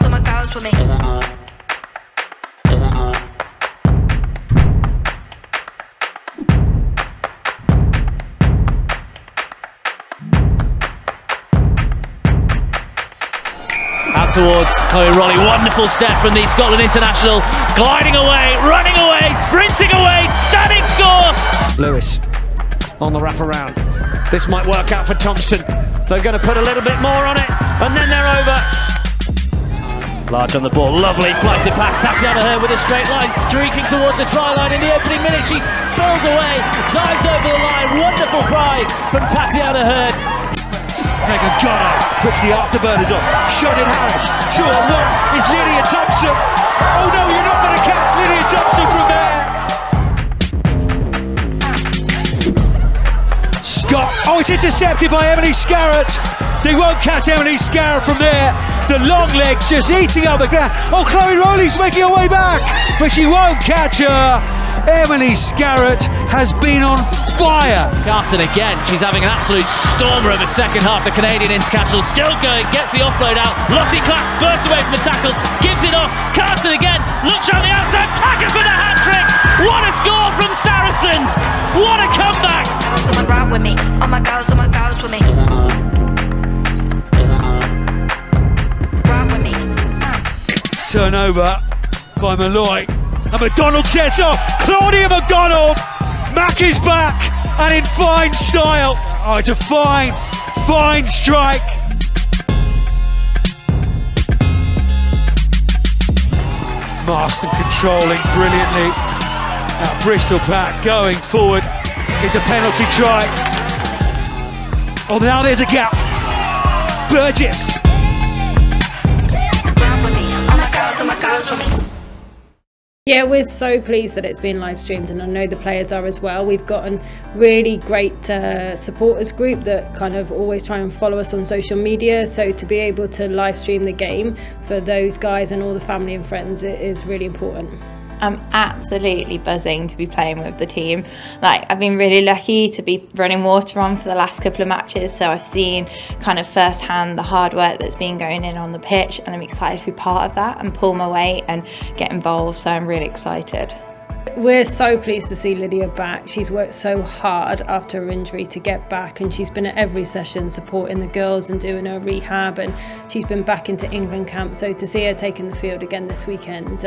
all my girls with me. Out towards Chloe Rolly, wonderful step from the Scotland international, gliding away, running away, sprinting away, stunning score! Lewis on the wraparound. This might work out for Thompson. They're going to put a little bit more on it, and then they're over. Large on the ball, lovely flighted pass, Tatiana Hurd with a straight line, streaking towards the try line in the opening minute. She spills away, dives over the line, wonderful fly from Tatiana Hurd. Megan got her, puts the afterburners on. Shodin Harris, 2-on-1 is Lydia Thompson. Oh no, you're not going to catch Lydia Thompson from there. Scott, oh, it's intercepted by Emily Scarrett. They won't catch Emily Scarrett from there. The long legs just eating up the ground. Oh, Chloe Rowley's making her way back, but she won't catch her. Emily Scarrett has been on fire. Carson again, she's having an absolute stormer of a second half. The Canadian international still going, gets the offload out. Lottie Clack bursts away from the tackles, gives it off. Carson again, looks around the outside, Packers with a hat-trick. What a score from Saracens. What a comeback. Ride with me, all my girls with me. Ride with me. Turnover by Malloy. And McDonald sets off. Claudia McDonald. Mack is back and in fine style. Oh, it's a fine strike. Marston controlling brilliantly. That Bristol pack going forward. It's a penalty try. Oh, now there's a gap. Burgess. Ride with me, all my girls with me. Yeah, we're so pleased that it's been live streamed, and I know the players are as well. We've got a really great supporters group that kind of always try and follow us on social media, so to be able to live stream the game for those guys and all the family and friends, it is really important. I'm absolutely buzzing to be playing with the team. Like, I've been really lucky to be running water on for the last couple of matches, so I've seen kind of firsthand the hard work that's been going in on the pitch, and I'm excited to be part of that and pull my weight and get involved, so I'm really excited. We're so pleased to see Lydia back. She's worked so hard after her injury to get back, and she's been at every session supporting the girls and doing her rehab, and she's been back into England camp, so to see her taking the field again this weekend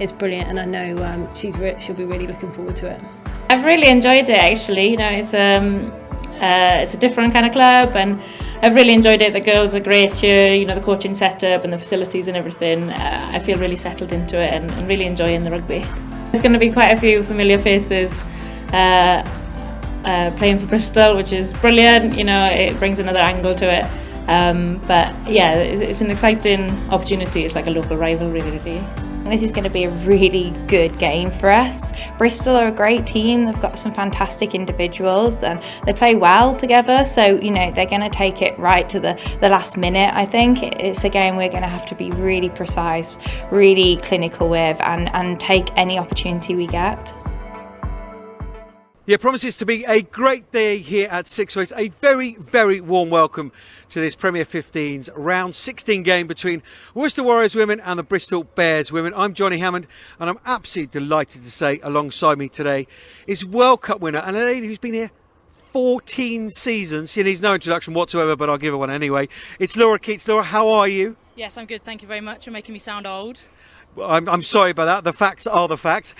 is brilliant, and I know she'll be really looking forward to it. I've really enjoyed it, actually. You know, it's a different kind of club, and I've really enjoyed it. The girls are great here, you know, the coaching setup and the facilities and everything. I feel really settled into it and really enjoying the rugby. There's going to be quite a few familiar faces playing for Bristol, which is brilliant. You know, it brings another angle to it. But yeah, it's an exciting opportunity. It's like a local rivalry, really. This is going to be a really good game for us. Bristol are a great team. They've got some fantastic individuals and they play well together. So, you know, they're going to take it right to the last minute. I think it's a game we're going to have to be really precise, really clinical with, and take any opportunity we get. Yeah, promises to be a great day here at Sixways. A very, very warm welcome to this Premier 15's round 16 game between Worcester Warriors Women and the Bristol Bears Women. I'm Johnny Hammond, and I'm absolutely delighted to say alongside me today is World Cup winner and a lady who's been here 14 seasons. She needs no introduction whatsoever, but I'll give her one anyway. It's Laura Keats. Laura, how are you? Yes, I'm good. Thank you very much. You're making me sound old. I'm sorry about that. The facts are the facts.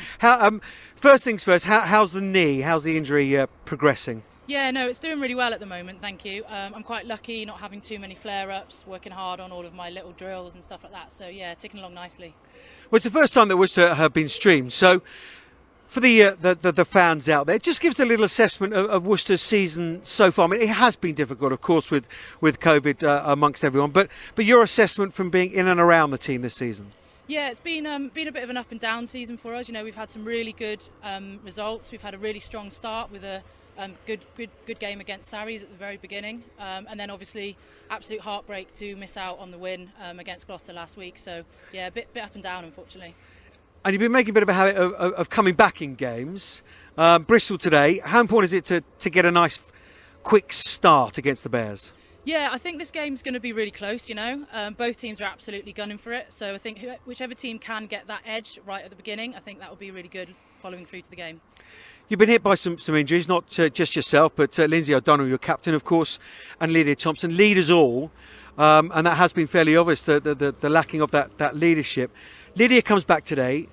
First things first, how's the knee? How's the injury progressing? Yeah, no, it's doing really well at the moment, thank you. I'm quite lucky not having too many flare-ups, working hard on all of my little drills and stuff like that. So yeah, ticking along nicely. Well, it's the first time that Worcester have been streamed. So for the fans out there, just give us a little assessment of Worcester's season so far. I mean, it has been difficult, of course, with COVID amongst everyone. But your assessment from being in and around the team this season? Yeah, it's been a bit of an up and down season for us. You know, we've had some really good results. We've had a really strong start with a good game against Sarries at the very beginning, and then obviously absolute heartbreak to miss out on the win against Gloucester last week. So yeah, a bit up and down, unfortunately. And you've been making a bit of a habit of coming back in games. Bristol today, how important is it to get a nice quick start against the Bears? Yeah, I think this game's going to be really close, you know. Both teams are absolutely gunning for it. So I think whichever team can get that edge right at the beginning, I think that will be really good following through to the game. You've been hit by some injuries, not just yourself, but Lindsay O'Donnell, your captain, of course, and Lydia Thompson, lead us all. And that has been fairly obvious, the lacking of that leadership. Lydia comes back today,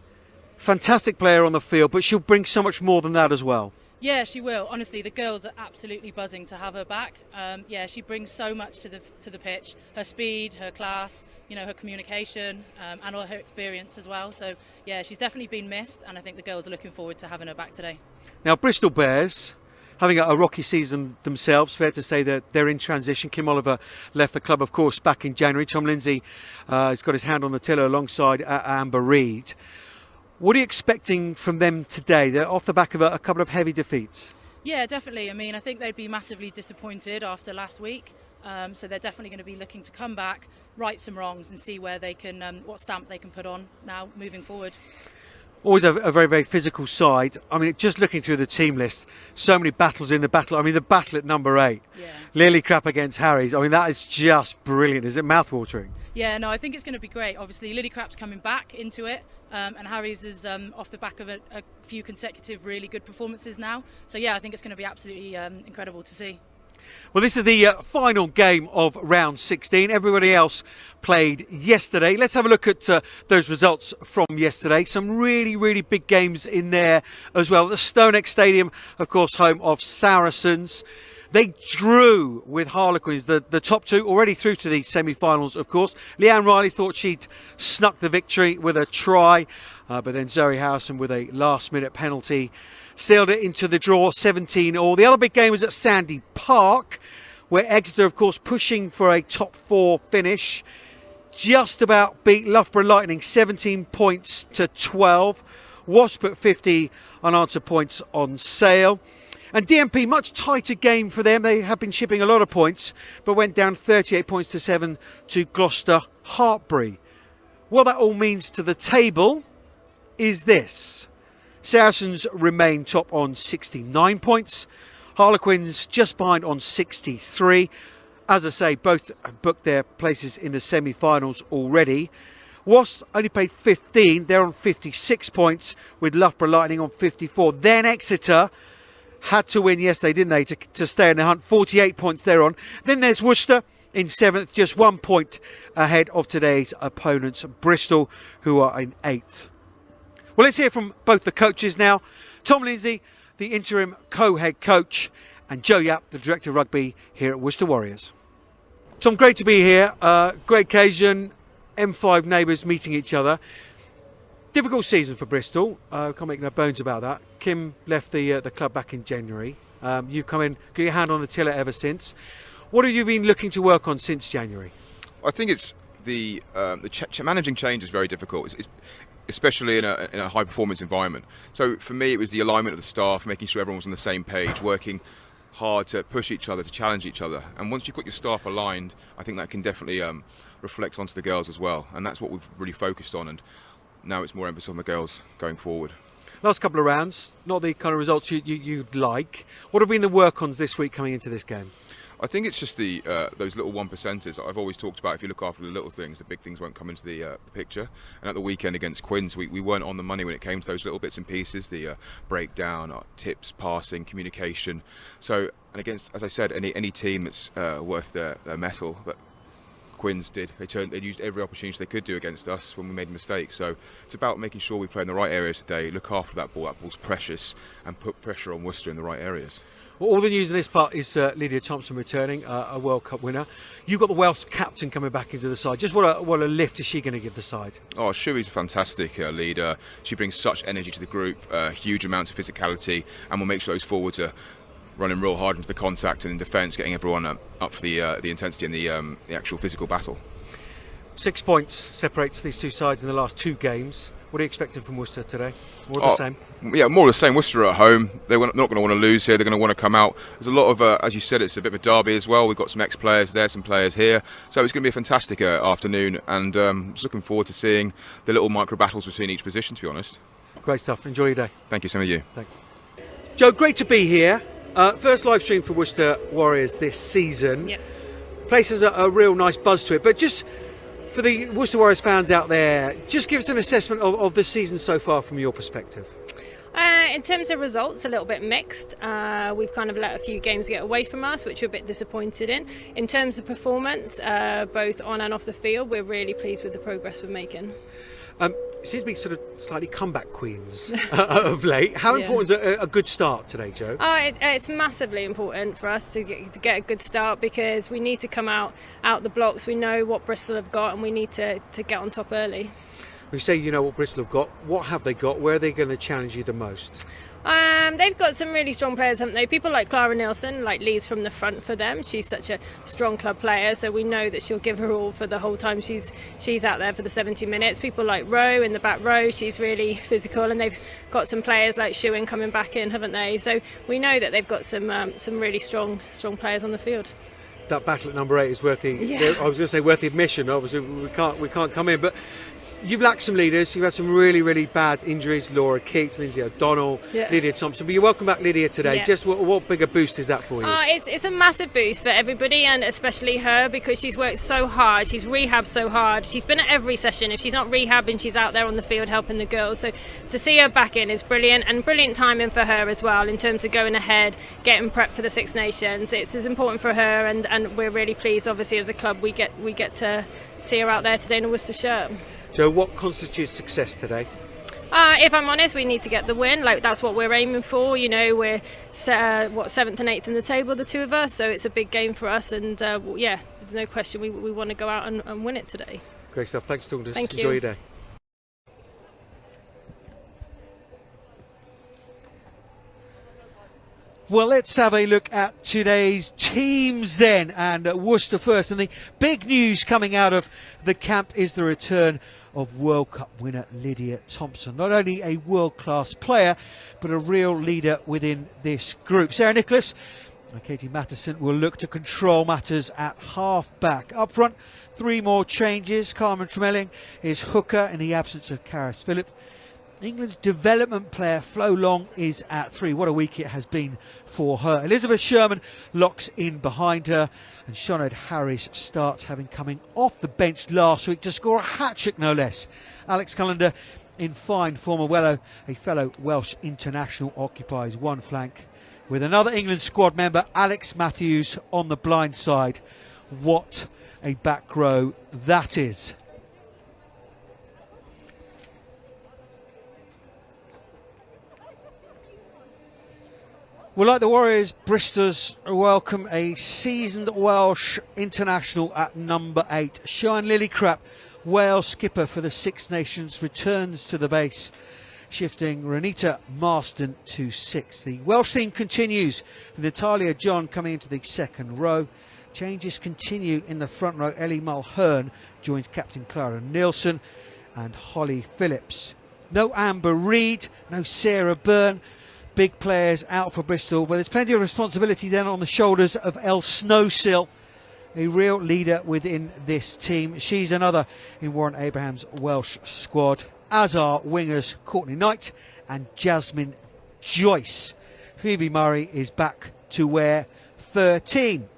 fantastic player on the field, but she'll bring so much more than that as well. Yeah, she will. Honestly, the girls are absolutely buzzing to have her back. Yeah, she brings so much to the pitch. Her speed, her class, you know, her communication, and all her experience as well. So yeah, she's definitely been missed, and I think the girls are looking forward to having her back today. Now, Bristol Bears, having a rocky season themselves, fair to say that they're in transition. Kim Oliver left the club, of course, back in January. Tom Lindsay has got his hand on the tiller alongside Amber Reid. What are you expecting from them today? They're off the back of a couple of heavy defeats. Yeah, definitely. I mean, I think they'd be massively disappointed after last week. So they're definitely going to be looking to come back, right some wrongs and see where they can, what stamp they can put on now moving forward. Always a very, very physical side. I mean, just looking through the team list, so many battles in the battle. I mean, the battle at number 8, Lily Crap against Harry's. I mean, that is just brilliant. Is it mouth-watering? Yeah, no, I think it's going to be great. Obviously, Lily Crap's coming back into it, and Harry's is off the back of a few consecutive really good performances now. So, yeah, I think it's going to be absolutely incredible to see. Well, this is the final game of round 16. Everybody else played yesterday. Let's have a look at those results from yesterday. Some really, really big games in there as well. The Stonex Stadium, of course, home of Saracens. They drew with Harlequins, the top two, already through to the semi-finals, of course. Leanne Riley thought she'd snuck the victory with a try, but then Zoe Harrison with a last-minute penalty sealed it into the draw, 17-all. The other big game was at Sandy Park, where Exeter, of course, pushing for a top 4 finish, just about beat Loughborough Lightning 17 points to 12. Wasp at 50 unanswered points on sale. And DMP, much tighter game for them. They have been shipping a lot of points, but went down 38 points to 7 to Gloucester Hartbury. What that all means to the table is this. Saracens remain top on 69 points. Harlequins just behind on 63. As I say, both booked their places in the semi-finals already. Wasps only played 15. They're on 56 points with Loughborough Lightning on 54. Then Exeter had to win yesterday, didn't they, to stay in the hunt. 48 points they're on. Then there's Worcester in 7th, just 1 point ahead of today's opponents, Bristol, who are in 8th. Well, let's hear from both the coaches now. Tom Lindsay, the interim co-head coach, and Joe Yap, the director of rugby here at Worcester Warriors. Tom, great to be here. Great occasion, M5 neighbours meeting each other. Difficult season for Bristol. Can't make no bones about that. Kim left the club back in January. You've come in, got your hand on the tiller ever since. What have you been looking to work on since January? I think it's managing change is very difficult. It's especially in a high performance environment. So for me, it was the alignment of the staff, making sure everyone was on the same page, working hard to push each other, to challenge each other. And once you've got your staff aligned, I think that can definitely reflect onto the girls as well. And that's what we've really focused on. And now it's more emphasis on the girls going forward. Last couple of rounds, not the kind of results you'd like. What have been the work-ons this week coming into this game? I think it's just those little 1%ers that I've always talked about. If you look after the little things, the big things won't come into the picture. And at the weekend against Quins, we weren't on the money when it came to those little bits and pieces, the breakdown, tips, passing, communication. So, and against, as I said, any team that's worth their mettle, that Quins did, they used every opportunity they could do against us when we made mistakes. So it's about making sure we play in the right areas today, look after that ball. That ball's precious, and put pressure on Worcester in the right areas. Well, all the news in this part is Lydia Thompson returning, a World Cup winner. You've got the Welsh captain coming back into the side. Just what a lift is she going to give the side? Oh, Shui's a fantastic leader. She brings such energy to the group, huge amounts of physicality, and will make sure those forwards are running real hard into the contact and in defence, getting everyone up for the intensity and the actual physical battle. 6 points separates these two sides in the last 2 games. What are you expecting from Worcester today? More of the same? Yeah, more of the same. Worcester are at home. They're not going to want to lose here. They're going to want to come out. There's a lot of, as you said, it's a bit of a derby as well. We've got some ex-players there, some players here. So it's going to be a fantastic afternoon, and just looking forward to seeing the little micro battles between each position, to be honest. Great stuff. Enjoy your day. Thank you, same with you. Thanks. Joe, great to be here. First live stream for Worcester Warriors this season. Yep. Place has a real nice buzz to it, but just for the Worcester Warriors fans out there, just give us an assessment of the season so far from your perspective. In terms of results, a little bit mixed. We've kind of let a few games get away from us, which we're a bit disappointed in. In terms of performance, both on and off the field, we're really pleased with the progress we're making. Seems to be sort of slightly comeback queens of late. How important is a good start today, Joe? It's massively important for us to get a good start, because we need to come out the blocks. We know what Bristol have got, and we need to get on top early. We say you know what Bristol have got. What have they got? Where are they going to challenge you the most? They've got some really strong players, haven't they? People like Clara Nielsen, leads from the front for them. She's such a strong club player, so we know that she'll give her all for the whole time she's out there for the 70 minutes. People like Rowe in the back row, she's really physical, and they've got some players like Shuin coming back in, haven't they? So we know that they've got some really strong players on the field. that battle at number 8 is worth the. I was going to say worth the admission. Obviously, we can't come in, but. You've lacked some leaders. You've had some really, really bad injuries. Laura Keats, Lindsay O'Donnell, Lydia Thompson. But you're welcome back, Lydia, today. Yeah. Just what bigger boost is that for you? It's a massive boost for everybody, and especially her, because she's worked so hard. She's rehabbed so hard. She's been at every session. If she's not rehabbing, she's out there on the field helping the girls. So to see her back in is brilliant, and brilliant timing for her as well in terms of going ahead, getting prepped for the Six Nations. It's as important for her, and we're really pleased. Obviously, as a club, we get to see her out there today in a Worcester shirt. So what constitutes success today? If I'm honest, we need to get the win. Like, that's what we're aiming for. You know, we're 7th and 8th in the table, the two of us. So it's a big game for us. And there's no question we want to go out and win it today. Great stuff. Thanks for talking to us. Thank you. Enjoy your day. Well, let's have a look at today's teams then, and Worcester first. And the big news coming out of the camp is the return of World Cup winner Lydia Thompson. Not only a world-class player, but a real leader within this group. Sarah Nicholas and Katie Matheson will look to control matters at half-back. Up front, 3 more changes. Carmen Tremelling is hooker in the absence of Karis Phillip. England's development player Flo Long is at 3. What a week it has been for her. Elizabeth Sherman locks in behind her, and Sinead Harris starts, having coming off the bench last week to score a hat-trick no less. Alex Cullender in fine form. A fellow Welsh international, occupies one flank with another England squad member, Alex Matthews, on the blind side. What a back row that is. Well, like the Warriors, Bristol's welcome a seasoned Welsh international at number 8. Sian Lillicrap, Wales skipper for the Six Nations, returns to the base, shifting Renita Marsden to 6. The Welsh team continues with Natalia John coming into the second row. Changes continue in the front row. Ellie Mulhern joins captain Clara Nielsen and Holly Phillips. No Amber Reid, no Sarah Byrne. Big players out for Bristol, but there's plenty of responsibility then on the shoulders of Elle Snowsill, a real leader within this team. She's another in Warren Abraham's Welsh squad, as are wingers Courtney Knight and Jasmine Joyce. Phoebe Murray is back to wear 13.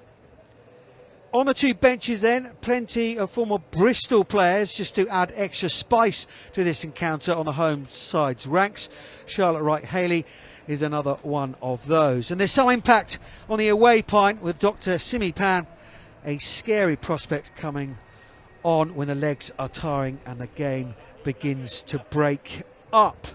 On the 2 benches then, plenty of former Bristol players just to add extra spice to this encounter on the home side's ranks. Charlotte Wright-Haley is another one of those. And there's some impact on the away pint with Dr. Simi Pan, a scary prospect coming on when the legs are tiring and the game begins to break up.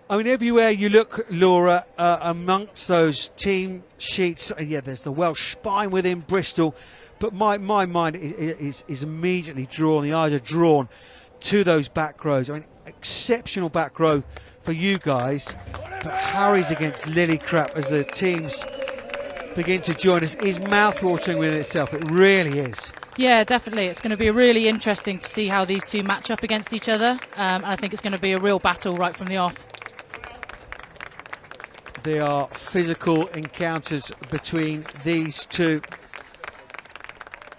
I mean, everywhere you look, Laura, amongst those team sheets, there's the Welsh spine within Bristol, but my mind is immediately drawn, the eyes are drawn to those back rows. I mean, exceptional back row for you guys, but Harry's against Lillicrap as the teams begin to join us is mouth-watering within itself. It really is. Yeah, definitely. It's going to be really interesting to see how these two match up against each other. And I think it's going to be a real battle right from the off. They are physical encounters between these two.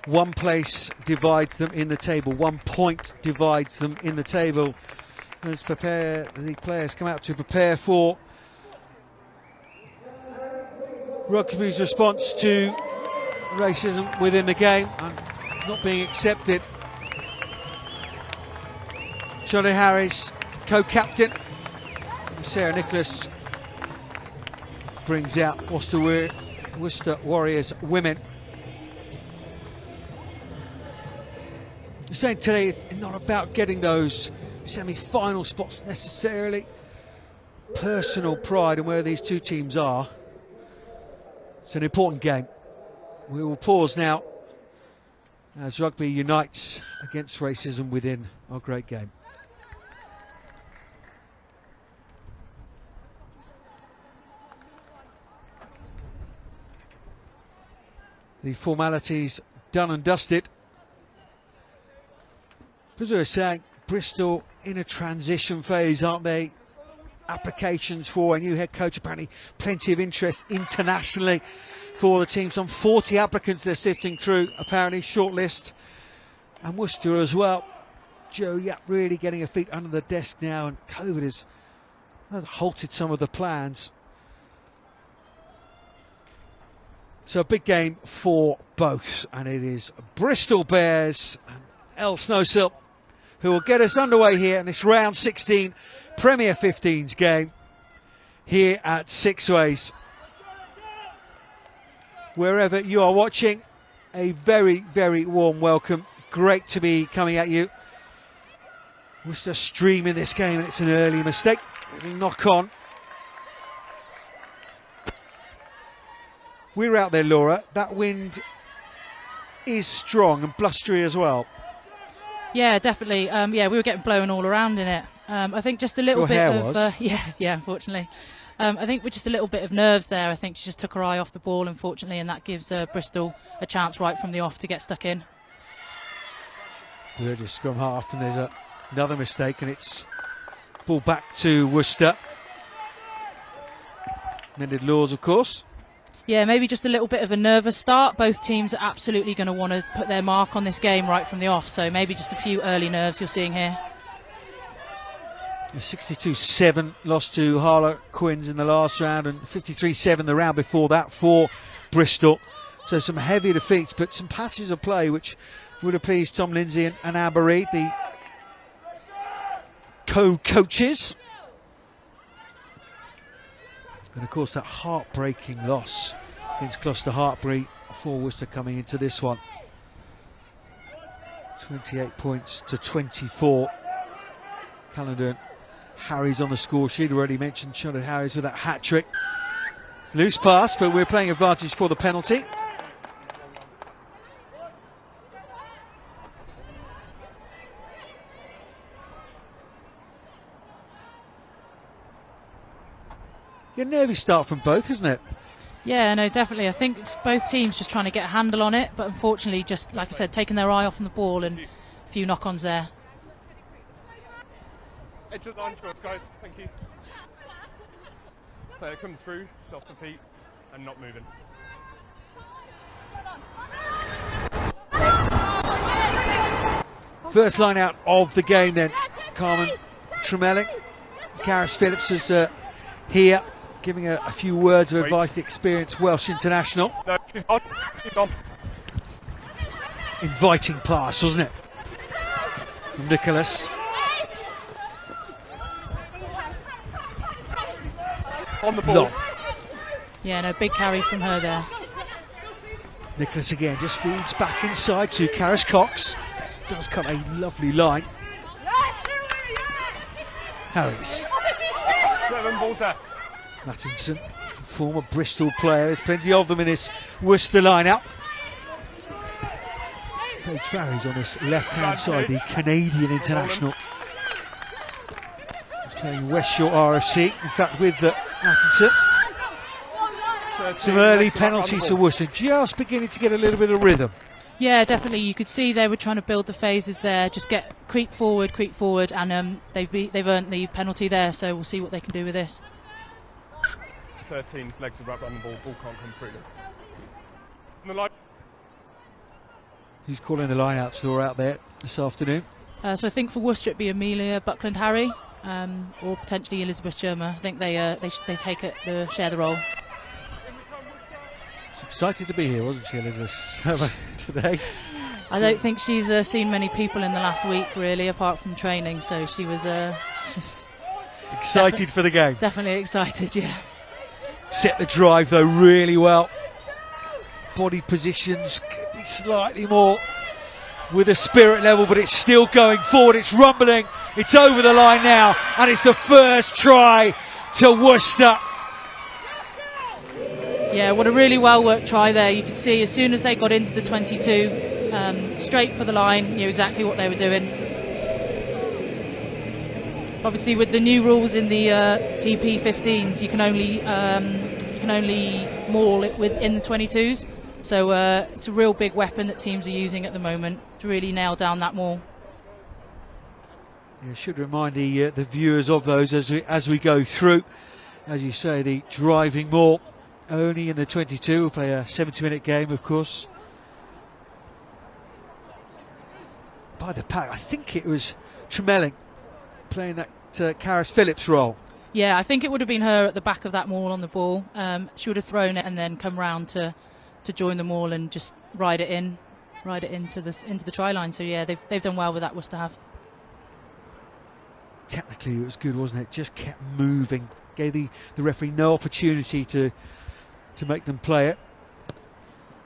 One place divides them in the table. 1 point divides them in the table. Let's prepare, the players come out to prepare for Rugby's response to racism within the game and not being accepted. Johnny Harris, co-captain. Sarah Nicholas brings out Worcester Warriors Women. You're saying today it's not about getting those semi-final spots necessarily. Personal pride and where these two teams are. It's an important game. We will pause now as rugby unites against racism within our great game. The formalities done and dusted. As we were saying, Bristol in a transition phase, aren't they? Applications for a new head coach, apparently plenty of interest internationally for the team. Some 40 applicants they're sifting through, apparently, shortlist. And Worcester as well. Joe Yap really getting her feet under the desk now, and COVID has halted some of the plans. So a big game for both, and it is Bristol Bears and El Snowsill who will get us underway here in this round 16 Premier 15s game here at Sixways. Wherever you are watching, a very, very warm welcome. Great to be coming at you. Worcester streaming this game, and it's an early mistake. It'll knock on. We're out there, Laura. That wind is strong and blustery as well. Yeah, definitely. Yeah, we were getting blown all around in it. I think just a little Your bit hair of was. yeah, unfortunately. I think with just a little bit of nerves there. I think she just took her eye off the ball, unfortunately, and that gives Bristol a chance right from the off to get stuck in. Burgess scrum half, and there's another mistake, and it's ball back to Worcester. Mended Laws, of course. Yeah, maybe just a little bit of a nervous start. Both teams are absolutely going to want to put their mark on this game right from the off, so maybe just a few early nerves you're seeing here. 62-7 lost to Harlequins in the last round, and 53-7 the round before that for Bristol. So some heavy defeats, but some patches of play which would have pleased Tom Lindsay and Amber Reid, the co-coaches. And of course that heartbreaking loss against Gloucester Hartbury for Worcester coming into this one. 28 points to 24. Callender and Harry's on the score sheet. Already mentioned Charlotte Harry's with that hat-trick. Loose pass, but we're playing advantage for the penalty. A nervy start from both, isn't it? Yeah, no, definitely. I think it's both teams just trying to get a handle on it, but unfortunately, just like I said, taking their eye off on the ball and a few knock-ons there. Edge of the line shots, guys. Thank you. Player comes through, off the feet, and not moving. First line out of the game then. Carmen Tremelling. Karis Phillips is here, giving a few words of advice, the experienced Welsh international. No, she's on. She's on. Inviting pass, wasn't it? From Nicholas. On the ball. Long. Yeah, no, big carry from her there. Nicholas again just feeds back inside to Karis Cox. Does cut a lovely line. Harris. 7 balls there. Mattinson, former Bristol player. There's plenty of them in this Worcester line-out. Paige Farry's on this left-hand side, the Canadian international. He's playing West Shore RFC, in fact, with Mattinson. Some early penalties for Worcester, just beginning to get a little bit of rhythm. Yeah, definitely. You could see they were trying to build the phases there, just creep forward, and they've earned the penalty there. So we'll see what they can do with this. 13's legs are wrapped around the ball. Ball can't come through them. On the line. Who's calling the line-outs out there this afternoon? So I think for Worcester it'd be Amelia Buckland-Harry or potentially Elizabeth Shermer. I think they take it, share the role. She's excited to be here, wasn't she, Elizabeth Shermer, today? I don't think she's seen many people in the last week, really, apart from training. So she was just excited for the game. Definitely excited, yeah. Set the drive, though, really well. Body positions could be slightly more with a spirit level, but it's still going forward. It's rumbling. It's over the line now, and it's the first try to Worcester. Yeah, what a really well worked try there. You could see as soon as they got into the 22, straight for the line, knew exactly what they were doing. Obviously, with the new rules in the TP15s, you can only maul it within the 22s. So it's a real big weapon that teams are using at the moment to really nail down that maul. Yeah, should remind the viewers of those as we go through. As you say, the driving maul only in the 22. We'll play a 70-minute game, of course. By the pack, I think it was Tremelling playing that Karis Phillips role. Yeah, I think it would have been her at the back of that maul on the ball. She would have thrown it and then come round to join the maul and just ride it into the try line. So yeah, they've done well with that, Worcester have. Technically it was good, wasn't it? Just kept moving, gave the referee no opportunity to make them play it.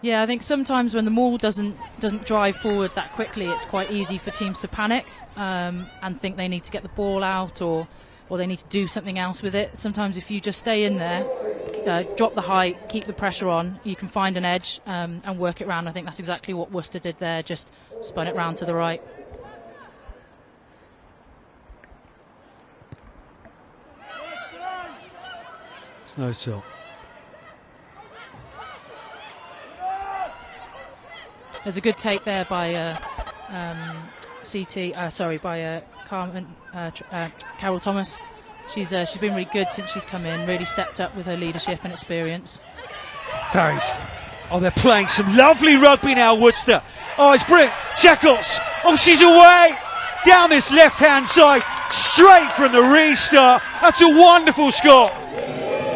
Yeah, I think sometimes when the maul doesn't drive forward that quickly, it's quite easy for teams to panic and think they need to get the ball out or they need to do something else with it. Sometimes if you just stay in there, drop the height, keep the pressure on, you can find an edge and work it round. I think that's exactly what Worcester did there, just spun it round to the right. Snowsill. There's a good take there by Carol Thomas. She's been really good since she's come in, really stepped up with her leadership and experience. Faris. Oh, they're playing some lovely rugby now, Worcester. Oh, it's brilliant. Shekels. Oh, she's away. Down this left-hand side, straight from the restart. That's a wonderful score.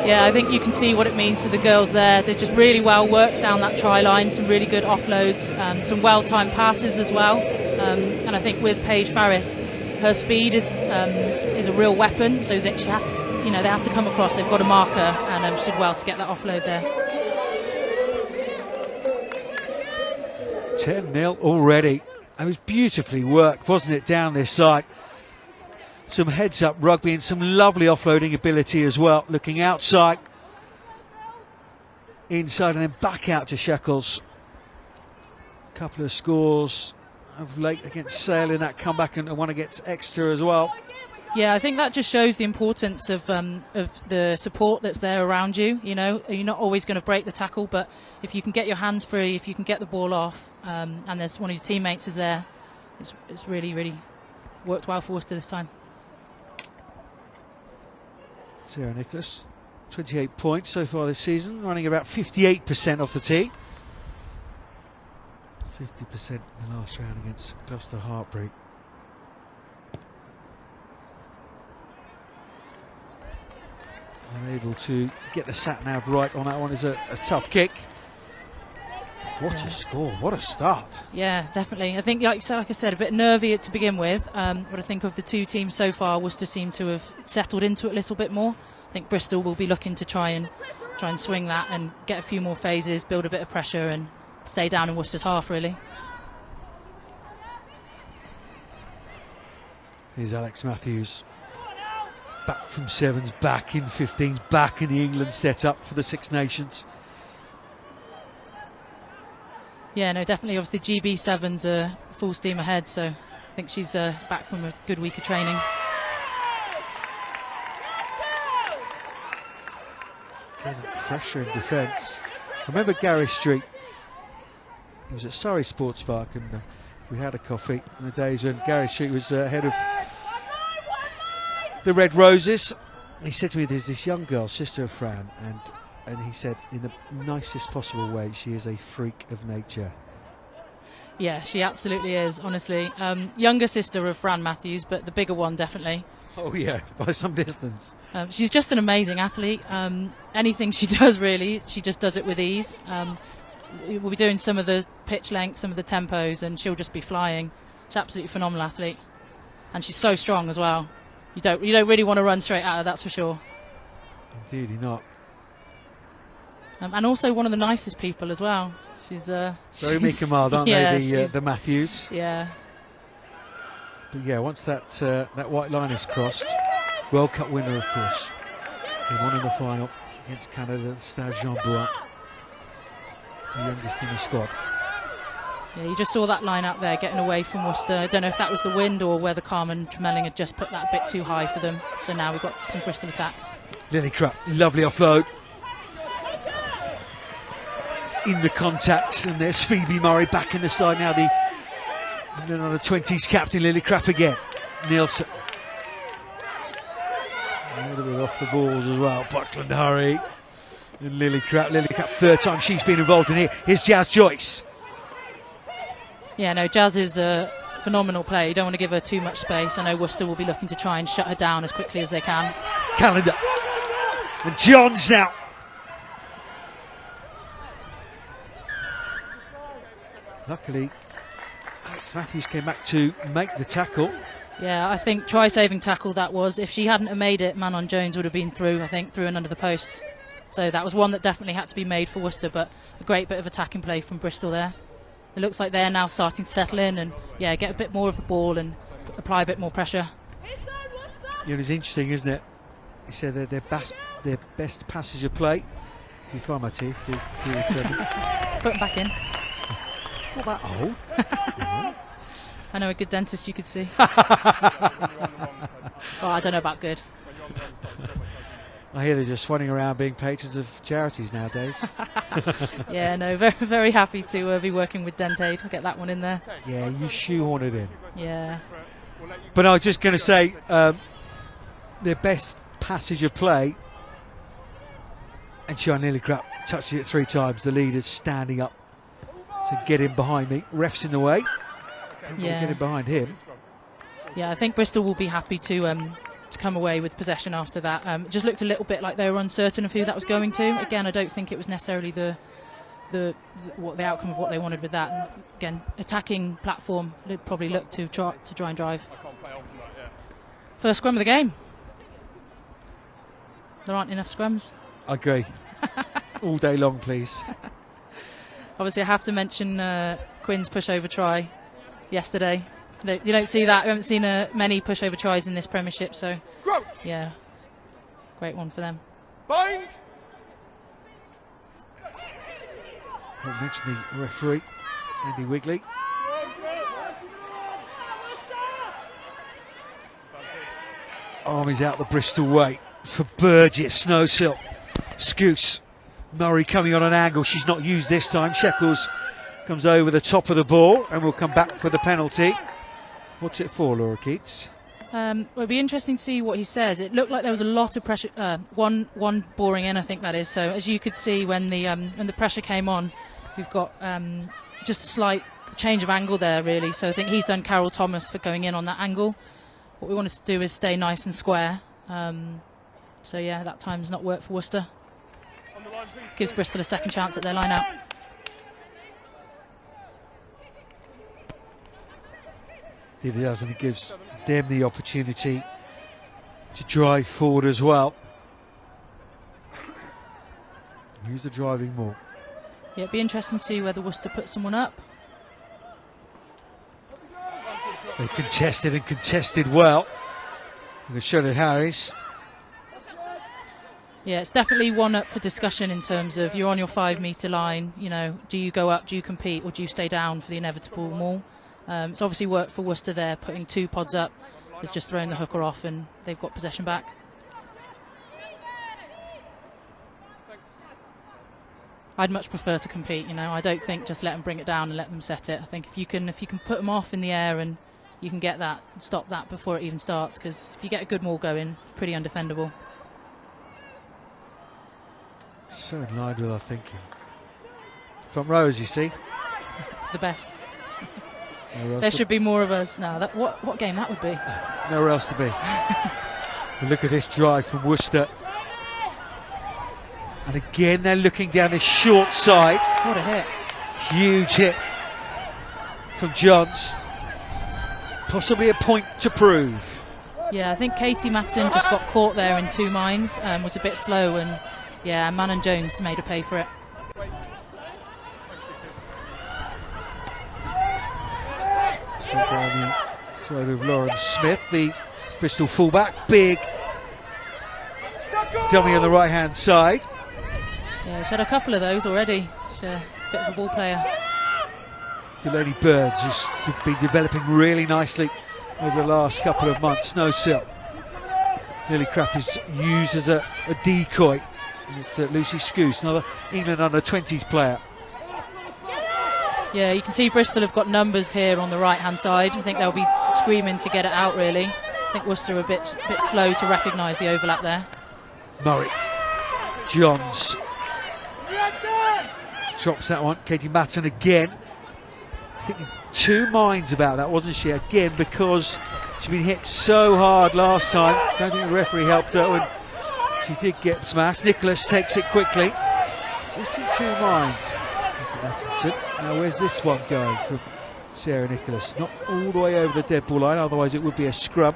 Yeah, I think you can see what it means to the girls there. They're just really well worked down that try line, some really good offloads, some well-timed passes as well. And I think with Paige Faris, her speed is a real weapon, so that she has to, they have to come across, they've got a marker, and she did well to get that offload there. 10-0 already. It was beautifully worked, wasn't it, down this side? Some heads-up rugby and some lovely offloading ability as well. Looking outside, inside, and then back out to Shekels. A couple of scores of late against Sale in that comeback, and one against Exeter as well. Yeah, I think that just shows the importance of the support that's there around you. You're not always going to break the tackle, but if you can get your hands free, if you can get the ball off, and there's one of your teammates is there, it's really, really worked well for Worcester this time. Sarah Nicholas, 28 points so far this season, running about 58% off the tee. 50% in the last round against Gloucester Heartbreak. Unable to get the sat-nav right on that one is a tough kick. What a score, what a start. Yeah, definitely. I think, like I said, a bit nervy to begin with, but I think of the two teams so far, Worcester seem to have settled into it a little bit more. I think Bristol will be looking to try and swing that and get a few more phases, build a bit of pressure and stay down in Worcester's half, really. Here's Alex Matthews. Back from sevens, back in 15s, back in the England setup for the Six Nations. Yeah, no, definitely. Obviously, GB7's are full steam ahead, so I think she's back from a good week of training. Getting that pressure in defence. I remember Gary Street. He was at Surrey Sports Park, and we had a coffee in the days when Gary Street was head of the Red Roses. He said to me, there's this young girl, sister of Fran, and he said, in the nicest possible way, she is a freak of nature. Yeah, she absolutely is, honestly. Younger sister of Fran Matthews, but the bigger one, definitely. Oh yeah, by some distance. She's just an amazing athlete. Anything she does, really, she just does it with ease. We'll be doing some of the pitch length, some of the tempos, and she'll just be flying. She's an absolutely phenomenal athlete. And she's so strong as well. You don't really want to run straight at her, that's for sure. Indeed not. And also one of the nicest people as well. She's very meek and mild, aren't they? The Matthews. Yeah. But yeah, once that white line is crossed, World Cup winner, of course, came on in the final against Canada, Stade Jean-Bouin, the youngest in the squad. Yeah, you just saw that line out there getting away from Worcester. I don't know if that was the wind or whether Carmen Tremelling had just put that a bit too high for them. So now we've got some Bristol attack. Lily Krupp, lovely offload. In the contact, and there's Phoebe Murray back in the side now. The under 20s captain Lily Krupp again. Nielsen. A little bit off the balls as well. Buckland Hurry. And Lily Crap, third time she's been involved in here. Here's Jazz Joyce. Yeah, no, Jazz is a phenomenal player. You don't want to give her too much space. I know Worcester will be looking to try and shut her down as quickly as they can. Calendar. And Johns now. Luckily, Alex Matthews came back to make the tackle. Yeah, I think try-saving tackle that was. If she hadn't have made it, Manon Jones would have been through, I think, through and under the posts. So that was one that definitely had to be made for Worcester, but a great bit of attacking play from Bristol there. It looks like they're now starting to settle in and, yeah, get a bit more of the ball and apply a bit more pressure. Yeah, it's interesting, isn't it? He said that their best passage of play. If you find my teeth, do Put them back in. Not that old. I know a good dentist you could see. Oh, I don't know about good. I hear they're just swanning around being patrons of charities nowadays. Yeah, no, very, very happy to be working with Dentaid. I'll get that one in there. Yeah, you shoehorn it in. Yeah. But I was just going to say, their best passage of play, and Shine Nearly Crap touched it 3 times. The leader's standing up to get in behind me. Ref's in the way. Yeah. Get in behind him. Yeah, I think Bristol will be happy to come away with possession after that. It just looked a little bit like they were uncertain of who that was going to. Again, I don't think it was necessarily the outcome of what they wanted with that. Again, attacking platform, they'd probably look to try and drive. First scrum of the game. There aren't enough scrums. I agree. All day long, please. Obviously, I have to mention Quinn's pushover try yesterday. You don't see that. We haven't seen many pushover tries in this Premiership, so yeah, great one for them. Bind. I'll mention the referee, Andy Wigley. Armies out the Bristol way for Burgess, Snowsill, Scouse. Murray coming on an angle, she's not used this time. Shekels comes over the top of the ball and will come back for the penalty. What's it for, Laura Keats? It'll be interesting to see what he says. It looked like there was a lot of pressure, one boring in, I think that is. So as you could see when the pressure came on, we've got just a slight change of angle there, really. So I think he's done Carol Thomas for going in on that angle. What we wanted to do is stay nice and square. So yeah, that time's not worked for Worcester. Gives Bristol a second chance at their line out. It does, and it gives them the opportunity to drive forward as well. Who's the driving more? Yeah, it'd be interesting to see whether Worcester put someone up. They contested well. And Charlotte Harris. Yeah, it's definitely one up for discussion in terms of you're on your 5 metre line, you know, do you go up, do you compete, or do you stay down for the inevitable maul? It's obviously worked for Worcester there, putting 2 pods up, is just throwing the hooker off and they've got possession back. I'd much prefer to compete, you know. I don't think just let them bring it down and let them set it. I think if you can put them off in the air and you can get that, stop that before it even starts, because if you get a good maul going, it's pretty undefendable. So in line with our thinking. Front row, as you see. The best. There should be more of us now. What game that would be? Nowhere else to be. And look at this drive from Worcester. And again, they're looking down this short side. What a hit. Huge hit from Johns. Possibly a point to prove. Yeah, I think Katie Matson just got caught there in 2 minds, was a bit slow, and yeah, Manon Jones made her pay for it. Straight down the throw of Lauren Smith, the Bristol fullback. Big dummy on the right hand side. Yeah, she had a couple of those already. She's a bit of a ball player. The Lady Birds has been developing really nicely over the last couple of months. Snowsill. Nearly Crap is used as a decoy. And it's Lucy Scouse, another England under-20s player. Yeah, you can see Bristol have got numbers here on the right-hand side. I think they'll be screaming to get it out, really. I think Worcester are a bit slow to recognise the overlap there. Murray. Johns. Drops that one. Katie Matten again. Thinking two minds about that, wasn't she? Again, because she'd been hit so hard last time. Don't think the referee helped her when she did get smashed. Nicholas takes it quickly. Just in two minds. Katie Mattinson. Now where's this one going from Sarah Nicholas? Not all the way over the dead ball line, otherwise it would be a scrub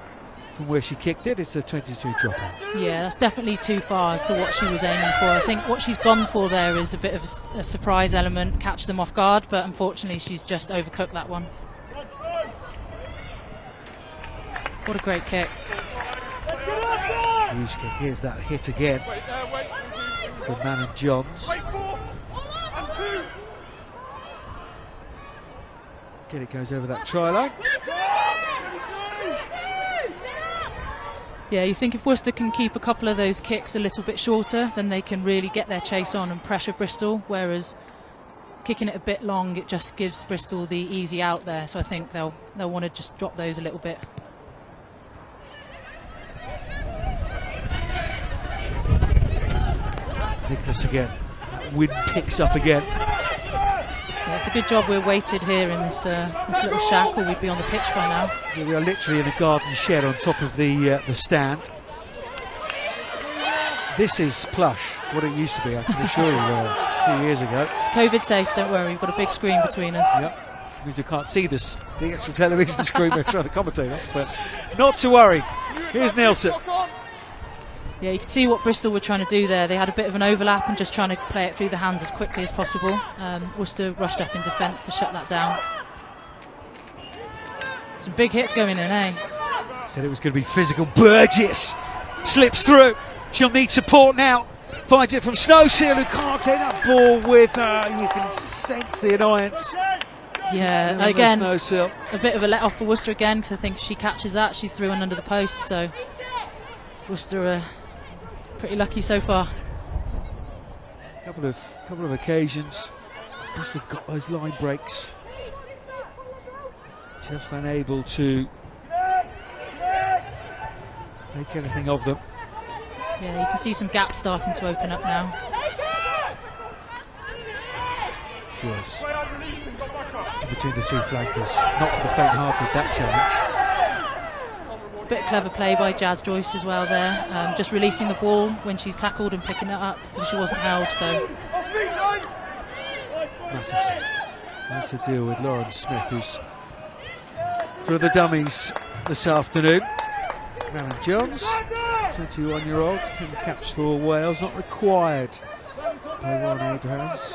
from where she kicked it. It's a 22 dropout. Yeah, that's definitely too far as to what she was aiming for. I think what she's gone for there is a bit of a surprise element, catch them off guard, but unfortunately she's just overcooked that one. What a great kick. Huge kick. Here's that hit again from Manon Johns. Again, it goes over that try line. Yeah, you think if Worcester can keep a couple of those kicks a little bit shorter, then they can really get their chase on and pressure Bristol, whereas kicking it a bit long, it just gives Bristol the easy out there. So I think they'll want to just drop those a little bit. Nicholas again. That wind picks up again. Yeah, it's a good job we're weighted here in this little shack, or we'd be on the pitch by now. Yeah, we are literally in a garden shed on top of the stand. This is plush, what it used to be, I can assure you, a few years ago. It's COVID safe, don't worry, we've got a big screen between us. Yep, means you can't see the actual television screen we're trying to commentate on, but not to worry. Here's Nelson. Yeah, you can see what Bristol were trying to do there. They had a bit of an overlap and just trying to play it through the hands as quickly as possible. Worcester rushed up in defence to shut that down. Some big hits going in, eh? Said it was going to be physical. Burgess slips through. She'll need support now. Finds it from Snowshield, who can't take that ball with her. You can sense the annoyance. Yeah, again, Snowshield. a bit of a let off for Worcester again, because I think if she catches that, she's through and under the post. So Worcester pretty lucky so far. Couple of occasions, must have got those line breaks. Just unable to make anything of them. Yeah, you can see some gaps starting to open up now. Joyce between the two flankers, not for the faint-hearted, that challenge. Bit of clever play by Jazz Joyce as well there, just releasing the ball when she's tackled and picking it up when she wasn't held. So Mattison has to deal with Lauren Smith, who's for the dummies this afternoon. Manon Johns, 21-year-old, 10 caps for Wales, not required by Ron Abrahams.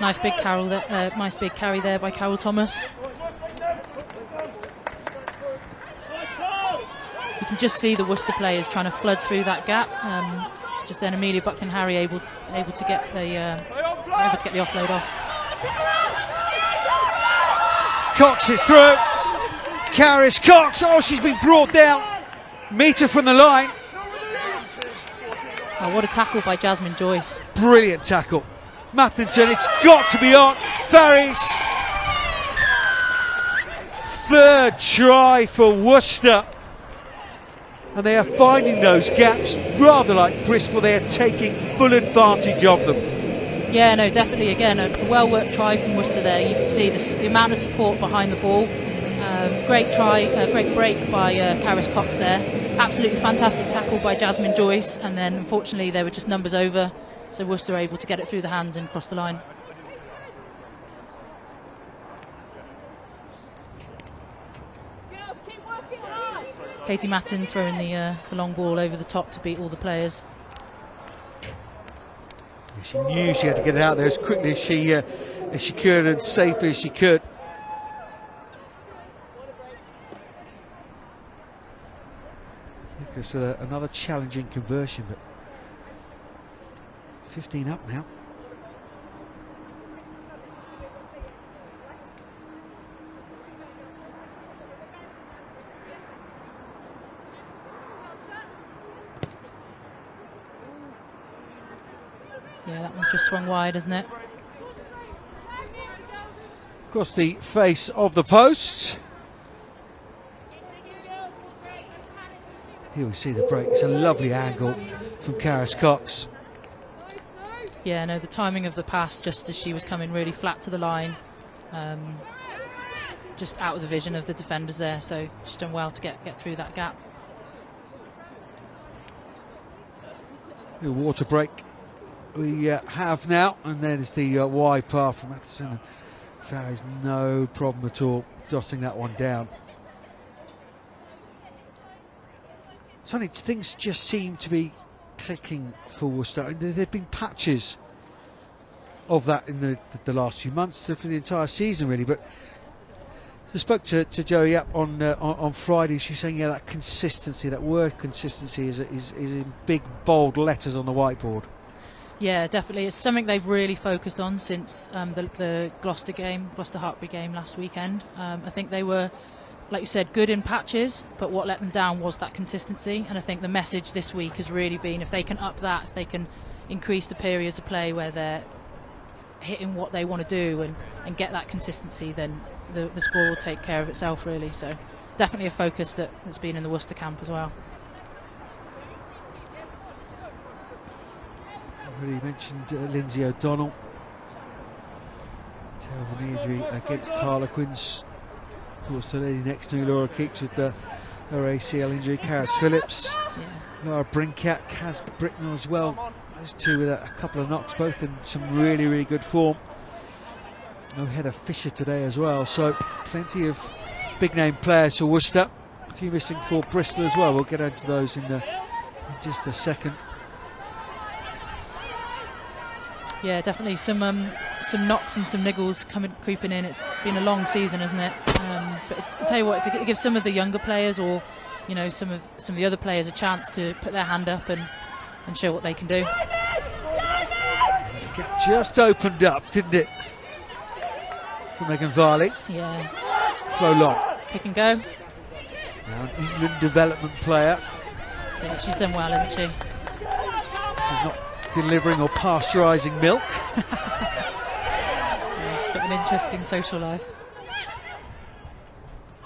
nice big carry there by Carol Thomas. You can just see the Worcester players trying to flood through that gap. Just then, Amelia Buckland-Harry able to get the offload off. Cox is through. Caris Cox. Oh, she's been brought down. Metre from the line. Oh, what a tackle by Jasmine Joyce. Brilliant tackle. Matheson, it's got to be on. Farris. Third try for Worcester. And they are finding those gaps, rather like Bristol. They are taking full advantage of them. Yeah, no, definitely. Again, a well-worked try from Worcester there. You can see the amount of support behind the ball. Great try, great break by Caris Cox there. Absolutely fantastic tackle by Jasmine Joyce. And then, unfortunately, there were just numbers over. So Worcester able to get it through the hands and cross the line. Katie Matten throwing the long ball over the top to beat all the players. She knew she had to get it out there as quickly as she could and safely as she could. Nicholas with another challenging conversion, but 15 up now. Yeah, that one's just swung wide, isn't it? Across the face of the post. Here we see the break. It's a lovely angle from Karis Cox. Yeah, no, the timing of the pass just as she was coming really flat to the line, just out of the vision of the defenders there, so she's done well to get through that gap. The water break we have now, and then it's the wide path from Matheson, and Farry's no problem at all dotting that one down. Funny, things just seem to be clicking for Worcester. There've been patches of that in the last few months, for the entire season really, but I spoke to Joey up on Friday. She's saying, yeah, that consistency, that word consistency is in big bold letters on the whiteboard. Yeah, definitely. It's something they've really focused on since the Gloucester Hartbury game last weekend. I think they were, like you said, good in patches, but what let them down was that consistency. And I think the message this week has really been, if they can up that, if they can increase the periods of play where they're hitting what they want to do and get that consistency, then the score will take care of itself really. So definitely a focus that's been in the Worcester camp as well. Already mentioned Lindsay O'Donnell. Terrible knee injury against Harlequins. Of course, the lady next to Laura Keeks with her ACL injury. Karis Phillips, Laura Brinkat, Kaz Britnell as well. Those two with a couple of knocks, both in some really, really good form. No Heather Fisher today as well, so plenty of big name players for Worcester. A few missing for Bristol as well. We'll get into those in just a second. Yeah, definitely some knocks and some niggles creeping in. It's been a long season, hasn't it? But I tell you what, to give some of the younger players, or some of the other players, a chance to put their hand up and show what they can do. It just opened up, didn't it, for Megan Varley? Yeah. Flo Long. Pick and go. Now an England development player. Yeah, she's done well, hasn't she? She's not delivering or pasteurising milk. Yeah, she's got an interesting social life.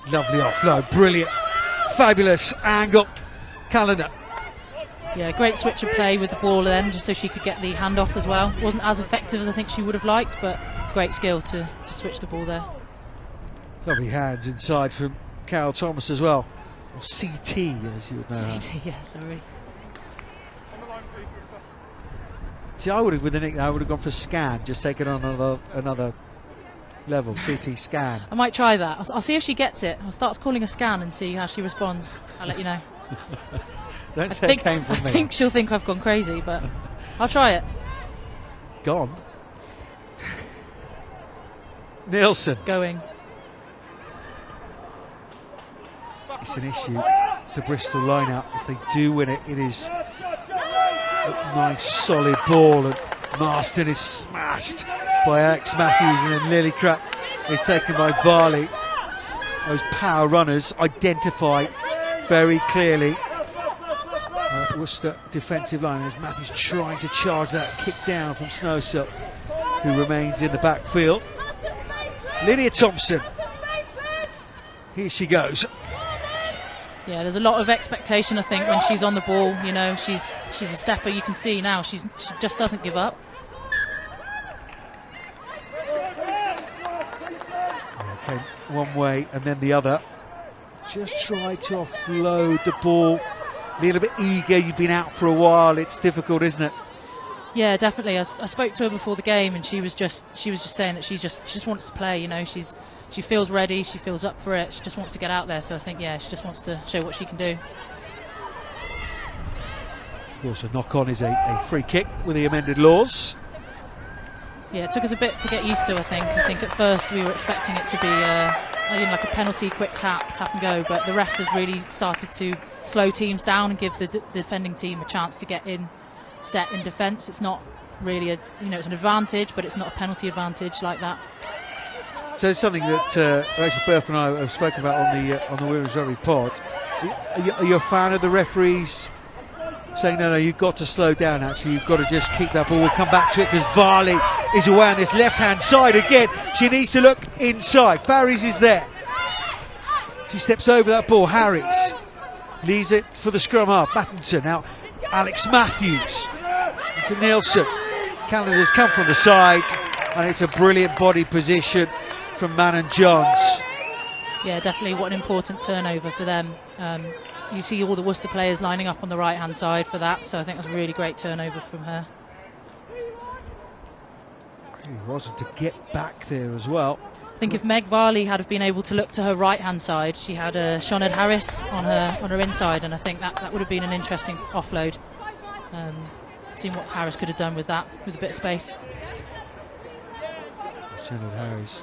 Lovely offload, brilliant, fabulous angle. Calendar. Yeah, great switch of play with the ball then, just so she could get the handoff as well. Wasn't as effective as I think she would have liked, but great skill to switch the ball there. Lovely hands inside from Carol Thomas as well. Or CT, as you would know. CT, yeah, sorry. See, I would have, with the nickname, I would have gone for Scan, just take it on another level. CT Scan. I might try that. I'll see if she gets it. I'll start calling her Scan and see how she responds. I'll let you know. Don't say it came from me. I think she'll think I've gone crazy, but I'll try it. Gone. Nielsen. Going. It's an issue. The Bristol lineup, if they do win it, it is a nice solid ball, and Marston is smashed by Alex Matthews, and then Lillicrap is taken by Varley. Those power runners identify very clearly Worcester defensive line as Matthews trying to charge that kick down from Snowsill, who remains in the backfield. Lydia Thompson, here she goes. Yeah, there's a lot of expectation, I think, when she's on the ball. She's a stepper. You can see now she just doesn't give up. Okay, one way and then the other. Just try to offload the ball. A little bit eager. You've been out for a while. It's difficult, isn't it? Yeah, definitely. I spoke to her before the game, and she was just saying that she just wants to play. She feels ready. She feels up for it. She just wants to get out there. So I think, yeah, she just wants to show what she can do. Of course, a knock-on is a free kick with the amended laws. Yeah, it took us a bit to get used to, I think. I think at first we were expecting it to be like a penalty, quick tap and go, but the refs have really started to slow teams down and give the defending team a chance to get in, set in defence. It's not really it's an advantage, but it's not a penalty advantage like that. So it's something that Rachel Berth and I have spoken about on the Women's Rugby pod. Are you a fan of the referees saying, no, you've got to slow down, actually, you've got to just keep that ball? We'll come back to it because Varley is away on this left-hand side again. She needs to look inside. Barry's is there. She steps over that ball. Harris. leaves it for the scrum half. Mattinson, now Alex Matthews into Nielsen. Canada's come from the side, and it's a brilliant body position from Manon Johns. Yeah, definitely what an important turnover for them. You see all the Worcester players lining up on the right hand side for that, so I think that's a really great turnover from her. He wasn't to get back there as well. I think if Meg Varley had been able to look to her right hand side, she had Sinead Harris on her inside, and I think that would have been an interesting offload. Seeing what Harris could have done with that, with a bit of space. Sinead Harris,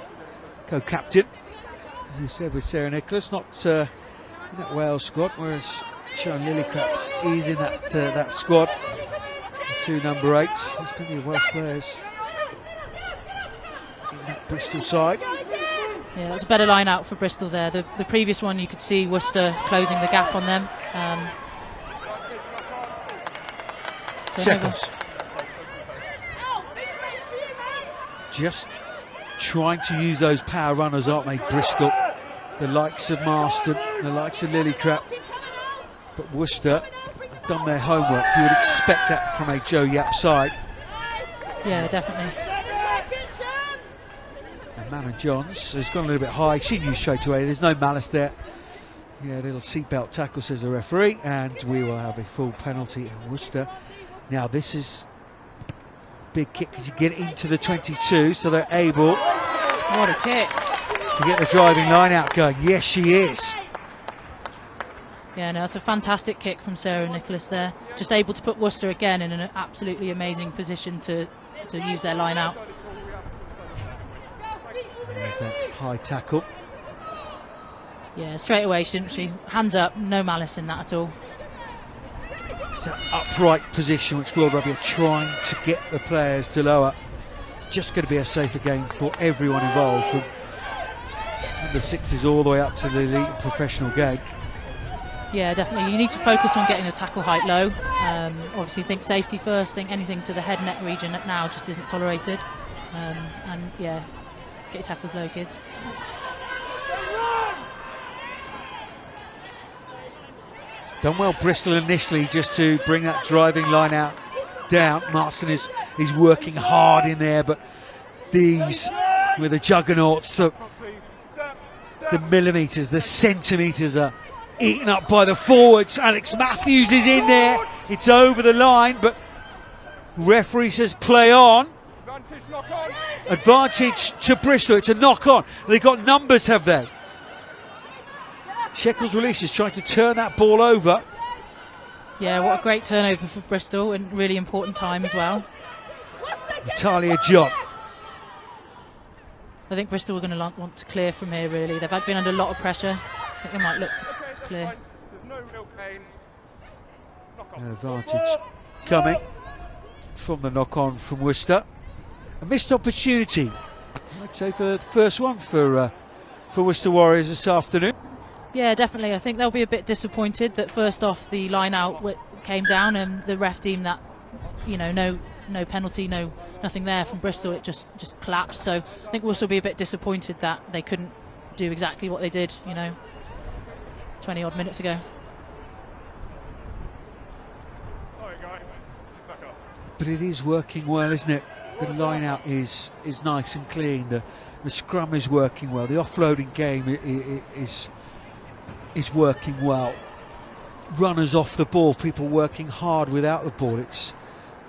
co-captain, as you said, with Sarah Nicholas, not in that Wales squad, whereas Sian Lillicrap is in that squad. The two number 8s. There's plenty of Welsh players in that Bristol side. Yeah, that's a better line out for Bristol there. The previous one, you could see Worcester closing the gap on them. Seconds. Just trying to use those power runners, aren't they, Bristol? The likes of Marston, the likes of Lillicrap. But Worcester have done their homework. You would expect that from a Joe Yapp side. Yeah, definitely. And Manon Johns has gone a little bit high. She knew straight away, there's no malice there. Yeah, a little seatbelt tackle, says the referee, and we will have a full penalty in Worcester. Now this is big kick because you get it into the 22, so they're able. What a kick! To get the driving line out going. Yes, she is. Yeah, no, it's a fantastic kick from Sarah Nicholas there. Just able to put Worcester again in an absolutely amazing position to use their line out. There's that high tackle. Yeah, straight away, didn't she? Hands up, no malice in that at all. It's that upright position which World Rugby are trying to get the players to lower. It's just going to be a safer game for everyone involved, from the 6s all the way up to the elite and professional game. Yeah, definitely. You need to focus on getting the tackle height low. Obviously, think safety first. Think anything to the head neck region now just isn't tolerated. And yeah, get your tackles low, kids. Done well Bristol initially just to bring that driving line out down. Marston is working hard in there, but these with the juggernauts, the millimetres, the centimetres are eaten up by the forwards. Alex Matthews is in there. It's over the line, but referee says play on. Advantage to Bristol. It's a knock on. They've got numbers, have they? Sheckles releases, trying to turn that ball over. Yeah, what a great turnover for Bristol, and really important time as well. Natalia John. I think Bristol are going to want to clear from here, really. They've been under a lot of pressure. I think they might look to clear. An advantage coming from the knock-on from Worcester. A missed opportunity, I'd say, for the first one for Worcester Warriors this afternoon. Yeah, definitely. I think they'll be a bit disappointed that first off the line out came down and the ref deemed that, you know, no penalty, nothing there from Bristol. It just collapsed. So I think we'll still be a bit disappointed that they couldn't do exactly what they did, 20 odd minutes ago. But it is working well, isn't it? The line out is nice and clean. The scrum is working well. The offloading game is working well. Runners off the ball, people working hard without the ball. It's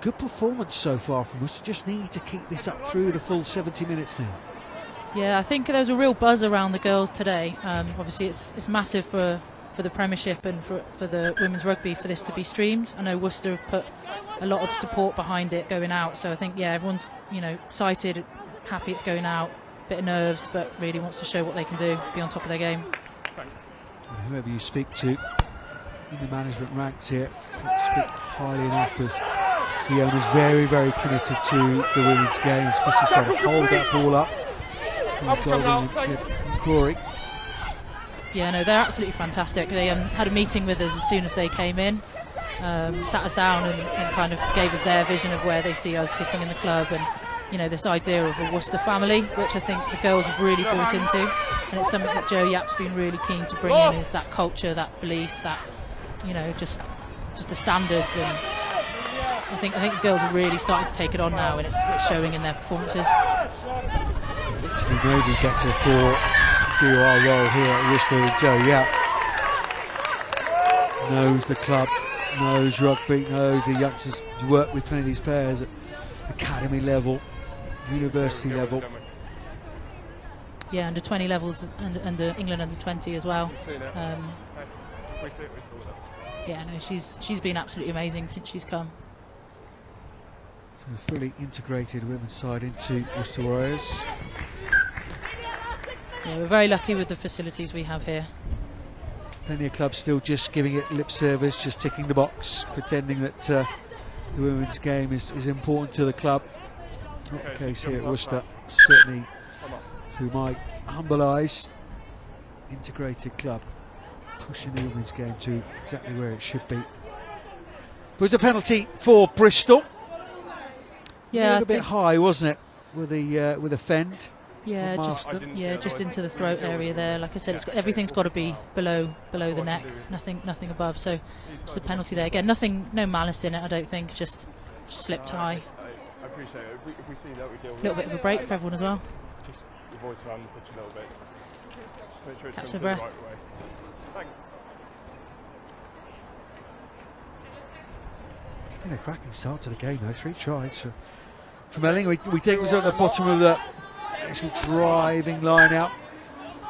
good performance so far from us. Just need to keep this up through the full 70 minutes now. Yeah, I think there was a real buzz around the girls today. Obviously it's massive for the Premiership and for the women's rugby for this to be streamed. I know Worcester have put a lot of support behind it going out, so I think everyone's excited, happy it's going out, bit of nerves, but really wants to show what they can do, be on top of their game. Thanks. Whoever you speak to in the management ranks here can't speak highly enough of the owners. Very, very committed to the women's game, especially trying to hold that ball up. Corey. Yeah, no, they're absolutely fantastic. They had a meeting with us as soon as they came in, sat us down and kind of gave us their vision of where they see us sitting in the club, and this idea of a Worcester family, which I think the girls have really bought into, and it's something that Joe Yapp's been really keen to bring in, is that culture, that belief, that you know, just the standards, and I think the girls are really starting to take it on now, and it's showing in their performances. Literally nobody better for do our role here at Worcester than Joe. Yeah, knows the club, knows rugby, knows the youngsters. Work with plenty of these players at academy level, university level. Yeah, under 20 levels, and under England under 20 as well. Yeah, no, she's been absolutely amazing since she's come. So a fully integrated women's side into Worcester Warriors. Yeah, we're very lucky with the facilities we have here. Plenty of clubs still just giving it lip service, just ticking the box, pretending that the women's game is important to the club. Not the case here at Worcester, certainly through my humble eyes. Integrated club, pushing the women's game to exactly where it should be. It was a penalty for Bristol. Yeah, a little bit high, wasn't it, with the fend? Yeah, just into the throat area there. Like I said, everything's got to be below the neck, nothing above. So just a penalty there again. No malice in it, I don't think. Just slipped high. I appreciate it. If we see that, we deal with a little bit of a break for everyone as well. Just your voice around the pitch a little bit. Just make sure it's Catch going her the breath. right way. Thanks. Been a cracking start to the game though. 3 tries from Elling. We think it was at the bottom of the actual driving line out.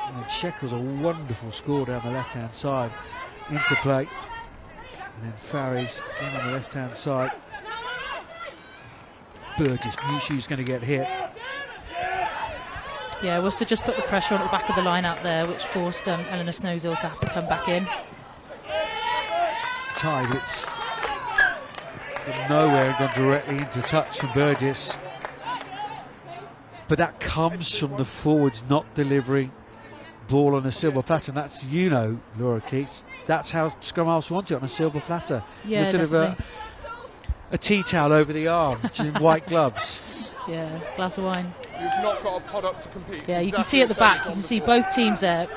And then Sheckles a wonderful score down the left hand side into play. And then Farries again on the left hand side. Burgess knew she was going to get hit. Yeah, Worcester just put the pressure on at the back of the line out there, which forced Eleanor Snowsill to have to come back in. Tide, it's from nowhere and gone directly into touch from Burgess. But that comes from the forwards not delivering ball on a silver platter. And that's, you know, Laura Keach, that's how scrum halves want it, on a silver platter. Yeah, sort of a tea towel over the arm, in white gloves. Yeah, glass of wine. You've not got a pod up to compete. Yeah, you can see at the back, you can see both teams there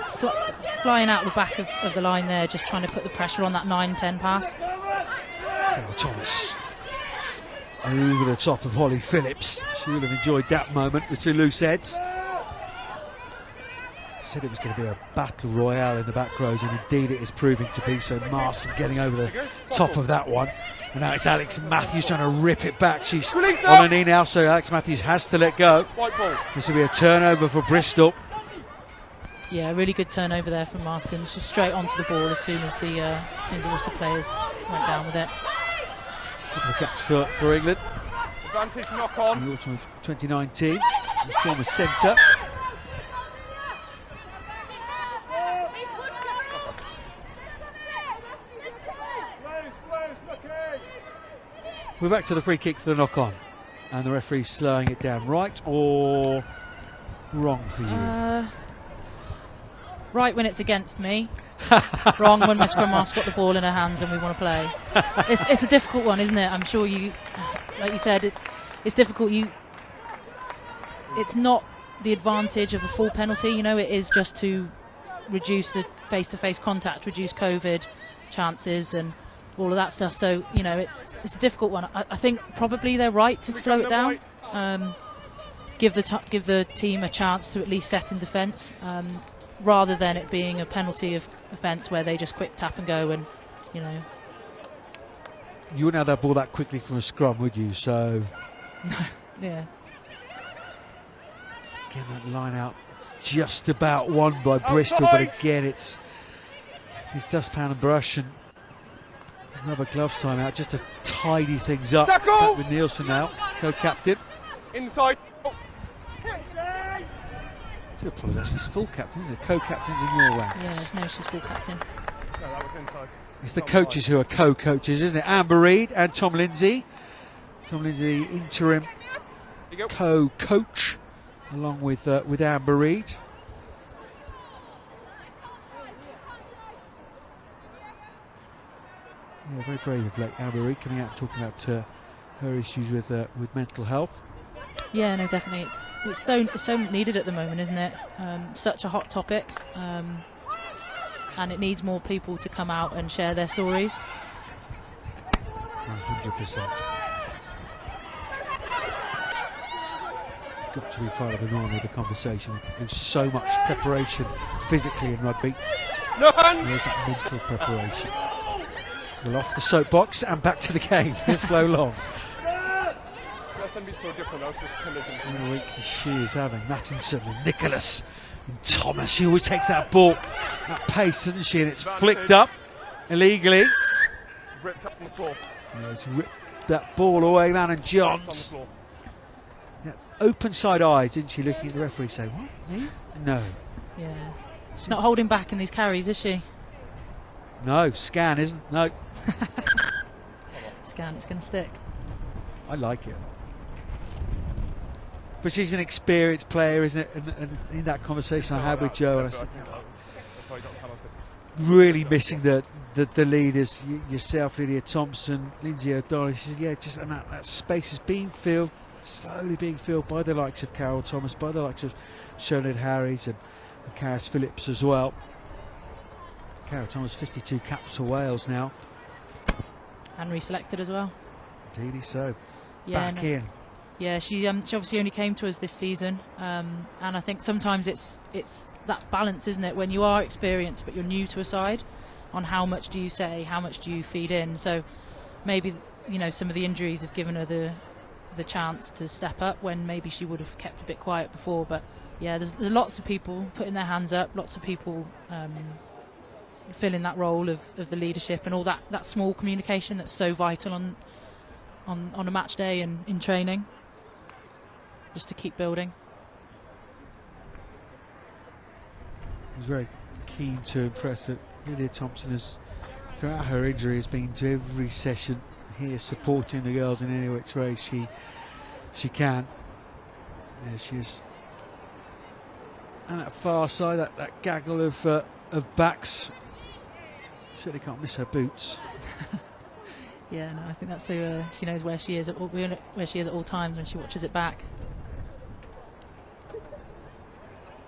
flying out the back of the line there, just trying to put the pressure on that 9-10 pass. Carol Thomas over the top of Holly Phillips. She would have enjoyed that moment with 2 loose heads. Said it was going to be a battle royale in the back rows, and indeed it is proving to be so. Marston getting over the top of that one, and now it's Alex Matthews trying to rip it back. She's on her knee now, so Alex Matthews has to let go. This will be a turnover for Bristol. Yeah, really good turnover there from Marston. She's straight onto the ball as soon as the Worcester players went down with it. Couple of caps for England. Advantage knock on. In the autumn of 2019, the former centre. We're back to the free kick for the knock-on, and the referee's slowing it down. Right or wrong for you? Right when it's against me. Wrong when my scrum half's got the ball in her hands and we want to play. It's a difficult one, isn't it? I'm sure you, like you said, it's difficult. It's not the advantage of a full penalty. You know, it is just to reduce the face-to-face contact, reduce COVID chances, and all of that stuff. So, you know, it's a difficult one. I think probably they're right to slow it down, give the team a chance to at least set in defence, rather than it being a penalty of offence where they just quick tap and go, and, you know. You wouldn't have that ball that quickly from a scrum, would you? So no, yeah. Again, that line out just about won by Bristol, but again it's dustpan and brush, and another gloves time out just to tidy things up. Tackle! Back with Nielsen now, co-captain. Inside. Oh. I do apologise, she's full captain, isn't it? Co-captains in your ranks. Yeah, no, she's full captain. No, that was inside. It's the coaches who are co-coaches, isn't it? Amber Reid and Tom Lindsay. Tom Lindsay, interim co-coach, along with Amber Reid. Yeah, very brave of late, Amber Reid, coming out and talking about her issues with mental health. Yeah, no, definitely. It's so needed at the moment, isn't it? Such a hot topic. and it needs more people to come out and share their stories. 100%. Got to be part of the norm of the conversation. There's so much preparation physically in rugby. No hands! There's that mental preparation. Well, off the soapbox and back to the game. Here's Flo Long. Somebody's so different. I was just collision. What a week she is having. Mattinson and Nicholas and Thomas. She always takes that ball at pace, doesn't she? And it's flicked up illegally. Ripped up on the floor. He's ripped that ball away, man. And Johns. Yeah, open side eyes, didn't she? Looking at the referee, say, "What? Me? No." Yeah. She's not holding back in these carries, is she? No, Scan isn't. No. Scan, it's going to stick. I like it. But she's an experienced player, isn't it? And in that conversation I had with Joe, and I said, really missing the leaders, yourself, Lydia Thompson, Lindsay O'Donnell. She said, yeah, just and that space is being filled, slowly being filled by the likes of Carol Thomas, by the likes of Shoned Harries and Caris Phillips as well. Carol Thomas, 52 caps for Wales now. And reselected as well. Indeed so. Yeah, Back in. Yeah, she obviously only came to us this season, and I think sometimes it's that balance, isn't it? When you are experienced but you're new to a side, on how much do you say, how much do you feed in? So maybe some of the injuries has given her the chance to step up when maybe she would have kept a bit quiet before. But yeah, there's lots of people putting their hands up, lots of people filling that role of the leadership and all that small communication that's so vital on a match day and in training, just to keep building. He's very keen to impress that Lydia Thompson has, throughout her injury, has been to every session here supporting the girls in any which way she can. There she is. And that far side, that gaggle of backs. Certainly can't miss her boots. Yeah, no, I think that's so. She knows where she is at all times when she watches it back.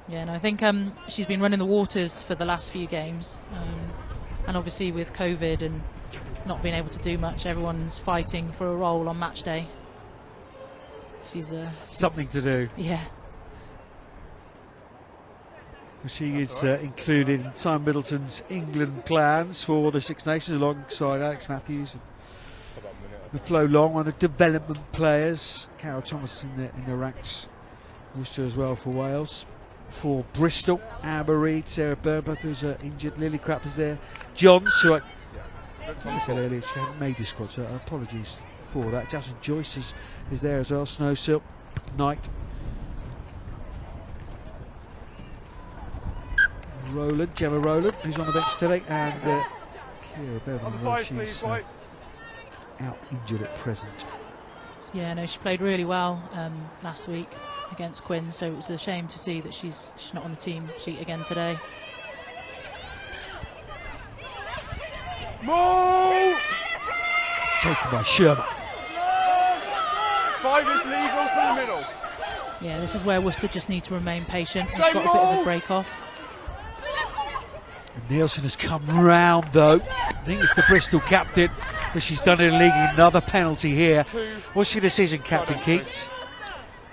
Yeah, no, I think she's been running the waters for the last few games, and obviously with COVID and not being able to do much, everyone's fighting for a role on match day. She's something to do. Yeah. She is included in Simon Middleton's England plans for the Six Nations alongside Alex Matthews and Flo Long, one of the development players. Carol Thomas in the ranks, Worcester as well for Wales. For Bristol, Amber Reid, Sarah Burnbuck, who's injured. Lily Crapp is there. Johns, who I said earlier, she hadn't made the squad, so apologies for that. Jasmine Joyce is there as well. Snowsill, Knight. Gemma Rowland, who's on the bench today, and Kira Bevan, she's out injured at present. Yeah, no, she played really well last week against Quinn, so it was a shame to see that she's not on the team sheet again today. Move! Taken by Sherman. 5 is legal for the middle. Yeah, this is where Worcester just need to remain patient. They've got a bit of a break off. And Nielsen has come round though. I think it's the Bristol captain, but she's done it illegally. Another penalty here. What's your decision, Captain Keats?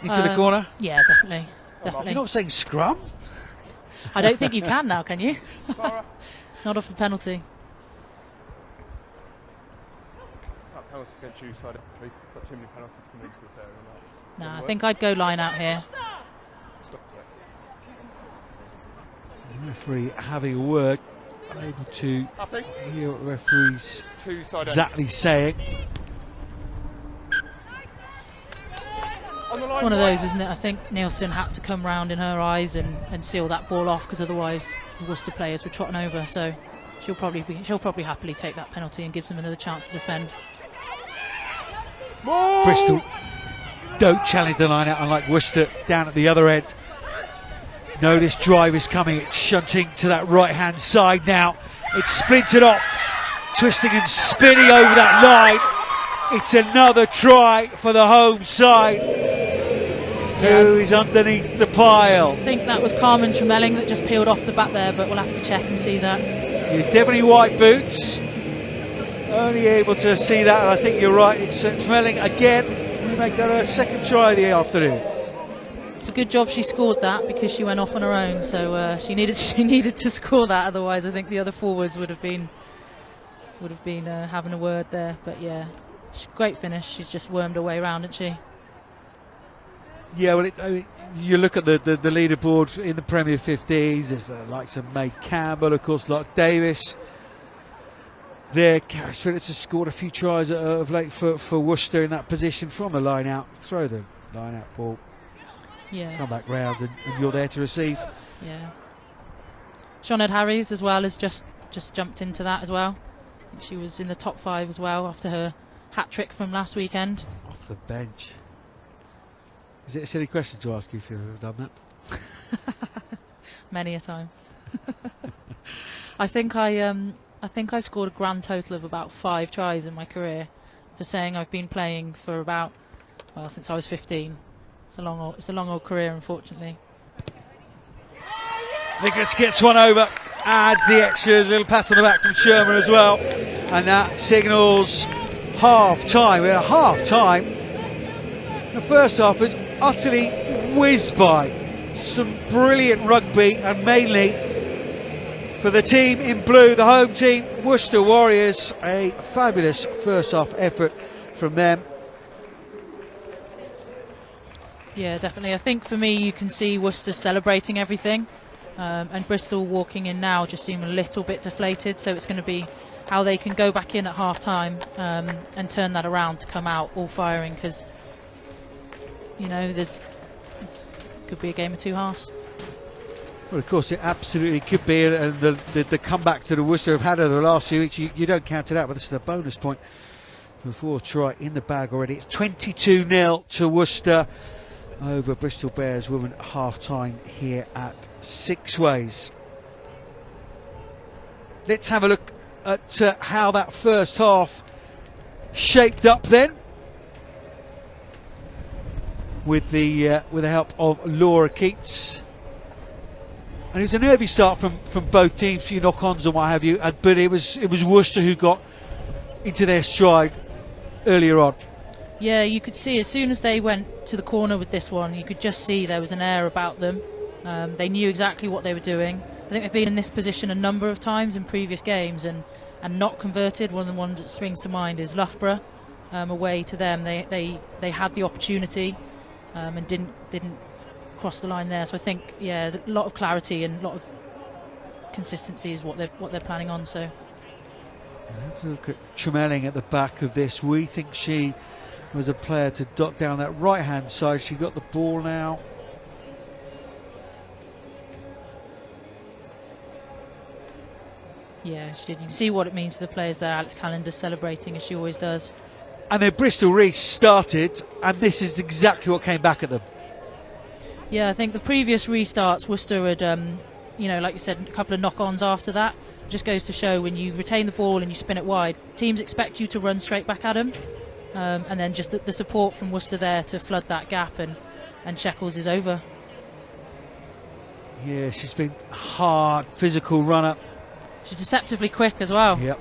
Into the corner? Yeah, definitely. You're not saying scrum? I don't think you can now, can you? Not off a penalty. That penalty's against you, side entry. Got too many penalties coming into this area. No, I think I'd go line out here. The referee having a word, unable to hear what the referee's exactly saying. It's one of those, isn't it? I think Nielsen had to come round in her eyes and seal that ball off, because otherwise the Worcester players were trotting over. So she'll probably happily take that penalty and gives them another chance to defend. Bristol don't challenge the line out, unlike Worcester down at the other end. No, this drive is coming. It's shunting to that right-hand side now. It's splintered off, twisting and spinning over that line. It's another try for the home side. who is underneath the pile. I think that was Carmen Tremelling that just peeled off the back there, but we'll have to check and see that. He's definitely white boots. Only able to see that, and I think you're right. It's Tremelling again. We make that her second try of the afternoon. It's a good job she scored that because she went off on her own. So she needed to score that. Otherwise, I think the other forwards would have been having a word there. But yeah, great finish. She's just wormed her way around, hasn't she? Yeah, well, you look at the leaderboard in the Premier 15s. There's the likes of May Campbell, of course, like Davis. There, Karis Phillips has scored a few tries of late for Worcester in that position from the line out. Throw the line out ball. Yeah. Come back round and you're there to receive. Yeah. Sinead Harries as well has just jumped into that as well. I think she was in the top 5 as well after her hat trick from last weekend. Off the bench. Is it a silly question to ask you if you've ever done that? Many a time. I think I've scored a grand total of about 5 tries in my career for saying I've been playing for about, well, since I was 15. It's a long old career, unfortunately. Nicholas gets one over, adds the extras, a little pat on the back from Sherman as well, and that signals half time. We're at half time. The first half was utterly whizzed by. Some brilliant rugby, and mainly for the team in blue, the home team, Worcester Warriors. A fabulous first half effort from them. Yeah, definitely. I think for me, you can see Worcester celebrating everything, and Bristol walking in now just seem a little bit deflated. So it's going to be how they can go back in at half time and turn that around to come out all firing, because you know this could be a game of 2 halves. Well, of course, it absolutely could be, and the comeback that the Worcester have had over the last few weeks, you don't count it out, but this is a bonus point. The 4th try in the bag already. It's 22-0 to Worcester over Bristol Bears Women at half-time here at Sixways. Let's have a look at how that first half shaped up then, with the help of Laura Keats. And it was a nervy start from both teams, a few knock-ons and what have you, but it was Worcester who got into their stride earlier on. Yeah, you could see as soon as they went to the corner with this one, you could just see there was an air about them. They knew exactly what they were doing. I think they've been in this position a number of times in previous games and not converted. One of the ones that springs to mind is Loughborough, away to them. They had the opportunity and didn't cross the line there. So I think, yeah, a lot of clarity and a lot of consistency is what they're planning on. So have a look at Tremelling at the back of this. We think she was a player to dot down that right hand side. She got the ball now. Yeah, she did. You can see what it means to the players there. Alex Callender celebrating as she always does. And then Bristol restarted, and this is exactly what came back at them. Yeah, I think the previous restarts, Worcester had, like you said, a couple of knock-ons after that. Just goes to show when you retain the ball and you spin it wide, teams expect you to run straight back at them. And then just the support from Worcester there to flood that gap, and Sheckles is over. Yeah, she's been hard, physical runner. She's deceptively quick as well. Yep.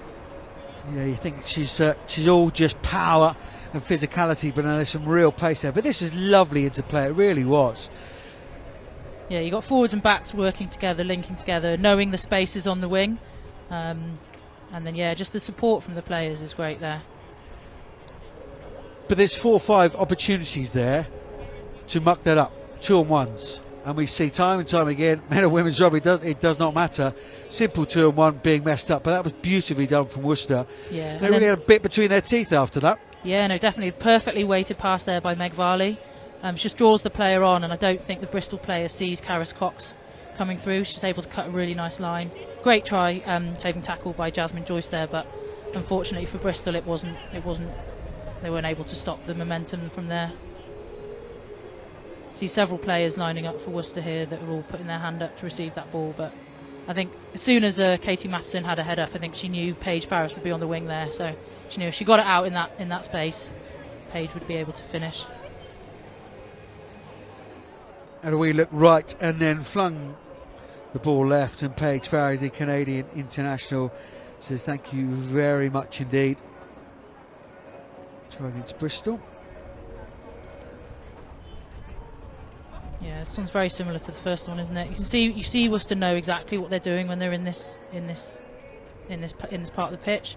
Yeah, you think she's all just power and physicality, but there's some real pace there. But this is lovely interplay, it really was. Yeah, you got forwards and backs working together, linking together, knowing the spaces on the wing. And then, yeah, just the support from the players is great there. But there's 4 or 5 opportunities there to muck that up, 2-on-1s. And we see time and time again, men and women's rugby, it does not matter. Simple 2-on-1 being messed up, but that was beautifully done from Worcester. Yeah, they really had a bit between their teeth after that. Yeah, no, definitely. Perfectly weighted pass there by Meg Varley. She just draws the player on, and I don't think the Bristol player sees Karis Cox coming through. She's able to cut a really nice line. Great try, saving tackle by Jasmine Joyce there, but unfortunately for Bristol, it wasn't. They weren't able to stop the momentum from there. See several players lining up for Worcester here that are all putting their hand up to receive that ball, but I think as soon as Katie Matheson had a head up, I think she knew Paige Farris would be on the wing there, so she knew if she got it out in that space, Paige would be able to finish. Had a wee look right and then flung the ball left, and Paige Farry, the Canadian international, says thank you very much indeed. Try against Bristol. Yeah, this one's very similar to the first one, isn't it? You see Worcester know exactly what they're doing when they're in this part of the pitch.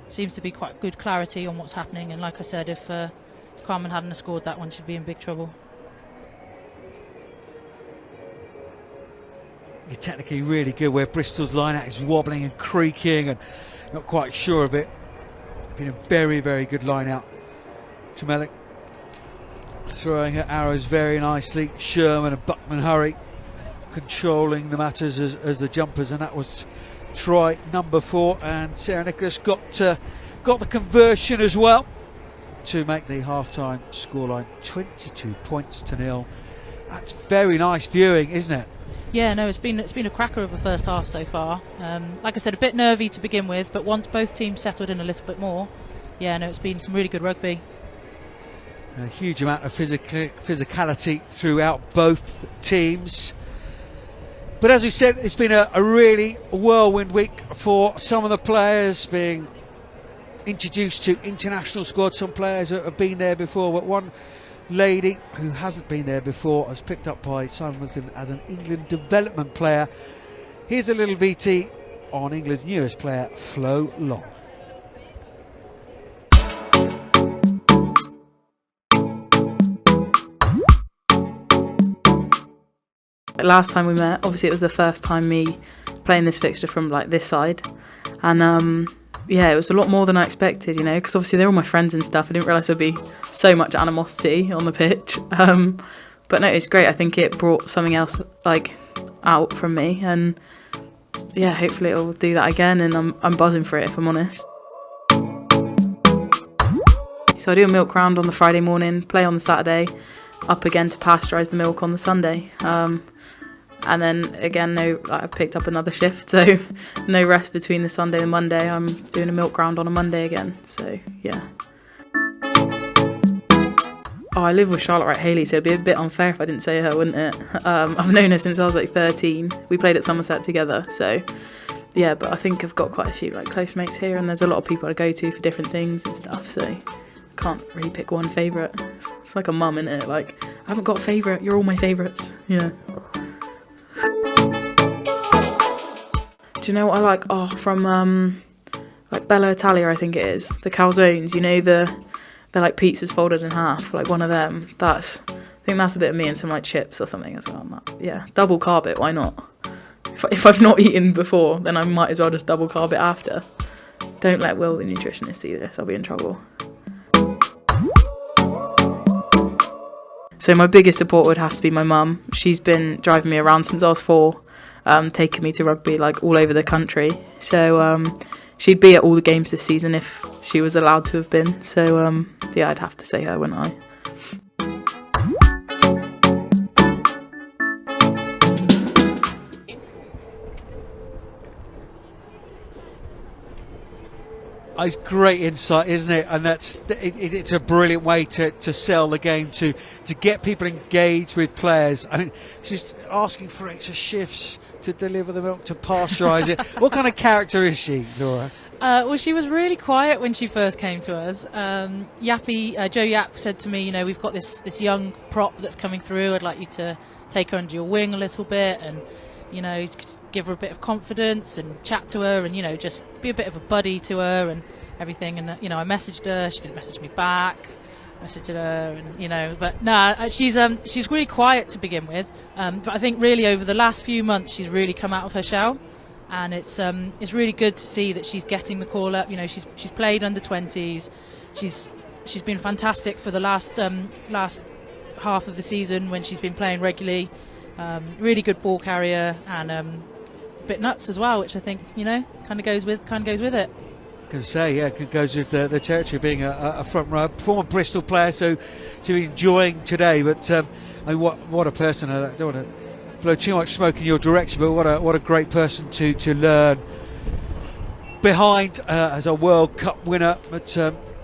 Seems to be quite good clarity on what's happening, and like I said, if Carmen hadn't scored that one, she'd be in big trouble. You're technically really good, where Bristol's line out is wobbling and creaking and not quite sure of it. Been a very, very good line out. Tremellick throwing her arrows very nicely. Sherman and Buckman Hurry controlling the matters as the jumpers, and that was try number 4. And Sarah Nicholas got the conversion as well to make the half-time scoreline 22 points to 0. That's very nice viewing, isn't it? Yeah, no, it's been a cracker of the first half so far. Like I said, a bit nervy to begin with, but once both teams settled in a little bit more, yeah, no, it's been some really good rugby. A huge amount of physicality throughout both teams. But as we said, it's been a really whirlwind week for some of the players being introduced to international squads. Some players have been there before, but one lady who hasn't been there before was picked up by Simon Wilton as an England development player. Here's a little VT on England's newest player, Flo Long. Last time we met, obviously it was the first time me playing this fixture from like this side, and yeah, it was a lot more than I expected, you know, because obviously they're all my friends and stuff. I didn't realise there'd be so much animosity on the pitch, but no, it's great. I think it brought something else like out from me, and yeah, hopefully it'll do that again, and I'm buzzing for it, if I'm honest. So I do a milk round on the Friday morning, play on the Saturday, up again to pasteurise the milk on the Sunday. And then again, I've picked up another shift, so no rest between the Sunday and Monday. I'm doing a milk round on a Monday again, so yeah. Oh, I live with Charlotte Wright-Haley, so it'd be a bit unfair if I didn't say her, wouldn't it? I've known her since I was like 13. We played at Somerset together, so yeah, but I think I've got quite a few like close mates here, and there's a lot of people I go to for different things and stuff, so I can't really pick one favourite. It's like a mum, isn't it? Like, I haven't got a favourite, you're all my favourites, yeah. Do you know what I like? Oh, from like Bella Italia, I think it is. The calzones, you know, they're like pizzas folded in half, like one of them. I think that's a bit of me and some like chips or something as well. Yeah, double carb it, why not? If I've not eaten before, then I might as well just double carb it after. Don't let Will, the nutritionist, see this, I'll be in trouble. So my biggest support would have to be my mum. She's been driving me around since I was 4. Taking me to rugby like all over the country, so she'd be at all the games this season if she was allowed to have been, so yeah, I'd have to say her, wouldn't I? It's great insight, isn't it? And it's a brilliant way to sell the game, to get people engaged with players. I mean, she's asking for extra shifts to deliver the milk, to pasteurise it. What kind of character is she, Laura? Well, she was really quiet when she first came to us. Joe Yap said to me, you know, we've got this young prop that's coming through. I'd like you to take her under your wing a little bit, and you know, give her a bit of confidence and chat to her, and you know, just be a bit of a buddy to her and everything. And you know, I messaged her. She didn't message me back. Messaged her, and you know, but no, she's really quiet to begin with. But I think really over the last few months, she's really come out of her shell, and it's really good to see that she's getting the call up. You know, she's played under 20s. She's been fantastic for the last half of the season when she's been playing regularly. Really good ball carrier, and a bit nuts as well, which I think, you know, kind of goes with it. Can say, yeah, it goes with the territory being a front row, former Bristol player, so to be enjoying today. But I mean, what a person! I don't want to blow too much smoke in your direction, but what a great person to learn behind as a World Cup winner. But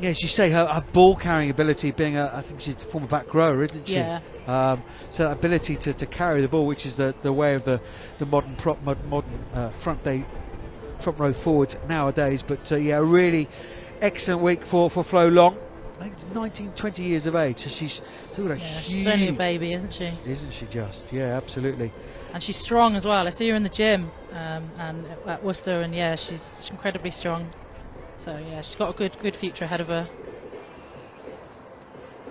Yeah, as you say, her ball carrying ability, being I think she's a former back rower, isn't she? Yeah. So that ability to carry the ball, which is the way of the modern front row forwards nowadays. But yeah, a really excellent week for Flo Long. I think 19, 20 years of age, so she's still got a huge... She's only a baby, isn't she? Isn't she just? Yeah, absolutely. And she's strong as well. I see her in the gym and at Worcester, and yeah, she's incredibly strong. So yeah, she's got a good future ahead of her.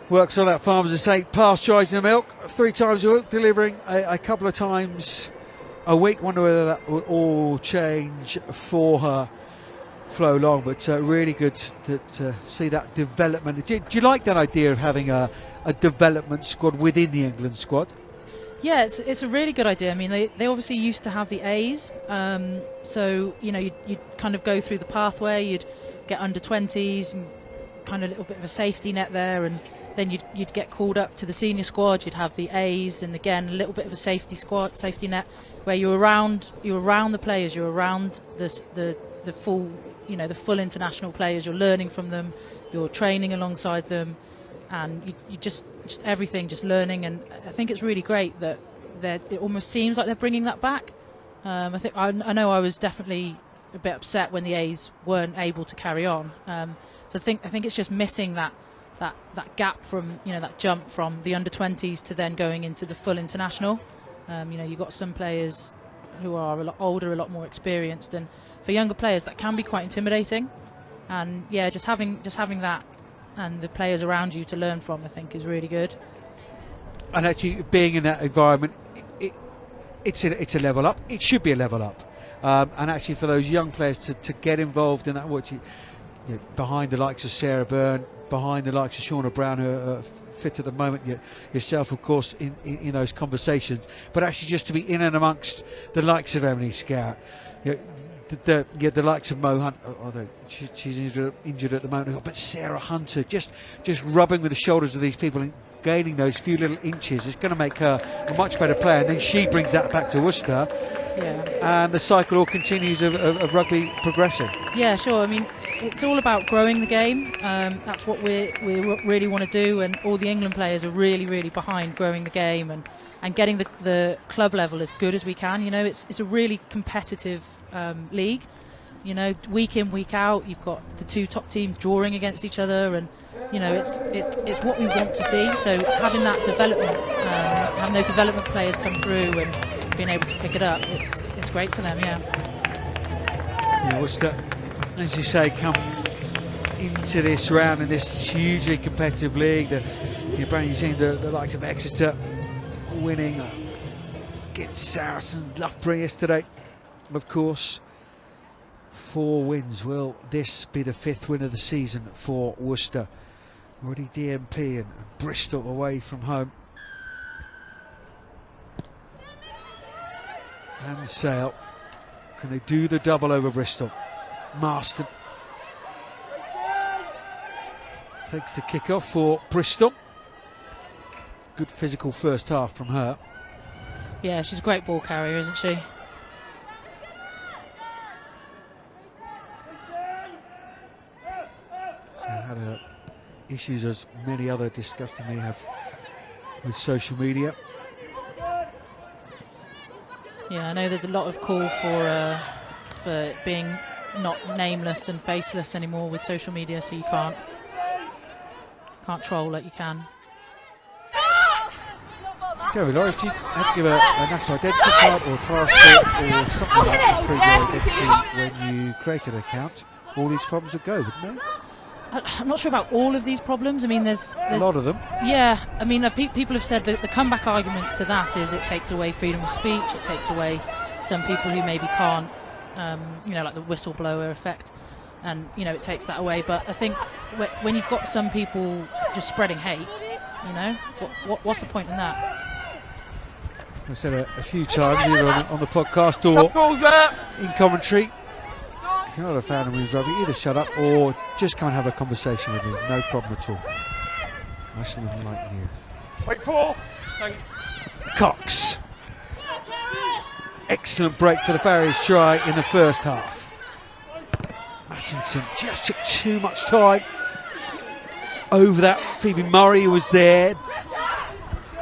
Works on that Farmers Estate, pasteurising the milk 3 times a week, delivering a couple of times a week. Wonder whether that will all change for her, Flo Long, but really good to see that development. Do you like that idea of having a development squad within the England squad? Yeah, it's a really good idea. I mean, they obviously used to have the A's, so you know you'd kind of go through the pathway. You'd get under 20s and kind of a little bit of a safety net there, and then you'd get called up to the senior squad. You'd have the A's, and again a little bit of a safety net, where you're around the players, you're around the full full international players. You're learning from them, you're training alongside them, and you just everything, just learning. And I think it's really great that it almost seems like they're bringing that back. I know I was definitely a bit upset when the A's weren't able to carry on. So I think it's just missing that gap from that jump from the under 20s to then going into the full international. You've got some players who are a lot older, a lot more experienced, and for younger players that can be quite intimidating. And yeah, just having that and the players around you to learn from, I think, is really good. And actually, being in that environment, it's a level up. It should be a level up. And actually, for those young players to get involved in that, behind the likes of Sarah Byrne, behind the likes of Shauna Brown, who are fit at the moment, yourself, of course, in those conversations, but actually just to be in and amongst the likes of Emily Scout, the likes of Mo Hunt, although she's injured at the moment, but Sarah Hunter, just rubbing with the shoulders of these people and gaining those few little inches is going to make her a much better player. And then she brings that back to Worcester, and the cycle all continues of rugby progressing. Yeah, sure. I mean, it's all about growing the game. That's what we really want to do, and all the England players are really, really behind growing the game and getting the club level as good as we can. It's a really competitive league. Week in, week out, you've got the 2 top teams drawing against each other, and it's what we want to see. So having that development, having those development players come through and being able to pick it up, it's great for them. Yeah, Worcester, as you say, come into this round in this hugely competitive league. You've seen the likes of Exeter winning against Saracens, Loughborough yesterday. Of course, 4 wins. Will this be the 5th win of the season for Worcester? Already DMP and Bristol away from home. And Sale. Can they do the double over Bristol? Marston takes the kick off for Bristol. Good physical first half from her. Yeah, she's a great ball carrier, isn't she? She had issues, as many other disgustingly have, with social media. Yeah, I know there's a lot of call for being not nameless and faceless anymore with social media, so you can't troll like you can. Terry Laura, if you had to give a national identity card or passport or something like that to prove your identity when you created an account, all these problems would go, wouldn't they? I'm not sure about all of these problems. I mean, there's a lot of them. Yeah, I mean, people have said that the comeback arguments to that is it takes away freedom of speech, it takes away some people who maybe can't, like the whistleblower effect, and it takes that away. But I think when you've got some people just spreading hate, what's the point in that? I've said a few times either on the podcast or in commentary. If you're not a fan of women's rugby, either shut up or just come and have a conversation with me. No problem at all. I shall like you. Wait for. Thanks. Cox. Excellent break for the Farriers try in the first half. Mattinson just took too much time over that. Phoebe Murray was there.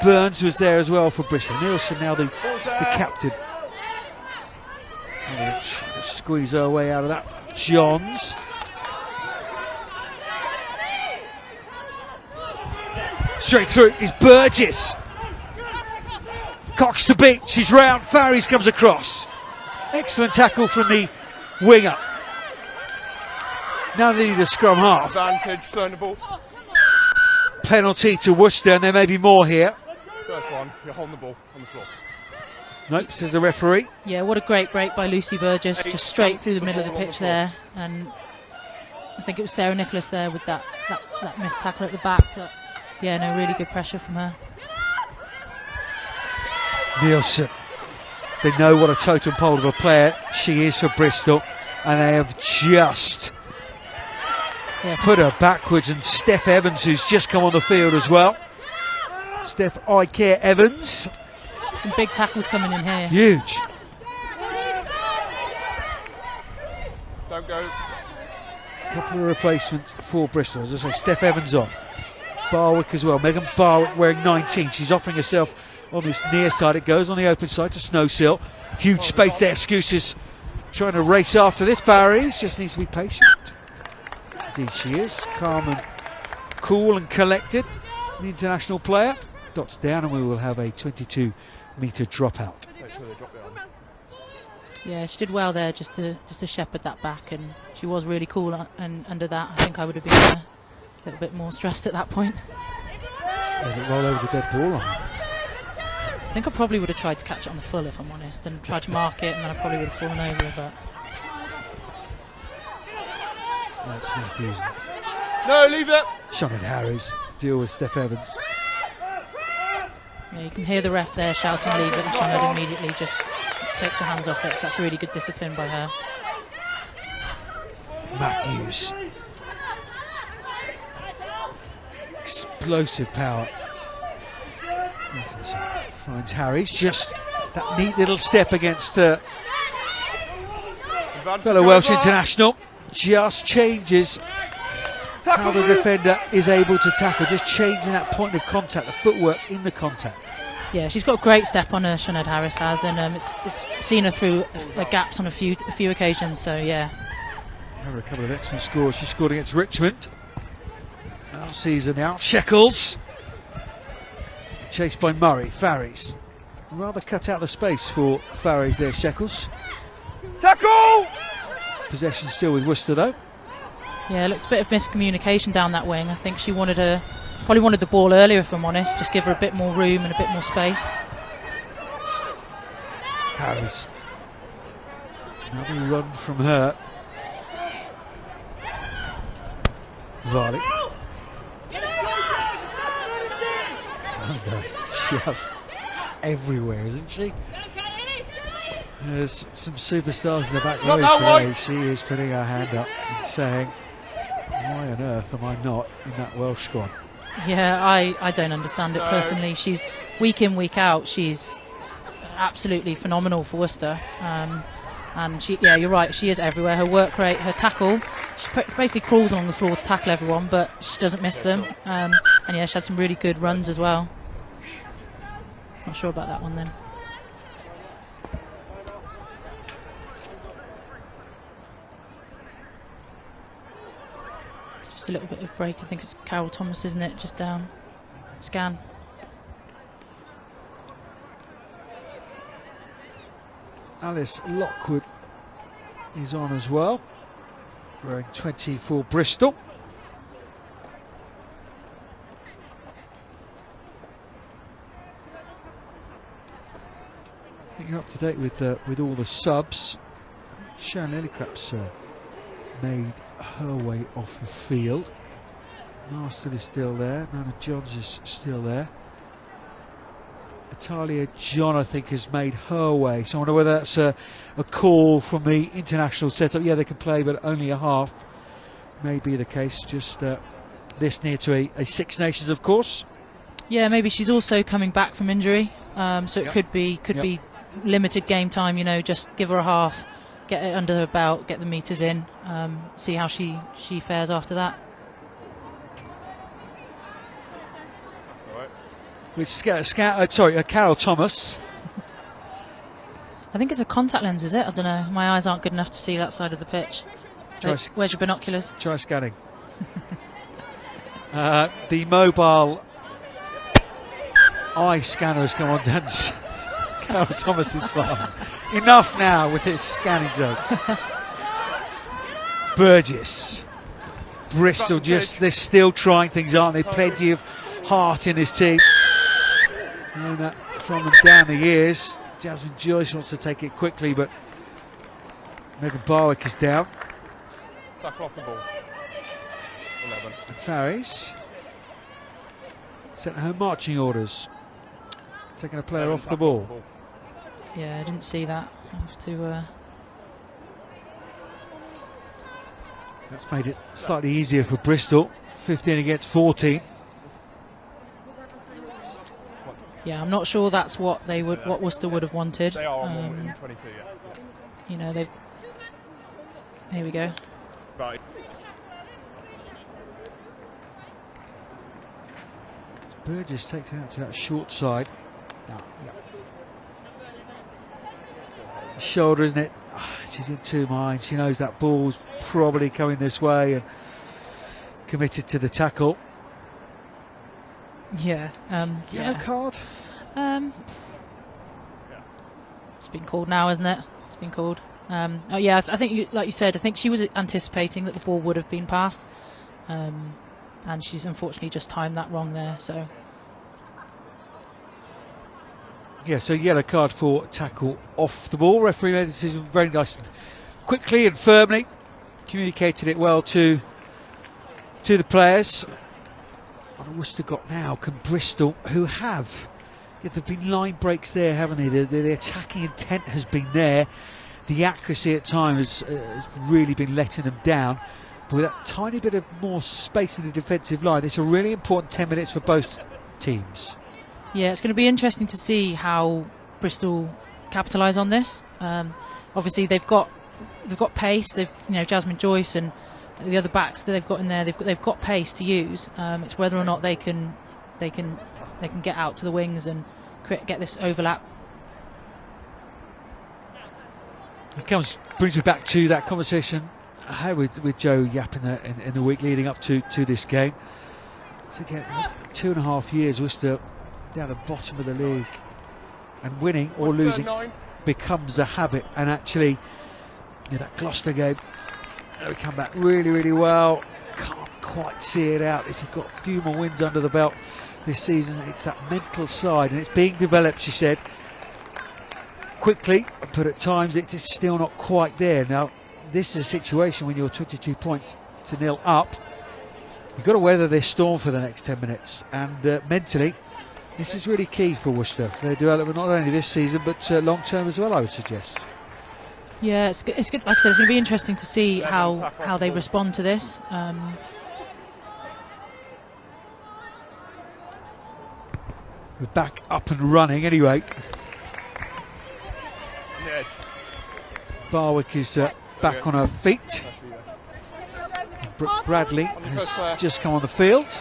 Burns was there as well for Bristol. Nielsen now the captain. Trying to squeeze her way out of that. Johns. Straight through is Burgess. Cox to beat. She's round. Farries comes across. Excellent tackle from the winger. Now they need a scrum half. Advantage, turn the ball. Penalty to Worcester, and there may be more here. First one, you're holding the ball on the floor. Nope, says the referee. Yeah, what a great break by Lucy Burgess, just straight through the middle of the pitch there. And I think it was Sarah Nicholas there with that missed tackle at the back. But yeah, no, really good pressure from her. Nielsen. They know what a totem pole of a player she is for Bristol, and they have just put her backwards. And Steph Evans, who's just come on the field as well. Steph I-Care Evans. Some big tackles coming in here. Huge. Don't go. A couple of replacements for Bristol. As I say, Steph Evans on. Barwick as well. Megan Barwick wearing 19. She's offering herself on this near side. It goes on the open side to Snowsill. Huge space there. Excuses trying to race after this. Barry's just needs to be patient. Indeed she is. Calm and cool and collected. The international player. Dots down, and we will have a 22-metre dropout. Make sure they drop down. Yeah, she did well there just to shepherd that back, and she was really cool. And under that, I think I would have been a little bit more stressed at that point. Let it roll over the dead ball line. I think I probably would have tried to catch it on the full, if I'm honest, and tried to mark it, and then I probably would have fallen over. But Alex Matthews. No, leave it. Shannon Harris deal with Steph Evans. Yeah, you can hear the ref there shouting leave it, and Shannon immediately just takes her hands off it, so that's really good discipline by her. Matthews. Explosive power. Atkinson finds Harris. Just that neat little step against fellow Welsh international. Just changes how the defender is able to tackle, just changing that point of contact, the footwork in the contact. Yeah, she's got a great step on her, Sinead Harris has, and it's seen her through gaps on a few occasions, so yeah. Have a couple of excellent scores. She scored against Richmond last season now. Shekels. Chased by Murray. Farries. Rather cut out the space for Farries there, Shekels. Tackle! Possession still with Worcester though. Yeah, looks a bit of miscommunication down that wing. I think she probably wanted the ball earlier, if I'm honest, just give her a bit more room and a bit more space. Harris. Another run from her. Varley. Oh no, just everywhere, isn't she? There's some superstars in the back row today. She is putting her hand up and saying, why on earth am I not in that Welsh squad? Yeah, I don't understand it personally. She's week in, week out. She's absolutely phenomenal for Worcester. And she, yeah, you're right, she is everywhere. Her work rate, her tackle, she basically crawls along the floor to tackle everyone, but she doesn't miss them. And yeah, she had some really good runs as well. Not sure about that one then. Just a little bit of break. I think it's Carol Thomas, isn't it? Just down. Scan. Alice Lockwood is on as well, wearing 20 for Bristol. I think you're up to date with all the subs. Sharon Lillicrap's made her way off the field. Marston is still there. Nana Johns is still there. Natalia John, I think, has made her way. So I wonder whether that's a call from the international setup. Yeah, they can play, but only a half. May be the case. Just this near to a Six Nations, of course. Yeah, maybe she's also coming back from injury. So it could be limited game time. You know, just give her a half, get it under her belt, get the meters in, see how she fares after that. with Carol Thomas. I think it's a contact lens, is it? I don't know. My eyes aren't good enough to see that side of the pitch. Where's your binoculars? Try scanning. The mobile eye scanner has come on down Carol Thomas's farm. Enough now with his scanning jokes. Burgess. Bristol, they're still trying things, aren't they? Plenty of heart in his team. And that from them down the years. Jasmine Joyce wants to take it quickly, but Megan Barwick is down. Tackle off the ball. 11. And Farries sent her marching orders, taking a player off the ball. Yeah, I didn't see that. I have to. That's made it slightly easier for Bristol. 15 against 14. Yeah, I'm not sure that's what what Worcester would have wanted. They are on 22, yeah. You know, they've. Here we go. Right. Burgess takes it out to that short side. Shoulder, isn't it? She's in two minds. She knows that ball's probably coming this way and committed to the tackle. Yeah. Yellow card? It's been called now, isn't it? It's been called. Oh yeah, I think, like you said, I think she was anticipating that the ball would have been passed, and she's unfortunately just timed that wrong there. So. Yeah, so yellow card for tackle off the ball. Referee made the decision very nice and quickly and firmly. Communicated it well to the players. What Worcester got now? Can Bristol, who have? Yeah, there've been line breaks there, haven't they? The attacking intent has been there. The accuracy at times has really been letting them down. But with that tiny bit of more space in the defensive line, it's a really important 10 minutes for both teams. Yeah, it's going to be interesting to see how Bristol capitalise on this. Obviously, they've got pace. They've Jasmine Joyce and the other backs that they've got in there. They've got pace to use. It's whether or not they can get out to the wings and get this overlap. It brings me back to that conversation I had with Joe Yapp in the week leading up to this game. So again, 2.5 years Worcester down the bottom of the league, and winning or losing becomes a habit. And actually, that Gloucester game, they come back really, really well. Can't quite see it out. If you've got a few more wins under the belt this season, it's that mental side, and it's being developed, she said, quickly, but at times it's still not quite there. Now, this is a situation when you're 22 points to nil up. You've got to weather this storm for the next 10 minutes, and mentally, this is really key for Worcester. Their development not only this season, but long term as well, I would suggest. Yeah, it's good. Like I said, it's going to be interesting to see how they respond to this. We're back up and running anyway. Barwick is back on her feet. Brooke Bradley has just come on the field.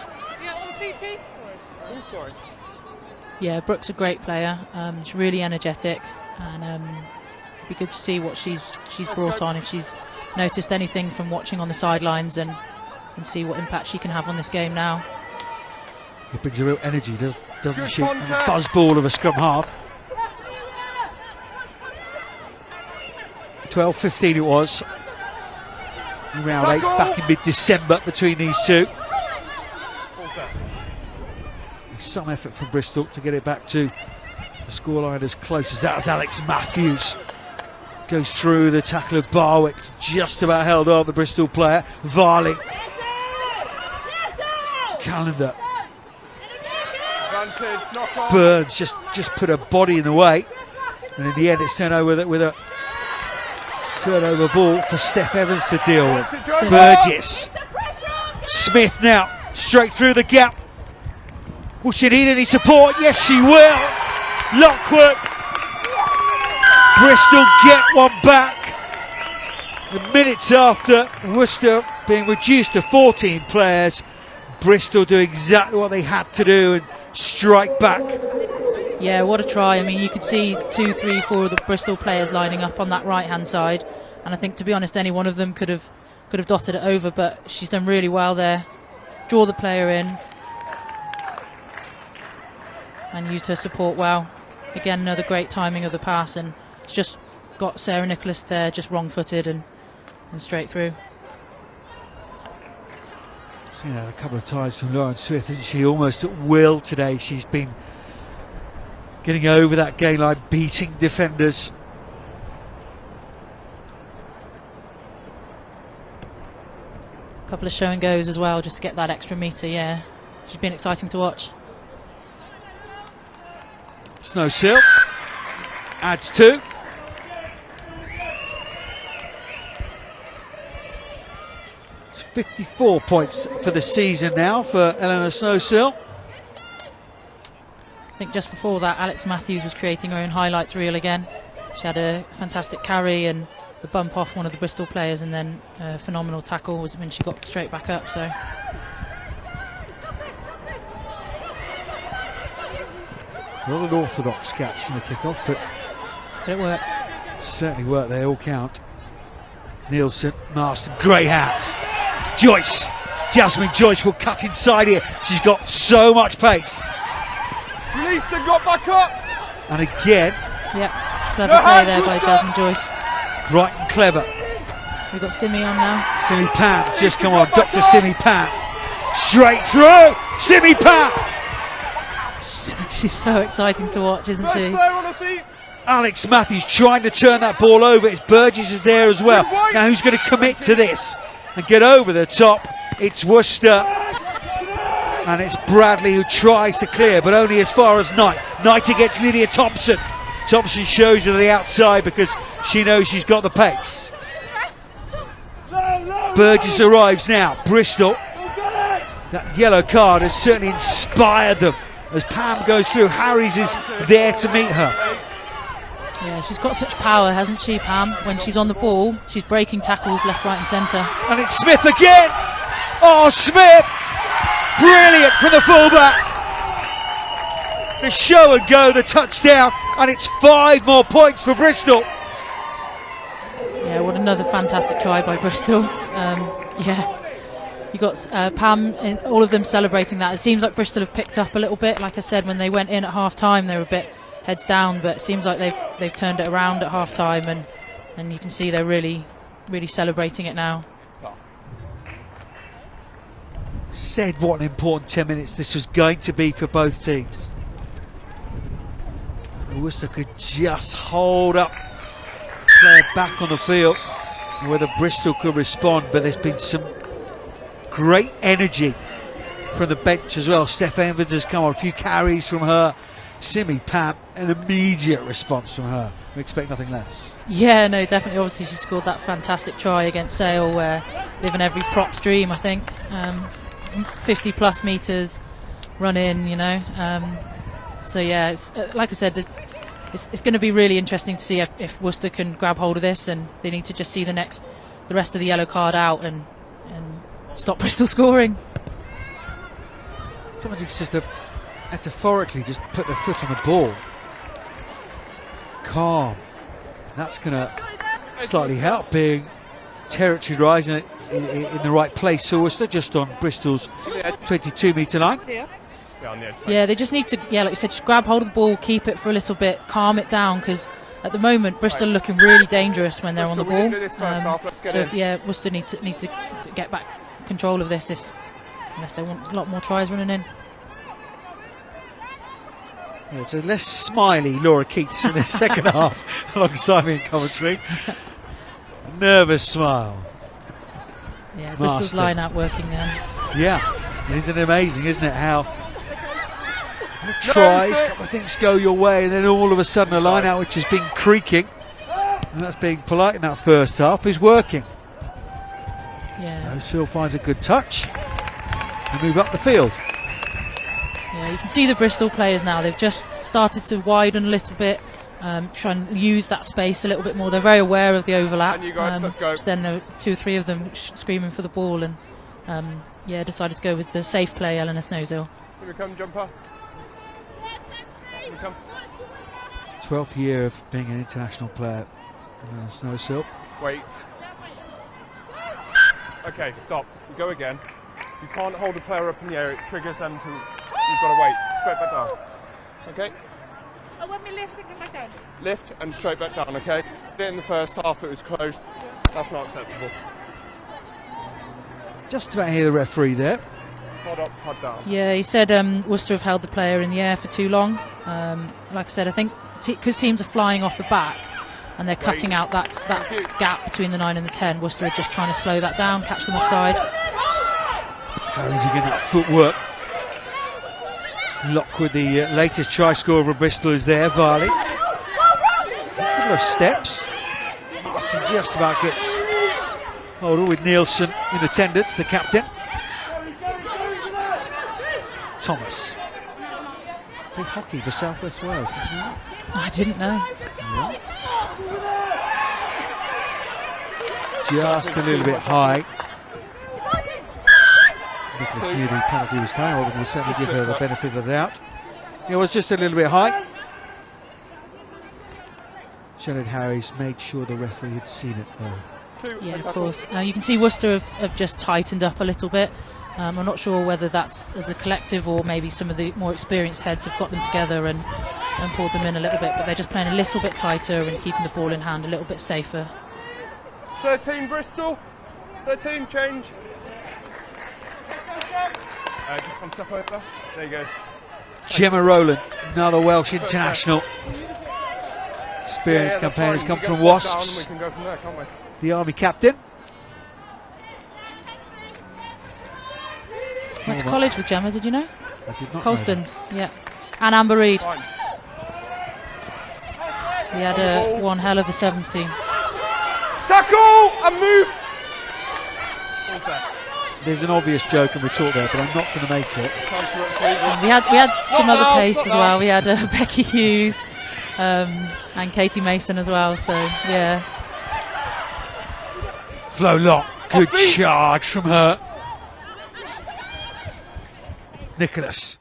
Yeah, Brooke's a great player. She's really energetic, and it'd be good to see what she's brought on, if she's noticed anything from watching on the sidelines, and see what impact she can have on this game now. It brings a real energy, doesn't she? And a buzz ball of a scrum half. 12-15 it was. Round 8 back in mid-December between these two. Some effort from Bristol to get it back to the scoreline as close as that, as Alex Matthews goes through the tackle of Barwick, just about held on the Bristol player. Varley, Calendar, Burns just put a body in the way, and in the end it's turned over with a turnover ball for Steph Evans to deal with. Burgess, Smith now straight through the gap. Will she need any support? Yes, she will. Lockwood. Bristol get one back. The minutes after Worcester being reduced to 14 players, Bristol do exactly what they had to do and strike back. Yeah, what a try. I mean, you could see 2, 3, 4 of the Bristol players lining up on that right-hand side, and I think, to be honest, any one of them could have dotted it over, but she's done really well there. Draw the player in and used her support well. Again, another great timing of the pass, and it's just got Sarah Nicholas there just wrong-footed and straight through. Seen that a couple of times from Lauren Smith, isn't she? Almost at will today. She's been getting over that gain line, beating defenders. A couple of show and goes as well, just to get that extra metre. Yeah, she's been exciting to watch. Snow Sill adds 2. It's 54 points for the season now for Eleanor Snowsill. I think just before that, Alex Matthews was creating her own highlights reel again. She had a fantastic carry and the bump off one of the Bristol players, and then a phenomenal tackle was when she got straight back up. So not an orthodox catch from the kick-off, but it worked. Certainly worked. They all count. Nielsen, Marston, great hats. Joyce, Jasmine Joyce will cut inside here. She's got so much pace. Lisa got back up. And again. Yep, clever play there by Jasmine Joyce. Bright and clever. We've got Simi on now. Simi Pat, just come on, Dr. Simi Pat. Straight through, Simi Pat. She's so exciting to watch, isn't she? Alex Matthews trying to turn that ball over. It's Burgess is there as well. Now who's going to commit to this and get over the top? It's Worcester. And it's Bradley who tries to clear, but only as far as Knight. Knight against Lydia Thompson. Thompson shows her the outside because she knows she's got the pace. Burgess arrives now. Bristol. That yellow card has certainly inspired them. As Pam goes through, Harries is there to meet her. Yeah, she's got such power, hasn't she, Pam? When she's on the ball, she's breaking tackles left, right and centre. And it's Smith again! Oh, Smith! Brilliant from the fullback! The show and go, the touchdown, and it's 5 more points for Bristol. Yeah, what another fantastic try by Bristol. Yeah, you got Pam and all of them celebrating that. It seems like Bristol have picked up a little bit. Like I said, when they went in at half-time, they were a bit heads down, but it seems like they've turned it around at half-time, and you can see they're really celebrating it now. Said what an important 10 minutes this was going to be for both teams. Worcester could just hold up, play it back on the field, whether Bristol could respond, but there's been some great energy from the bench as well. Steph Evans has come on, a few carries from her. Simi Pam, an immediate response from her. We expect nothing less. Yeah, no, definitely. Obviously, she scored that fantastic try against Sale, where living every prop's dream, I think. 50 plus metres run in, you know. So yeah, it's, like I said, it's going to be really interesting to see if Worcester can grab hold of this, and they need to just see the rest of the yellow card out and stop Bristol scoring. Someone's just metaphorically just put their foot on the ball. Calm. That's going to slightly help being territory rising in the right place. So we're still just on Bristol's 22-metre line. Yeah, they just need to, like you said, just grab hold of the ball, keep it for a little bit, calm it down, because at the moment Bristol are looking really dangerous when they're on the ball. So Worcester need to get back control of this unless they want a lot more tries running in. Yeah, it's a less smiley Laura Keats in the second half alongside me in commentary. Nervous smile. Yeah, Bristol's line out working then. Yeah, isn't it amazing, isn't it, how tries, a couple of things go your way, and then all of a sudden a line out which has been creaking, and that's being polite in that first half, is working. Yeah. So Sil finds a good touch and move up the field. Yeah, you can see the Bristol players now, they've just started to widen a little bit, try and use that space a little bit more. They're very aware of the overlap. Then 2 or 3 of them screaming for the ball, and decided to go with the safe play, Eleanor Snowsill. Here we come, jumper. we come. 12th year of being an international player. And Snow Silk. Wait. Okay, stop. You go again. You can't hold the player up in the air. It triggers them to... You've got to wait. Straight back down. Okay? I want me lift and come back down. Lift and straight back down, okay? In the first half it was closed. That's not acceptable. Just about hear the referee there. Hard up, hard down. Yeah, he said Worcester have held the player in the air for too long. Like I said, I think because teams are flying off the back and they're cutting out that gap between the 9 and the 10, Worcester are just trying to slow that down, catch them offside. Harry's again that footwork. Lock with the latest try scorer for Bristol is there, Varley. A couple of steps. Marston just about gets hold of with Nielsen in attendance, the captain. Thomas. Big hockey for South West Wales, didn't you know? I didn't know. Yeah. Just a little bit high. Nicholas knew the penalty was coming, or we'll certainly give her the benefit of the doubt. It was just a little bit high. Shannon Harris made sure the referee had seen it though. Yeah, of course. You can see Worcester have just tightened up a little bit. I'm not sure whether that's as a collective or maybe some of the more experienced heads have got them together and pulled them in a little bit, but they're just playing a little bit tighter and keeping the ball in hand a little bit safer. 13 Bristol. 13 change. Just one step over. There you go. Gemma Rowland, another Welsh international. Experienced campaigners come from Wasps. We can go from there, can't we? The Army captain. Went to college with Gemma, did you know? I did not Colston's, yeah. And Amber Reid. Fine. We had one hell of a sevens team. Tackle and move. There's an obvious joke and we talked there, but I'm not going to make it. And we had some other pace as well. We had Becky Hughes and Katie Mason as well. So yeah. Flo Lock, good charge from her. Nicholas,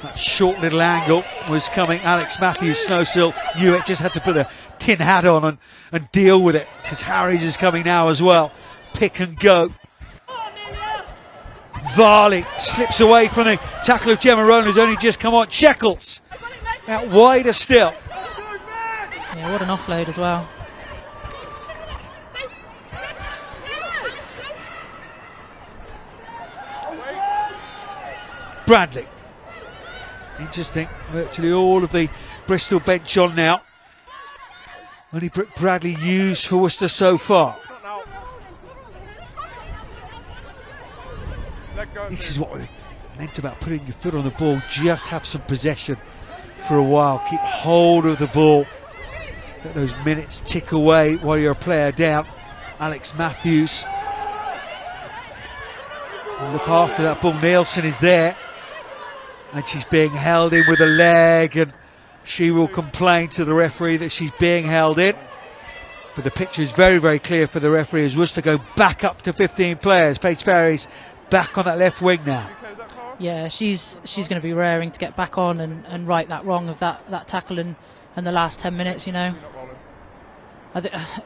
that short little angle was coming. Alex Matthews, Snowsill knew it, just had to put a tin hat on and deal with it, because Harries is coming now as well. Pick and go. Varley slips away from the tackle of Gemma Rowland, who's only just come on. Shekels out wider still. Yeah, what an offload as well. Bradley. Interesting. Virtually all of the Bristol bench on now. Only Bradley used for Worcester so far. This is what we meant about putting your foot on the ball. Just have some possession for a while. Keep hold of the ball. Let those minutes tick away while you're a player down. Alex Matthews. And look after that ball. Nielsen is there. And she's being held in with a leg, and she will complain to the referee that she's being held in. But the picture is very, very clear for the referee as Worcester go back up to 15 players. Paige Ferry's back on that left wing now. Yeah, she's going to be raring to get back on and right that wrong of that tackle in the last 10 minutes, you know.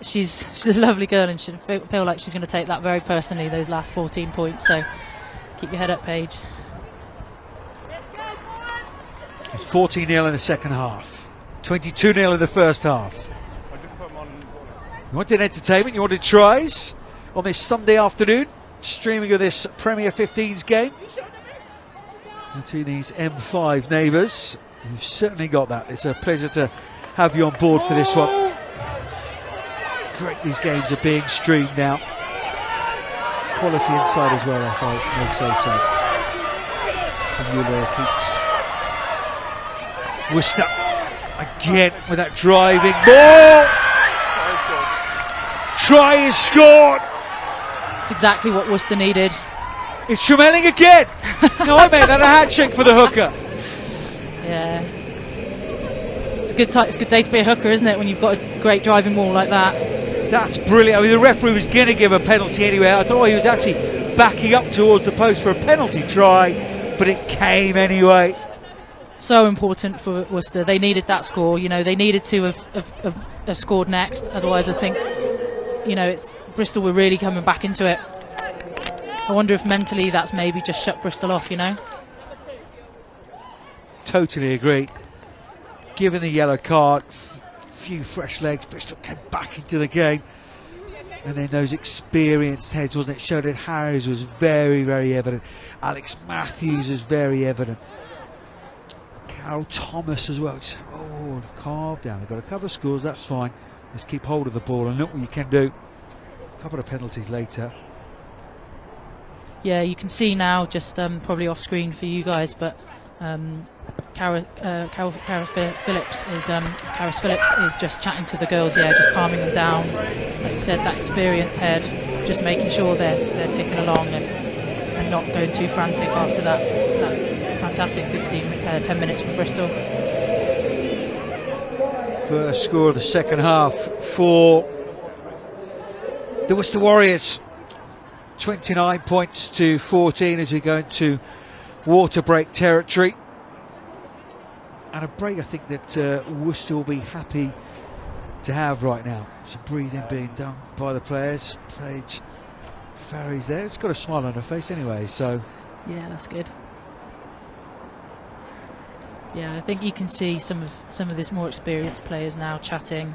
She's a lovely girl, and she'll feel like she's going to take that very personally, those last 14 points. So keep your head up, Paige. It's 14-0 in the second half, 22-0 in the first half. You wanted entertainment, you wanted tries on this Sunday afternoon, streaming of this Premier 15's game between these M5 neighbours. You've certainly got that. It's a pleasure to have you on board for this one. Great, these games are being streamed now. Quality inside as well, if I may say so. From you, Laura Keats. Worcester again with that driving ball. Try is scored. It's exactly what Worcester needed. It's Tremelling again. No, I made that a handshake for the hooker. Yeah. It's a good day to be a hooker, isn't it, when you've got a great driving wall like that. That's brilliant. I mean, the referee was going to give a penalty anyway. I thought he was actually backing up towards the post for a penalty try, but it came anyway. so important for Worcester. They needed that score. You know, they needed to have scored next. Otherwise, I think, you know, it's Bristol were really coming back into it. I wonder if mentally that's maybe just shut Bristol off, you know? Totally agree. Given the yellow card, few fresh legs, Bristol came back into the game. And then those experienced heads, wasn't it? Showed Harris was very, very evident. Alex Matthews is very evident. Carol Thomas as well. Just, oh, calm down. They've got a couple of scores, that's fine. Let's keep hold of the ball and look what you can do. A couple of penalties later. Yeah, you can see now, just probably off screen for you guys, but Karis Phillips is just chatting to the girls, yeah, just calming them down. Like you said, that experienced head, just making sure they're ticking along and not going too frantic after that fantastic 10 minutes from Bristol. First score of the second half for the Worcester Warriors. 29 points to 14 as we go into water break territory. And a break I think that Worcester will be happy to have right now. Some breathing being done by the players. Paige Farry's there. She's got a smile on her face anyway, so. Yeah, that's good. Yeah, I think you can see some of these more experienced players now chatting,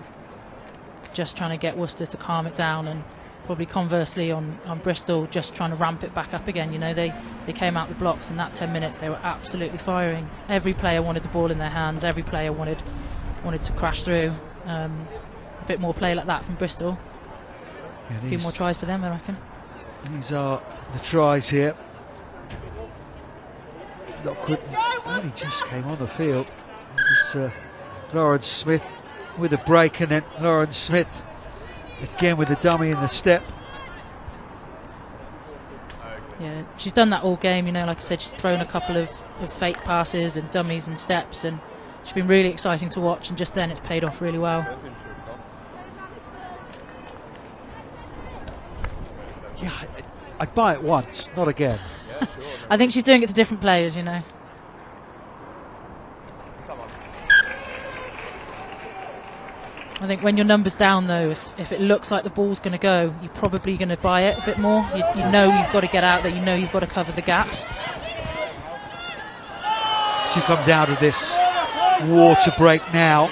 just trying to get Worcester to calm it down, and probably conversely on Bristol just trying to ramp it back up again. You know, they came out the blocks, and that 10 minutes they were absolutely firing. Every player wanted the ball in their hands. Every player wanted to crash through. A bit more play like that from Bristol. Yeah, a few more tries for them, I reckon. These are the tries here. Lockwood only just came on the field. It was Lauren Smith with a break, and then Lauren Smith again with the dummy in the step. Yeah, she's done that all game, you know, like I said, she's thrown a couple of fake passes and dummies and steps, and she's been really exciting to watch, and just then it's paid off really well. Yeah, I'd buy it once, not again. I think she's doing it to different players, you know. I think when your number's down, though, if it looks like the ball's going to go, you're probably going to buy it a bit more. You know you've got to get out there. You know you've got to cover the gaps. She comes out of this water break now.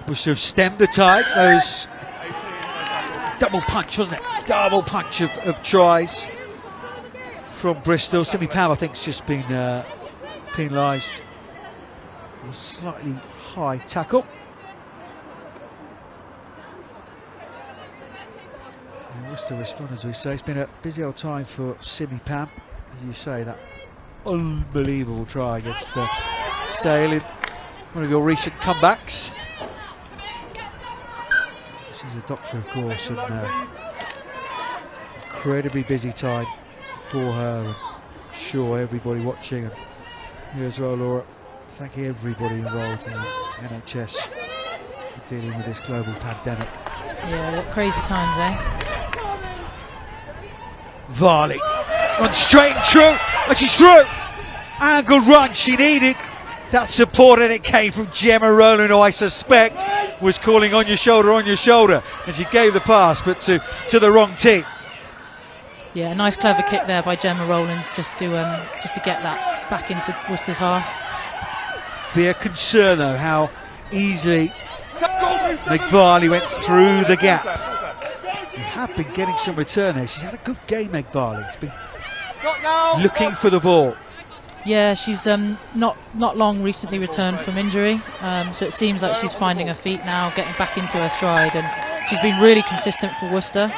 We should have stemmed the tide. Those double punch, wasn't it? Double punch of tries from Bristol. Simi Pam, I think, has just been penalised. Slightly high tackle. And Worcester respond, as we say. It's been a busy old time for Simi Pam. As you say, that unbelievable try against Sale in one of your recent comebacks. She's a doctor, of course, and incredibly busy time for her. And sure, everybody watching, and you as well, Laura. Thank everybody involved in the NHS dealing with this global pandemic. Yeah, what crazy times, eh? Varley runs straight and true, and she's through. Angle run she needed. That support, and it came from Gemma Rowland, who I suspect was calling on your shoulder, and she gave the pass, but to the wrong team. Yeah, a nice clever kick there by Gemma Rowlands, just to get that back into Worcester's half. Be a concern though how easily McVarley went through the gap. They have been getting some return there. She's had a good game, McVarley. She's been looking for the ball. Yeah, she's not long recently returned from injury, so it seems like she's finding her feet now, getting back into her stride, and she's been really consistent for Worcester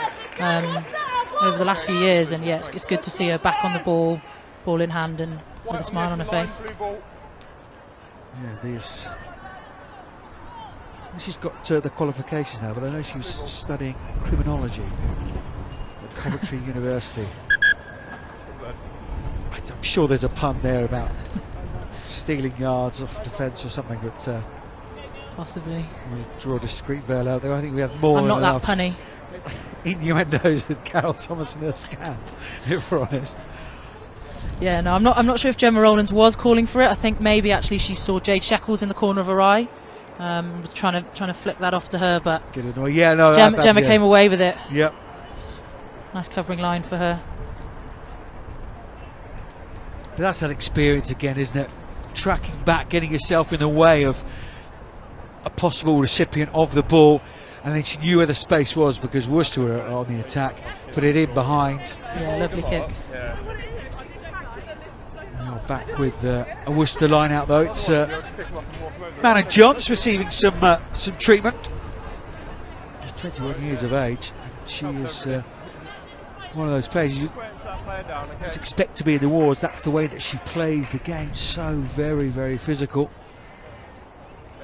over the last few years. And yeah, it's good to see her back on the ball in hand, and with a smile on her face. Yeah, she's got the qualifications now, but I know she was studying criminology at Coventry University. I'm sure there's a pun there about stealing yards off defence or something, but possibly. We'll draw a discreet veil out there. I think we have more. I'm than not that punny. Innuendos with Carol Thomas and her scans, if we're honest. Yeah, no, I'm not sure if Gemma Rowlands was calling for it. I think maybe actually she saw Jade Sheckles in the corner of her eye. Was trying to flick that off to her, but Gemma came away with it. Yep. Nice covering line for her. But that's that experience again, isn't it? Tracking back, getting yourself in the way of a possible recipient of the ball, and then she knew where the space was because Worcester were on the attack. Put it in behind. Yeah, lovely kick. Now back with a Worcester line out though. It's Manna Johns receiving some treatment. She's 21 years of age, and she is one of those players you expect to be in the wars. That's the way that she plays the game. So very, very physical.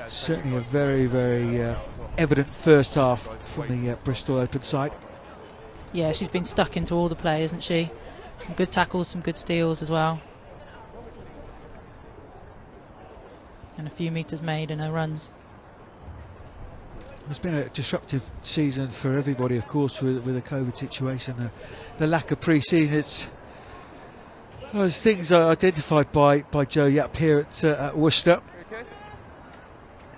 Certainly a very, very evident first half from the Bristol Open side. Yeah, she's been stuck into all the play, isn't she? Some good tackles, some good steals as well. And a few metres made in her runs. It's been a disruptive season for everybody, of course, with the COVID situation, the lack of pre-season. It's those things are identified by Joe Yapp here at Worcester.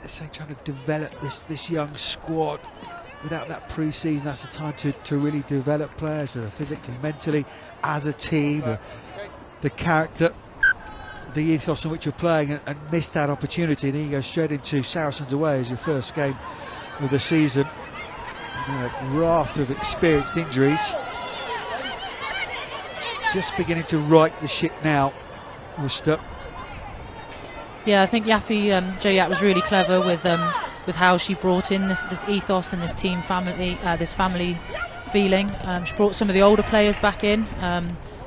They're trying to develop this young squad. Without that pre-season, that's the time to really develop players, whether physically, mentally, as a team, the character, the ethos in which you're playing, and miss that opportunity. Then you go straight into Saracens away as your first game of the season. A raft of experienced injuries. Just beginning to right the ship now, Worcester. Yeah, I think Jo Yapp was really clever with how she brought in this ethos and this team family, this family feeling. She brought some of the older players back in,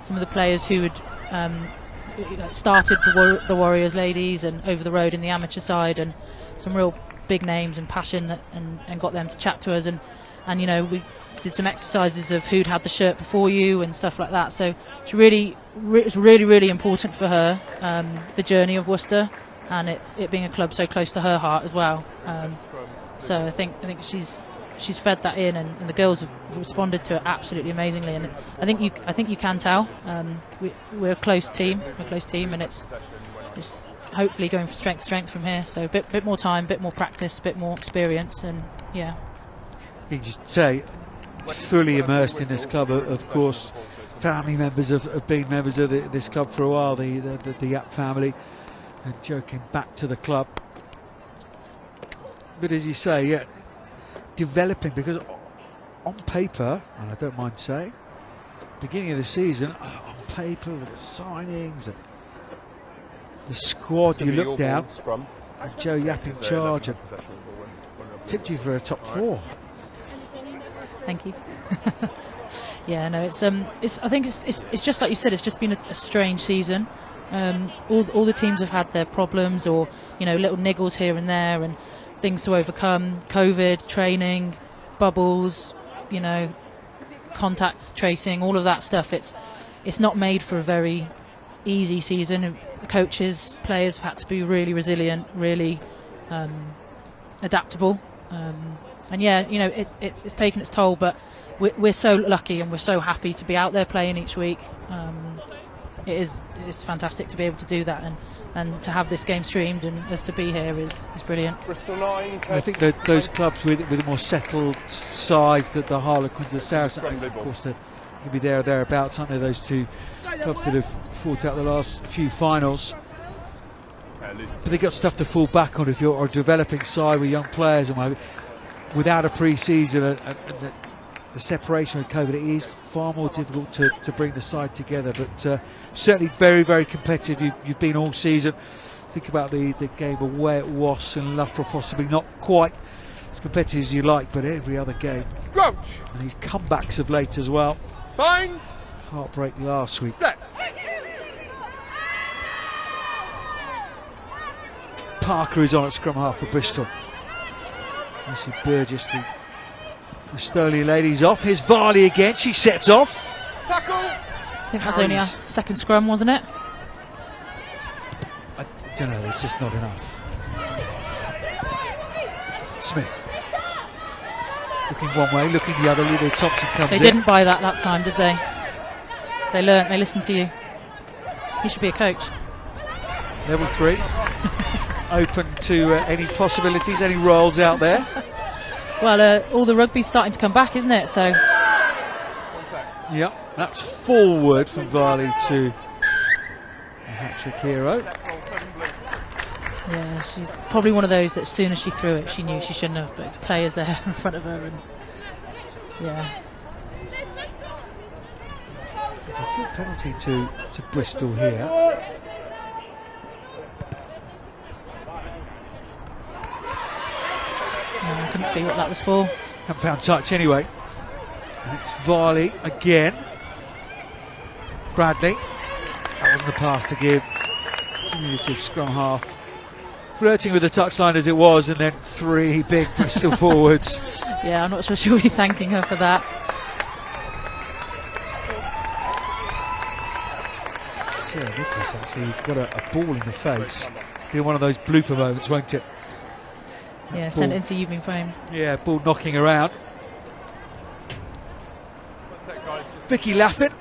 some of the players who had started the Warriors ladies and over the road in the amateur side, and some real big names and passion and got them to chat to us, and you know, we did some exercises of who'd had the shirt before you and stuff like that. So it's really important for her, the journey of Worcester, and it being a club so close to her heart as well. So I think she's fed that in, and the girls have responded to it absolutely amazingly. And I think you can tell we're a close team. And it's hopefully going from strength to strength from here. So a bit more time, bit more practice, bit more experience, and yeah. You can just say, fully immersed in this club, of course. Family members have been members of this club for a while, the Yapp family, and Jo came back to the club. But as you say, yeah, developing, because on paper, and I don't mind saying, beginning of the season, on paper with the signings and the squad, you look down, and Jo Yapp in charge, and tipped you for a top four. Thank you. Yeah, no, I think it's just like you said. It's just been a strange season. All the teams have had their problems, or little niggles here and there, and things to overcome. COVID, training, bubbles, contacts tracing, all of that stuff. It's not made for a very easy season. The coaches, players have had to be really resilient, really adaptable. And yeah, it's taken its toll, but we're so lucky and we're so happy to be out there playing each week. It's fantastic to be able to do that, and to have this game streamed and us to be here is brilliant. I think that those clubs with a more settled sides, that the Harlequins, the Saracens, of course, they'll be there or thereabouts, aren't they? Those two clubs that have fought out the last few finals. But they've got stuff to fall back on if you're a developing side with young players, and without a pre-season and the separation with COVID, it is far more difficult to bring the side together. But certainly very, very competitive. You've been all season. Think about the game away at Was and Loughborough, possibly not quite as competitive as you like, but every other game. Grouch. And these comebacks of late as well. Bind. Heartbreak last week. Set. Parker is on at scrum half for Bristol. Lucy Burgess, the Bristolian ladies off. Here's Varley again. She sets off. Tackle. I think that's only our second scrum, wasn't it? I don't know. There's just not enough. Smith looking one way, looking the other. Lydia Thompson comes in. They didn't buy that time, did they? They learnt. They listened to you. He should be a coach. Level 3. Open to any possibilities, any roles out there. Well, all the rugby's starting to come back, isn't it? So. Yep, that's forward from Varley to a hat-trick hero. Yeah, she's probably one of those that as soon as she threw it, she knew she shouldn't have, but the player's there in front of her, and yeah. It's a full penalty to Bristol here. I couldn't see what that was for. Haven't found touch anyway. And it's Varley again. Bradley. That wasn't a pass to give. Diminutive scrum half. Flirting with the touchline as it was, and then 3 big Bristol forwards. Yeah, I'm not sure she'll be thanking her for that. Sarah Nicholas actually got a ball in the face. Be one of those blooper moments, won't it? Yeah, sent into You've Been Framed. Yeah, ball knocking around. Vicky Laffin.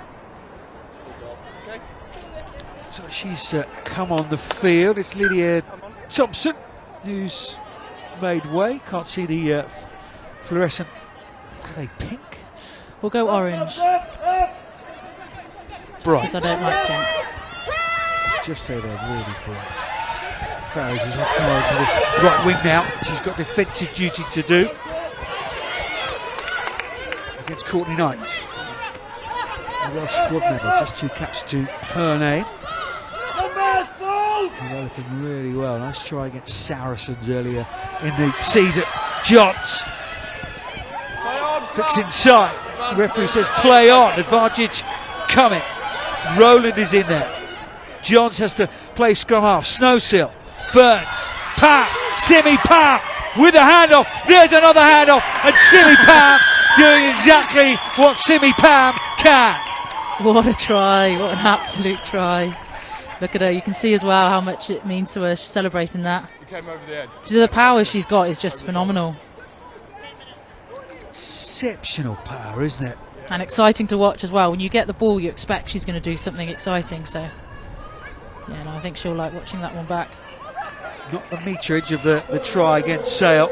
So she's come on the field. It's Lydia Thompson who's made way. Can't see the fluorescent. Are they pink? We'll go orange. Bright. Because I don't like pink. Just say they're really bright. Farrows has had to come over to this right wing now. She's got defensive duty to do against Courtney Knight. A Welsh squad member, just 2 caps to her name. Developing really well. Nice try against Saracens earlier in the season. Johns flicks inside. The referee says play on. Advantage coming. Rowland is in there. Johns has to play scrum half. Snowsill. Burns. Pam. Simi Pam with a handoff. There's another handoff. And Simi Pam doing exactly what Simi Pam can. What a try. What an absolute try. Look at her. You can see as well how much it means to her. She's celebrating that. Came over the edge. The power she's got is just phenomenal. Exceptional power, isn't it? And exciting to watch as well. When you get the ball, you expect she's going to do something exciting. So, yeah, no, I think she'll like watching that one back. Not the meterage of the try against Sale.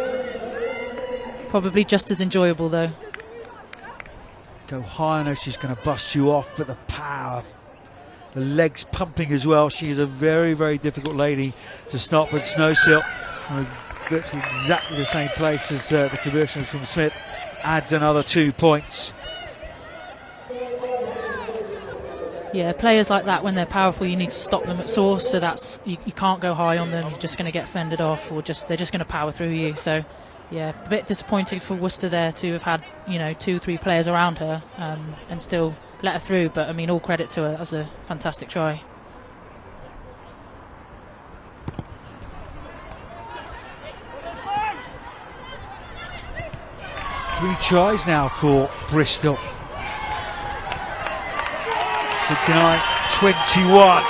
Probably just as enjoyable, though. Go high on her, she's going to bust you off, but the power, the legs pumping as well. She is a very, very difficult lady to stop with. Snowsill, virtually exactly the same place as the conversion from Smith, adds another 2 points. Yeah, players like that, when they're powerful, you need to stop them at source. So that's you can't go high on them. You're just going to get fended off, or they're just going to power through you. So, yeah, a bit disappointing for Worcester there to have had 2-3 players around her and still let her through. But I mean, all credit to her. That was a fantastic try. Three tries now for Bristol. 29-21.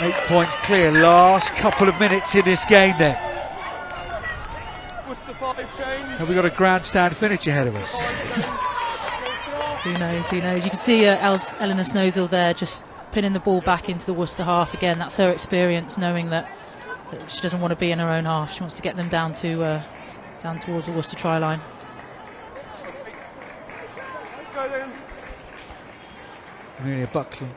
8 points clear. Last couple of minutes in this game then. Have we got a grandstand finish ahead of us? Who knows, who knows. You can see Eleanor Snowsill there just pinning the ball back into the Worcester half again. That's her experience, knowing that she doesn't want to be in her own half. She wants to get them down towards the Worcester try line. Amelia Buckland.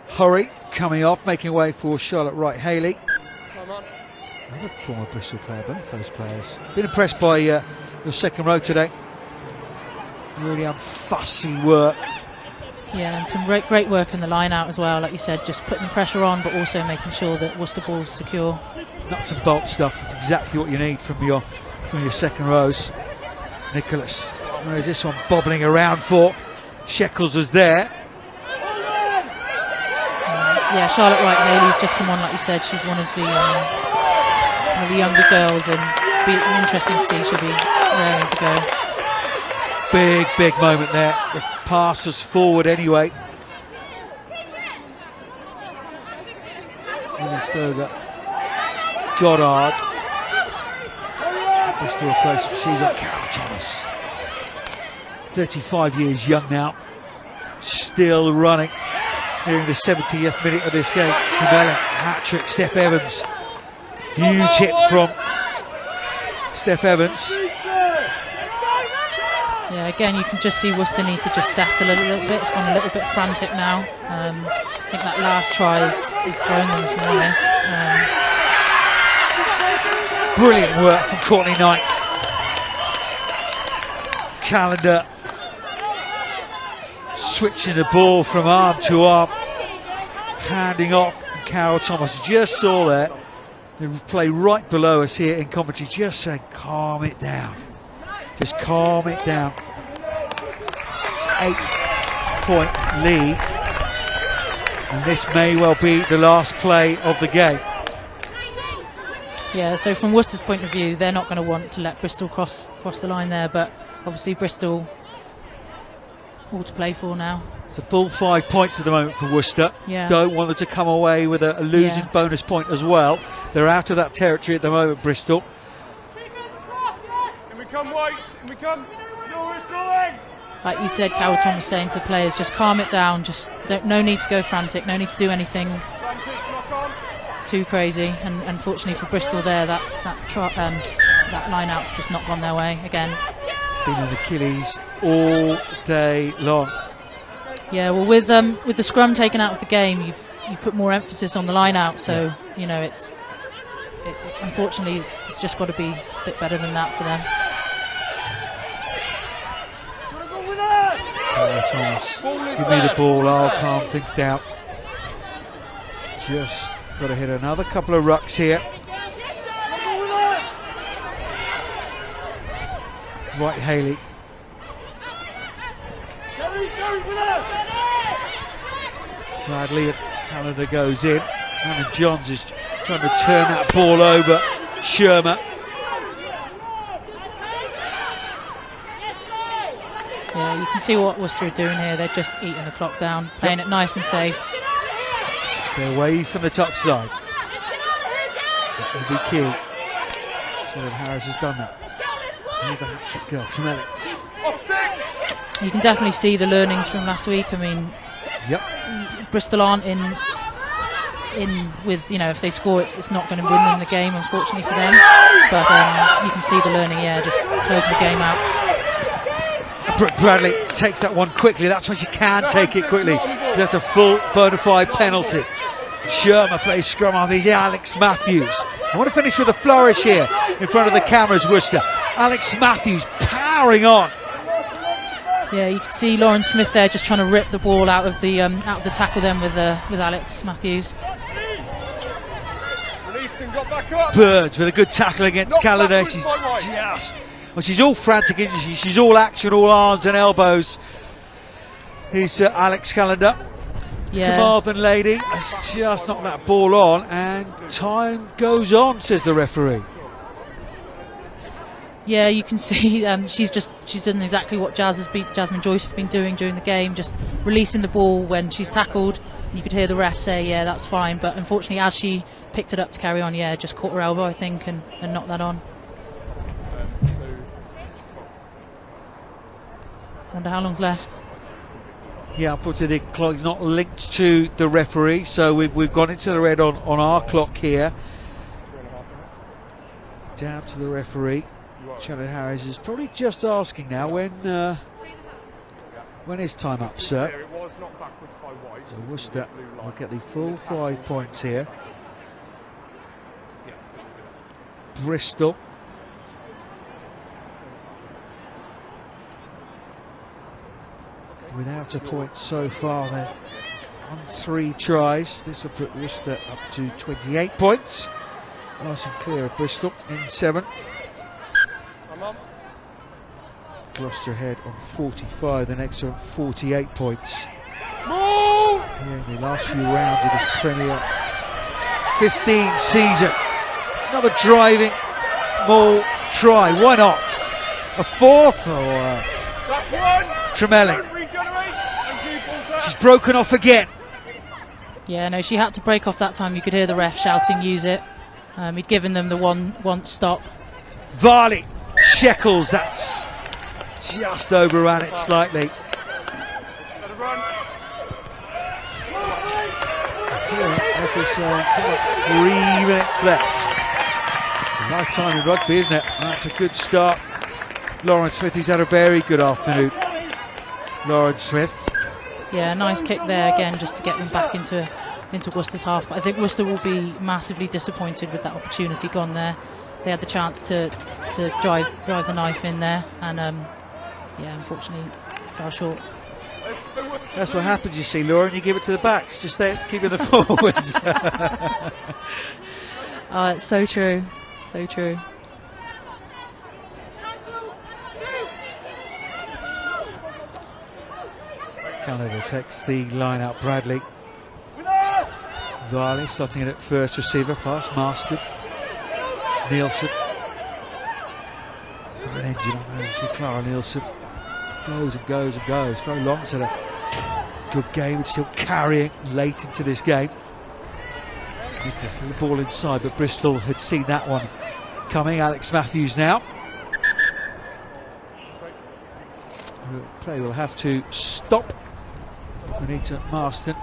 Hurry coming off, making way for Charlotte Wright-Haley. Another former Bristol player, both those players. Been impressed by your second row today. Really unfussy work. Yeah, and some great work in the line out as well, like you said, just putting pressure on, but also making sure that Worcester ball's secure. Nuts and bolt stuff. That's exactly what you need from your second rows. Nicholas. Where's this one bobbling around for? Shekels was there. Yeah, Charlotte Wright-Haley's just come on, like you said. She's one of the younger girls, and be interesting to see. She'll be raring to go. Big moment there. The pass was forward anyway. Willie Stoger. Goddard. Bristol replacement. She's on Carol Thomas. 35 years young now. Still running. nearing the 70th minute of this game. Tremella, hat-trick, Steph Evans. Huge hit from Steph Evans. Yeah, again, you can just see Worcester need to just settle a little bit. It's gone a little bit frantic now. I think that last try is throwing them, if I'm honest. Brilliant work from Courtney Knight. Calendar switching the ball from arm to arm, handing off, and Carol Thomas just saw that. The play right below us here in commentary, just saying, calm it down. Just calm it down. 8-point lead. And this may well be the last play of the game. Yeah, so from Worcester's point of view, they're not going to want to let Bristol cross the line there, but obviously Bristol all to play for now. It's a full 5 points at the moment for Worcester. Yeah. Don't want them to come away with a losing bonus point as well. They're out of that territory at the moment, Bristol. In we come, White. In we come. Norris going. Like you said, Carol Thomas saying to the players, just calm it down. Just no need to go frantic. No need to do anything too crazy. And unfortunately for Bristol, there that line out's just not gone their way again. Been an Achilles all day long. Yeah, well, with the scrum taken out of the game, you've put more emphasis on the line out. So you know, unfortunately, it's just got to be a bit better than that for them. Thomas, give me the ball, I'll calm things down. Just got to hit another couple of rucks here. Right, Haley. Bradley and Calendar goes in. Hannah Johns is trying to turn that ball over. Shermer. Yeah, you can see what Worcester are doing here. They're just eating the clock down, playing it nice and safe. Stay away from the touchline. That will be key. Sharon Harris has done that. Here's the hat-trick girl, Tremelic. You can definitely see the learnings from last week. I mean, Bristol aren't in with, you know, if they score, it's not going to win them the game, unfortunately for them. But you can see the learning, just closing the game out. Bradley takes that one quickly. That's when she can take it quickly. That's a full bona fide penalty. Shermer plays scrum off. He's Alex Matthews. I want to finish with a flourish here in front of the cameras, Worcester. Alex Matthews powering on. Yeah, you can see Lauren Smith there just trying to rip the ball out of the tackle then with Alex Matthews. Birds with a good tackle against Calendar. She's all frantic, isn't she? She's all action, all arms and elbows. He's Alex Calendar. Yeah. Carmarthen lady has just knocked that ball on, and time goes on, says the referee. Yeah, you can see she's done exactly what Jasmine Joyce has been doing during the game, just releasing the ball when she's tackled. You could hear the ref say, yeah, that's fine, but unfortunately as she picked it up to carry on, just caught her elbow, I think, and knocked that on. Wonder how long's left. Yeah, unfortunately the clock is not linked to the referee, so we've gone into the red on our clock here. Down to the referee. Shannon Harris is probably just asking now when is time up, sir? So Worcester will get the full 5 points here. Bristol. Without a point so far then. On 3 tries. This will put Worcester up to 28 points. Nice and clear of Bristol in 7th. Gloucester ahead on 45, the next on 48 points. Here in the last few rounds of this Premier 15 season. Another driving maul try, why not? A 4th for Tremelling. She's broken off again. Yeah, no, she had to break off that time. You could hear the ref shouting, use it. He'd given them the one stop. Varley, Shekels, that's just overran it slightly. referee saying something like 3 minutes left. It's a lifetime in rugby, isn't it? That's a good start. Lauren Smith, who's had a very good afternoon. Lauren Smith. Yeah, nice kick there again, just to get them back into Worcester's half. But I think Worcester will be massively disappointed with that opportunity gone there. They had the chance to drive the knife in there, and yeah, unfortunately fell short. That's what happens, you see, Lauren. You give it to the backs, just stay keeping the forwards. Oh, it's so true, so true. Canada takes the line out. Bradley. Viley slotting it at first receiver, pass Marston. Nielsen. Got an engine on there, see Clara Nielsen. Goes and goes and goes. Very long, it's had a good game. It's still carrying late into this game. Because the ball inside, but Bristol had seen that one coming. Alex Matthews now. The play will have to stop. Anita Marston.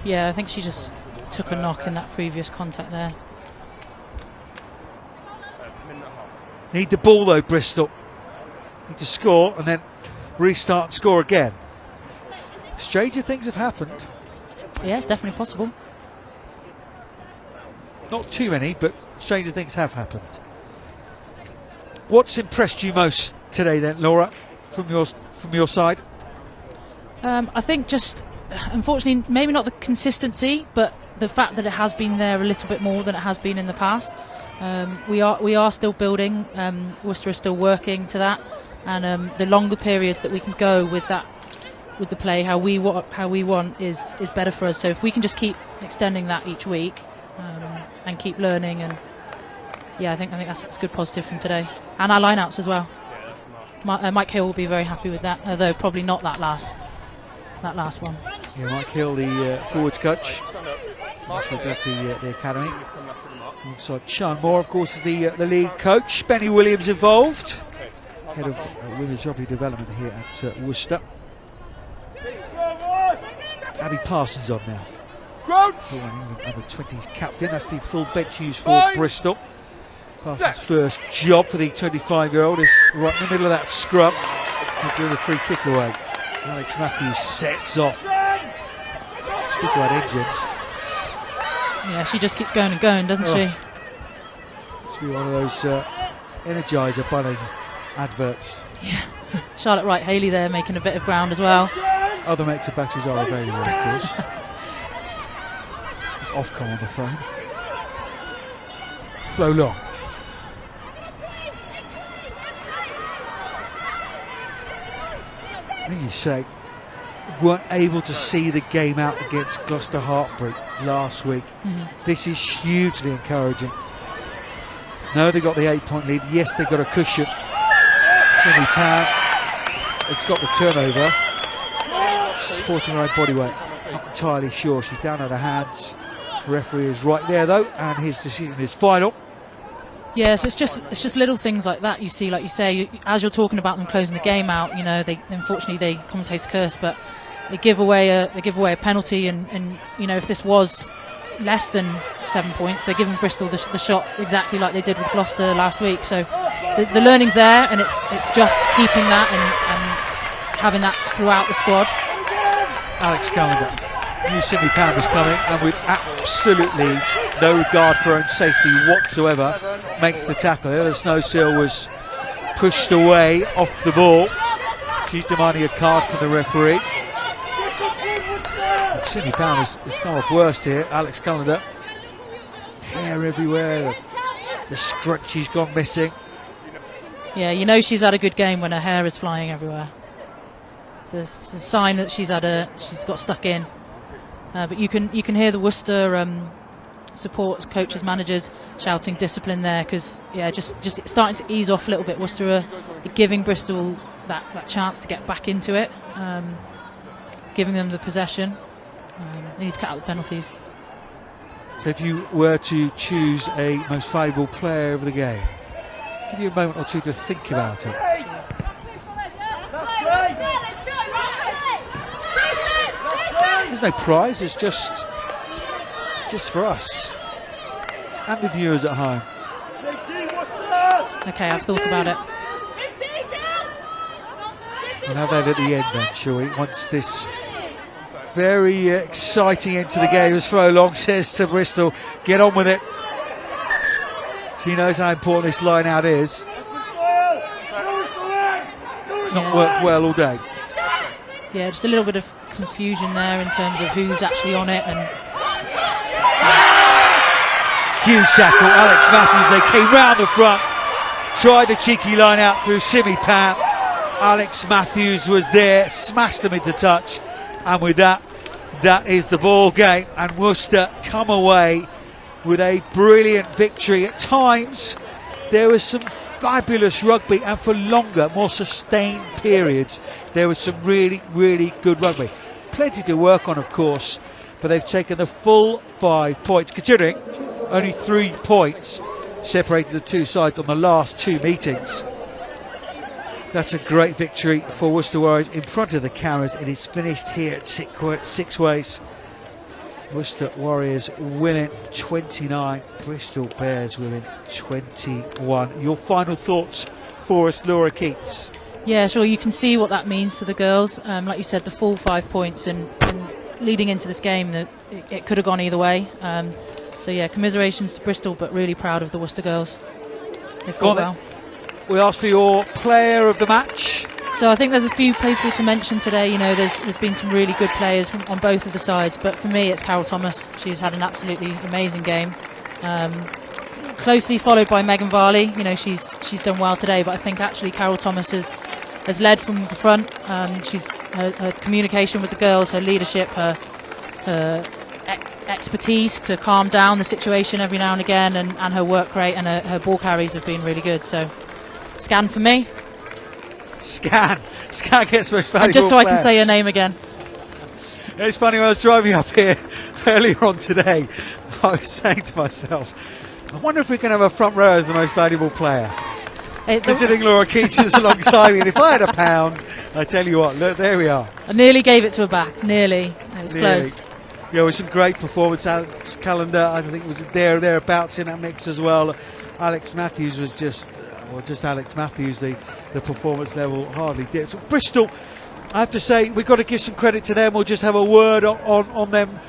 Yeah, I think she just took a knock in that previous contact there. Need the ball though, Bristol. Need to score and then restart and score again. Stranger things have happened. Yeah, it's definitely possible. Not too many, but stranger things have happened. What's impressed you most today then, Laura, from your side? I think just, unfortunately, maybe not the consistency, but the fact that it has been there a little bit more than it has been in the past. We are still building. Worcester is still working to that, and the longer periods that we can go with that, with the play how we want is better for us. So if we can just keep extending that each week and keep learning, and yeah, I think that's a good positive from today, and our lineouts as well. Mike Hill will be very happy with that, although probably not that last one. Yeah, Mike Hill, the forwards coach, also does the academy. Alongside Sean Moore, of course, is the league coach. Benny Williams involved, head of women's rugby development here at Worcester. Abby Parsons on now. Under 20s captain. That's the full bench used for Bristol. Parsons' first job for the 25-year-old is right in the middle of that scrum. Doing the free kick away. Alex Matthews sets off. Speak about engines. Yeah, she just keeps going and going, doesn't she? Should be one of those Energizer bunny adverts. Yeah. Charlotte Wright-Haley there making a bit of ground as well. Other makes of batteries are available, of course. Ofcom on the phone. Flo Long. As you say, weren't able to see the game out against Gloucester Heartbreak last week. This is hugely encouraging. No, they got the 8-point lead. Yes, they got a cushion. Simi Town, it's got the turnover. Supporting her own body weight. Not entirely sure. She's down on her hands. The referee is right there though, and his decision is final. Yes, it's just little things like that you see, like you say, as you're talking about them closing the game out. You know, unfortunately they commentators curse, but they give away a penalty, and you know, if this was less than 7 points, they're giving Bristol the shot exactly like they did with Gloucester last week. So the learning's there, and it's just keeping that and having that throughout the squad. Alex Calendar, new Sydney Pound is coming, and with absolutely no regard for her own safety whatsoever, makes the tackle. The Snow Seal was pushed away off the ball. She's demanding a card from the referee. And Sydney Pound has come off worst here. Alex Calendar, hair everywhere, the scrunch she's gone missing. Yeah, you know she's had a good game when her hair is flying everywhere. So it's a sign that she's got stuck in. But you can hear the Worcester support coaches, managers shouting discipline there, because yeah, just starting to ease off a little bit. Worcester are giving Bristol that chance to get back into it, giving them the possession. They need to cut out the penalties. So if you were to choose a most valuable player of the game, give you a moment or two to think about it. There's no prize, it's just just for us and the viewers at home. Okay, I've thought about it. We'll have that at the end then, shall we? Once this very exciting end to the game, as Flo Long says to Bristol, get on with it. She knows how important this line out is. Not worked well all day. Yeah, just a little bit of confusion there in terms of who's actually on it. And Huge tackle, Alex Matthews, they came round the front, tried the cheeky line out through Simi Pam. Alex Matthews was there, smashed them into touch, and with that, that is the ball game, and Worcester come away with a brilliant victory. At times there was some fabulous rugby, and for longer, more sustained periods there was some really, really good rugby. Plenty to work on, of course, but they've taken the full 5 points, considering only 3 points separated the two sides on the last 2 meetings. That's a great victory for Worcester Warriors in front of the cameras. It is finished here at Sixways. Worcester Warriors Women 29, Bristol Bears Women 21. Your final thoughts for us, Laura Keats? yeah, sure, you can see what that means to the girls. Like you said, the full 5 points, and leading into this game, it could have gone either way. So yeah, commiserations to Bristol, but really proud of the Worcester girls. They fought well. We asked for your player of the match. So I think there's a few people to mention today. You know, there's been some really good players on both of the sides, but for me it's Carol Thomas. She's had an absolutely amazing game. Closely followed by Megan Varley. You know, she's done well today, but I think actually Carol Thomas has led from the front. Her communication with the girls, her leadership, her expertise to calm down the situation every now and again, and her work rate and her ball carries have been really good. So scan for me. Scan gets most valuable. And just so player. I can say her name again. It's funny, when I was driving up here earlier on today, I was saying to myself, I wonder if we can have a front row as the most valuable player. Considering Laura Keats is alongside me, and if I had £1, I tell you what, look, there we are. I nearly gave it to her back, nearly. It was close. Yeah, it was some great performance. Alex Calendar, I think it was thereabouts in that mix as well. Alex Matthews was just Alex Matthews, the performance level hardly dipped. So Bristol, I have to say, we've got to give some credit to them. We'll just have a word on them.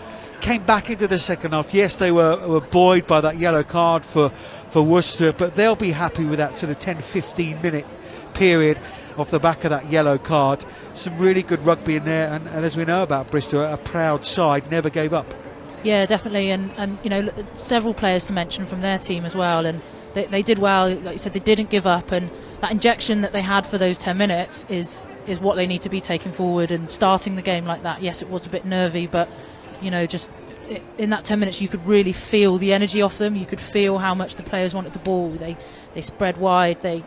Came back into the second half. Yes, they were buoyed by that yellow card for Worcester, but they'll be happy with that sort of 10-15 minute period off the back of that yellow card. Some really good rugby in there, and as we know about Bristol, a proud side, never gave up. Yeah, definitely, and you know, several players to mention from their team as well, and they did well. Like you said, they didn't give up, and that injection that they had for those 10 minutes is what they need to be taking forward and starting the game like that. Yes, it was a bit nervy, but you know, just in that 10 minutes you could really feel the energy off them. You could feel how much the players wanted the ball. They spread wide, they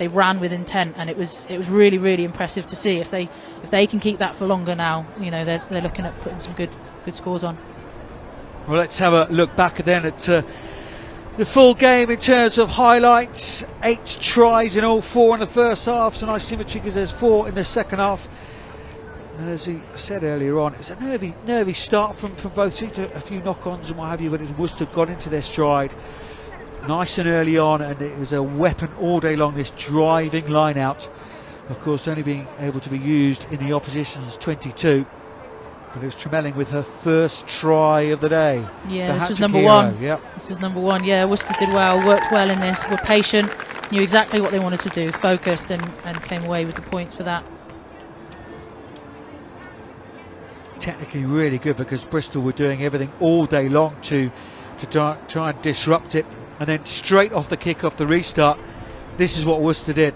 ran with intent, and it was really, really impressive to see. If they can keep that for longer now, you know, they're looking at putting some good scores on. Well, let's have a look back then at the full game in terms of highlights. 8 tries in all, 4 in the first half, so nice symmetry because there's 4 in the second half. And as he said earlier on, it was a nervy start from both teams, a few knock-ons and what have you, but it Worcester got into their stride nice and early on, and it was a weapon all day long, this driving line out. Of course, only being able to be used in the opposition's 22. But it was Tremelling with her first try of the day. Yeah, this was number 1. Yep. This was number 1. Yeah, Worcester did well, worked well in this, were patient, knew exactly what they wanted to do, focused, and came away with the points for that. Technically really good, because Bristol were doing everything all day long to try and disrupt it, and then straight off the kick off the restart, this is what Worcester did.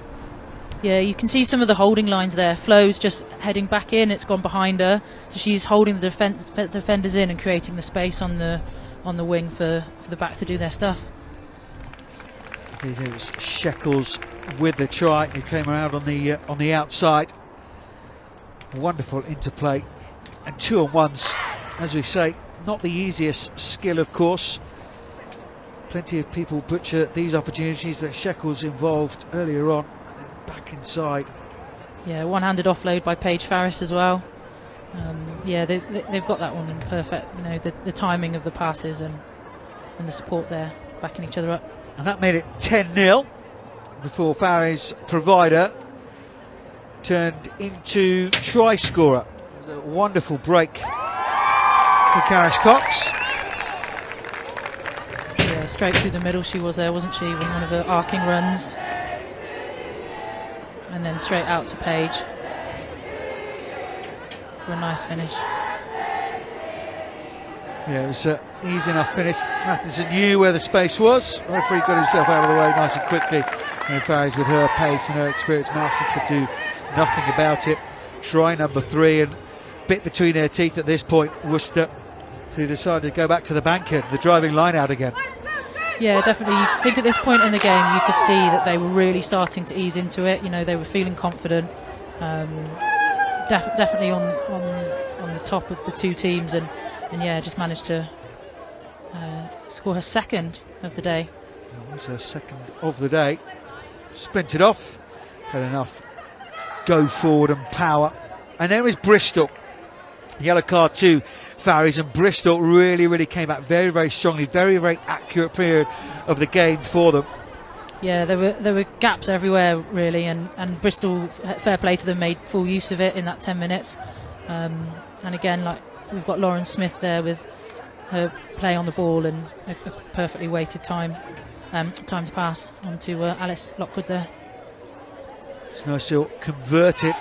Yeah, you can see some of the holding lines there. Flo's just heading back in, it's gone behind her, so she's holding the defenders in and creating the space on the wing for the back to do their stuff. It was Shekels with the try, who came around on the outside. Wonderful interplay, and 2-on-1s, as we say, not the easiest skill, of course. Plenty of people butcher these opportunities, but Shekels involved earlier on, and then back inside. Yeah, one-handed offload by Paige Farris as well. Yeah, they've got that one in perfect. You know, the timing of the passes and the support there, backing each other up. And that made it 10-0 before Farry's provider turned into try scorer. It was a wonderful break for Carish Cox. Yeah, straight through the middle she was there, wasn't she, with one of her arcing runs. And then straight out to Paige for a nice finish. Yeah, it was an easy enough finish. Matheson knew where the space was. The referee got himself out of the way nice and quickly. And Farry's, with her pace and her experience, Marston could do nothing about it. Try number 3, and bit between their teeth at this point, Worcester, who decided to go back to the bank-end, the driving line out again. Yeah, definitely. You think at this point in the game you could see that they were really starting to ease into it. You know, they were feeling confident. Definitely on the top of the two teams, and yeah, just managed to score her second of the day. That was her second of the day. Sprinted off, had enough go forward and power. And there was Bristol. Yellow card to Farry's, and Bristol really came back very, very strongly. Very, very accurate period of the game for them. Yeah, there were gaps everywhere really, and Bristol, fair play to them, made full use of it in that 10 minutes. And again, like, we've got Lauren Smith there with her play on the ball and a perfectly weighted time to pass onto Alice Lockwood there. Snowsill converted.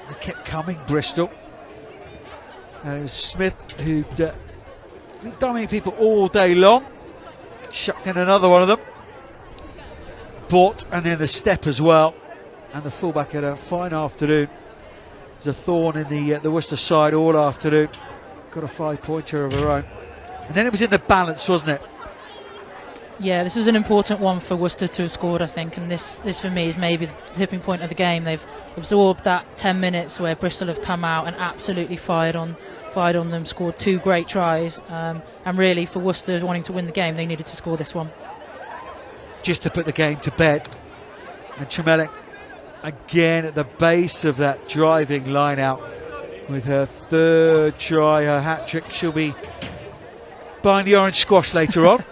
They kept coming, Bristol. And it was Smith who dominated people all day long. Shucked in another one of them. Bought, and then the step as well. And the fullback had a fine afternoon. It was a thorn in the Worcester side all afternoon. Got a 5-pointer of her own. And then it was in the balance, wasn't it? Yeah, this was an important one for Worcester to have scored, I think, and this for me is maybe the tipping point of the game. They've absorbed that 10 minutes where Bristol have come out and absolutely fired on them, scored 2 great tries, and really for Worcester wanting to win the game, they needed to score this one. Just to put the game to bed. And Tremelling again at the base of that driving line out with her 3rd try, her hat-trick. She'll be buying the orange squash later on.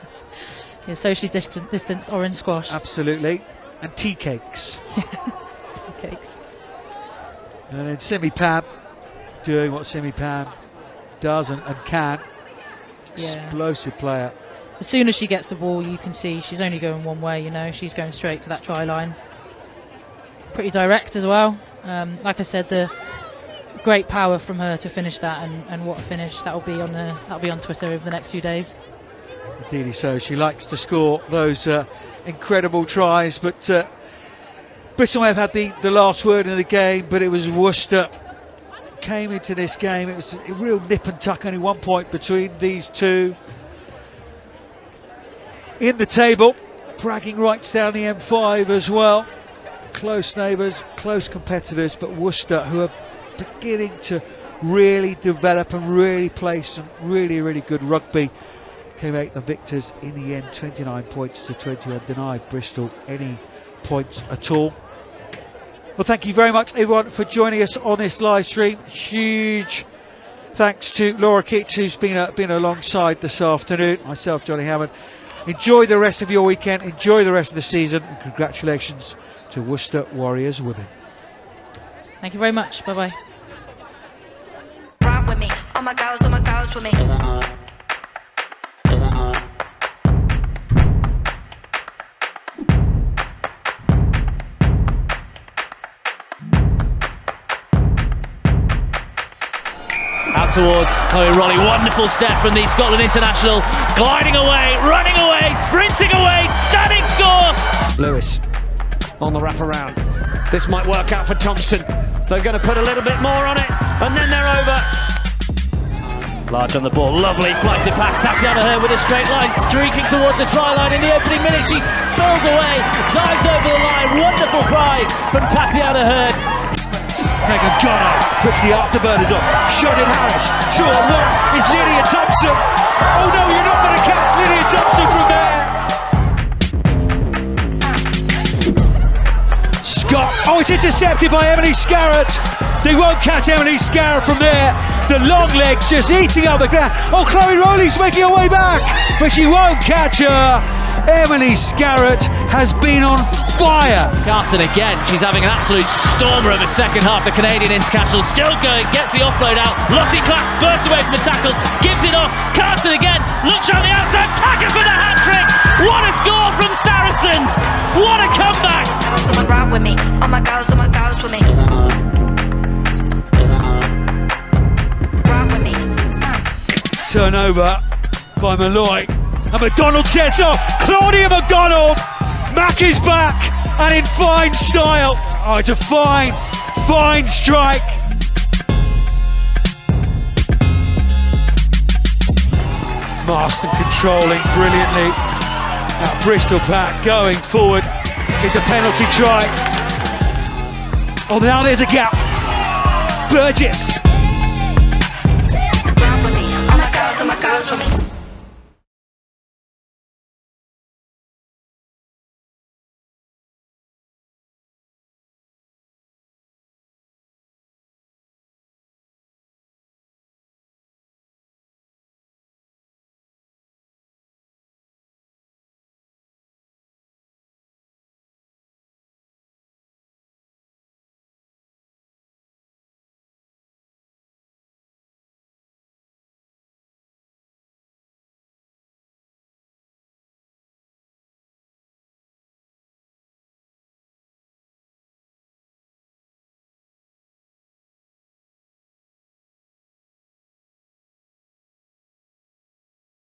Yeah, socially distanced orange squash. Absolutely. And tea cakes. Tea cakes. And then Simi Pam doing what Simi Pam does and can. Yeah. Explosive player. As soon as she gets the ball, you can see she's only going one way, you know, she's going straight to that try line. Pretty direct as well. Like I said, the great power from her to finish that, and what a finish. That'll be on Twitter over the next few days. Indeed so. She likes to score those incredible tries, but Bristol may have had the last word in the game, but it was Worcester came into this game. It was a real nip and tuck, only 1 point between these two. In the table, bragging rights down the M5 as well. Close neighbours, close competitors, but Worcester, who are beginning to really develop and really play some really good rugby, came out the victors in the end, 29 points to 21, denied Bristol any points at all. Well, thank you very much everyone for joining us on this live stream. Huge thanks to Laura Keats, who's been alongside this afternoon, myself, Johnny Hammond. Enjoy the rest of your weekend, enjoy the rest of the season, and congratulations to Worcester Warriors Women. Thank you very much. Bye-bye. Ride with me, all my girls with me. Out towards Chloe Rolly, wonderful step from the Scotland international, gliding away, running away, sprinting away, stunning score! Lewis on the wraparound. This might work out for Thompson. They're going to put a little bit more on it, and then they're over. Large on the ball, lovely flighted pass, Tatiana Hurd with a straight line, streaking towards the try line in the opening minute. She spills away, dives over the line, wonderful fly from Tatiana Hurd. Megan Gunner puts the afterburners on. Shot in Harris. 2-on-1 is Lydia Thompson. Oh no, you're not going to catch Lydia Thompson from there. Scott. Oh, it's intercepted by Emily Scarrett. They won't catch Emily Scarrett from there. The long legs just eating up the ground. Oh, Chloe Rowley's making her way back, but she won't catch her. Emily Scarrett has been on fire. Carson again, she's having an absolute stormer of the second half. The Canadian international still going, gets the offload out. Lottie Clack bursts away from the tackles, gives it off. Carson again, looks around the outside, Packer for the hat-trick. What a score from Saracens. What a comeback. Someone ride with me. Oh my girls with me. Ride with me. Turnover by Malloy. And McDonald sets off. Claudia McDonald. Mack is back and in fine style. Oh, it's a fine strike. Marston controlling brilliantly. That Bristol pack going forward. It's a penalty try. Oh, now there's a gap. Burgess. Ride with me. Oh my girls with me.